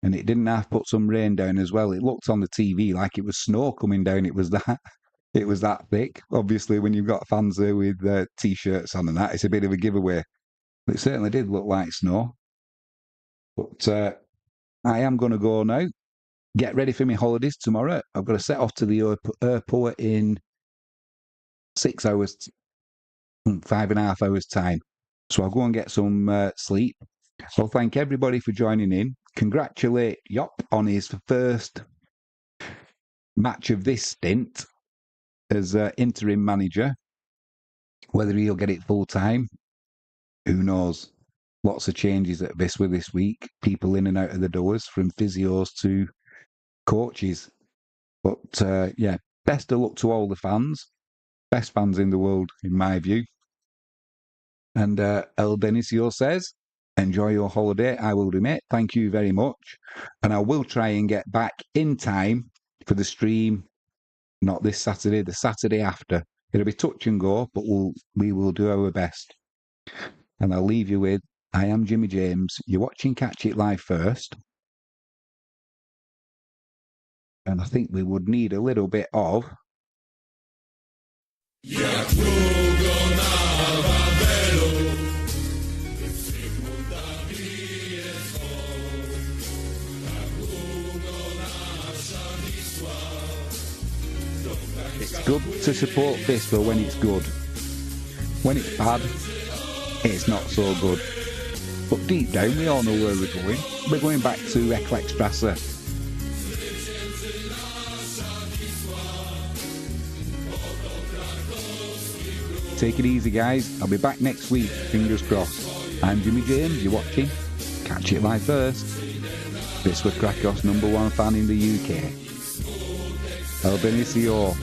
And it didn't have to put some rain down as well. It looked on the TV like it was snow coming down. It was that thick. Obviously, when you've got fans there with T-shirts on and that, it's a bit of a giveaway. It certainly did look like snow. But I am going to go now. Get ready for my holidays tomorrow. I've got to set off to the airport in 6 hours, 5.5 hours time. So I'll go and get some sleep. So thank everybody for joining in. Congratulate Jop on his first match of this stint as interim manager. Whether he'll get it full time, who knows? Lots of changes at Wisła this week. People in and out of the doors, from physios to coaches. But yeah, best of luck to all the fans. Best fans in the world, in my view. And El Denisio says, enjoy your holiday. I will do, mate. Thank you very much. And I will try and get back in time for the stream, not this Saturday, the Saturday after. It'll be touch and go, but we will do our best. And I'll leave you with, I am Jimmy James. You're watching Catch It Live first. And I think we would need a little bit of... It's good to support Wisła when it's good. When it's bad, it's not so good. But deep down, we all know where we're going. We're going back to Ekleckstrasse. Take it easy, guys. I'll be back next week, fingers crossed. I'm Jimmy James, you're watching Catch It Live first. Wisła Krakow's #1 fan in the UK. El Benicio.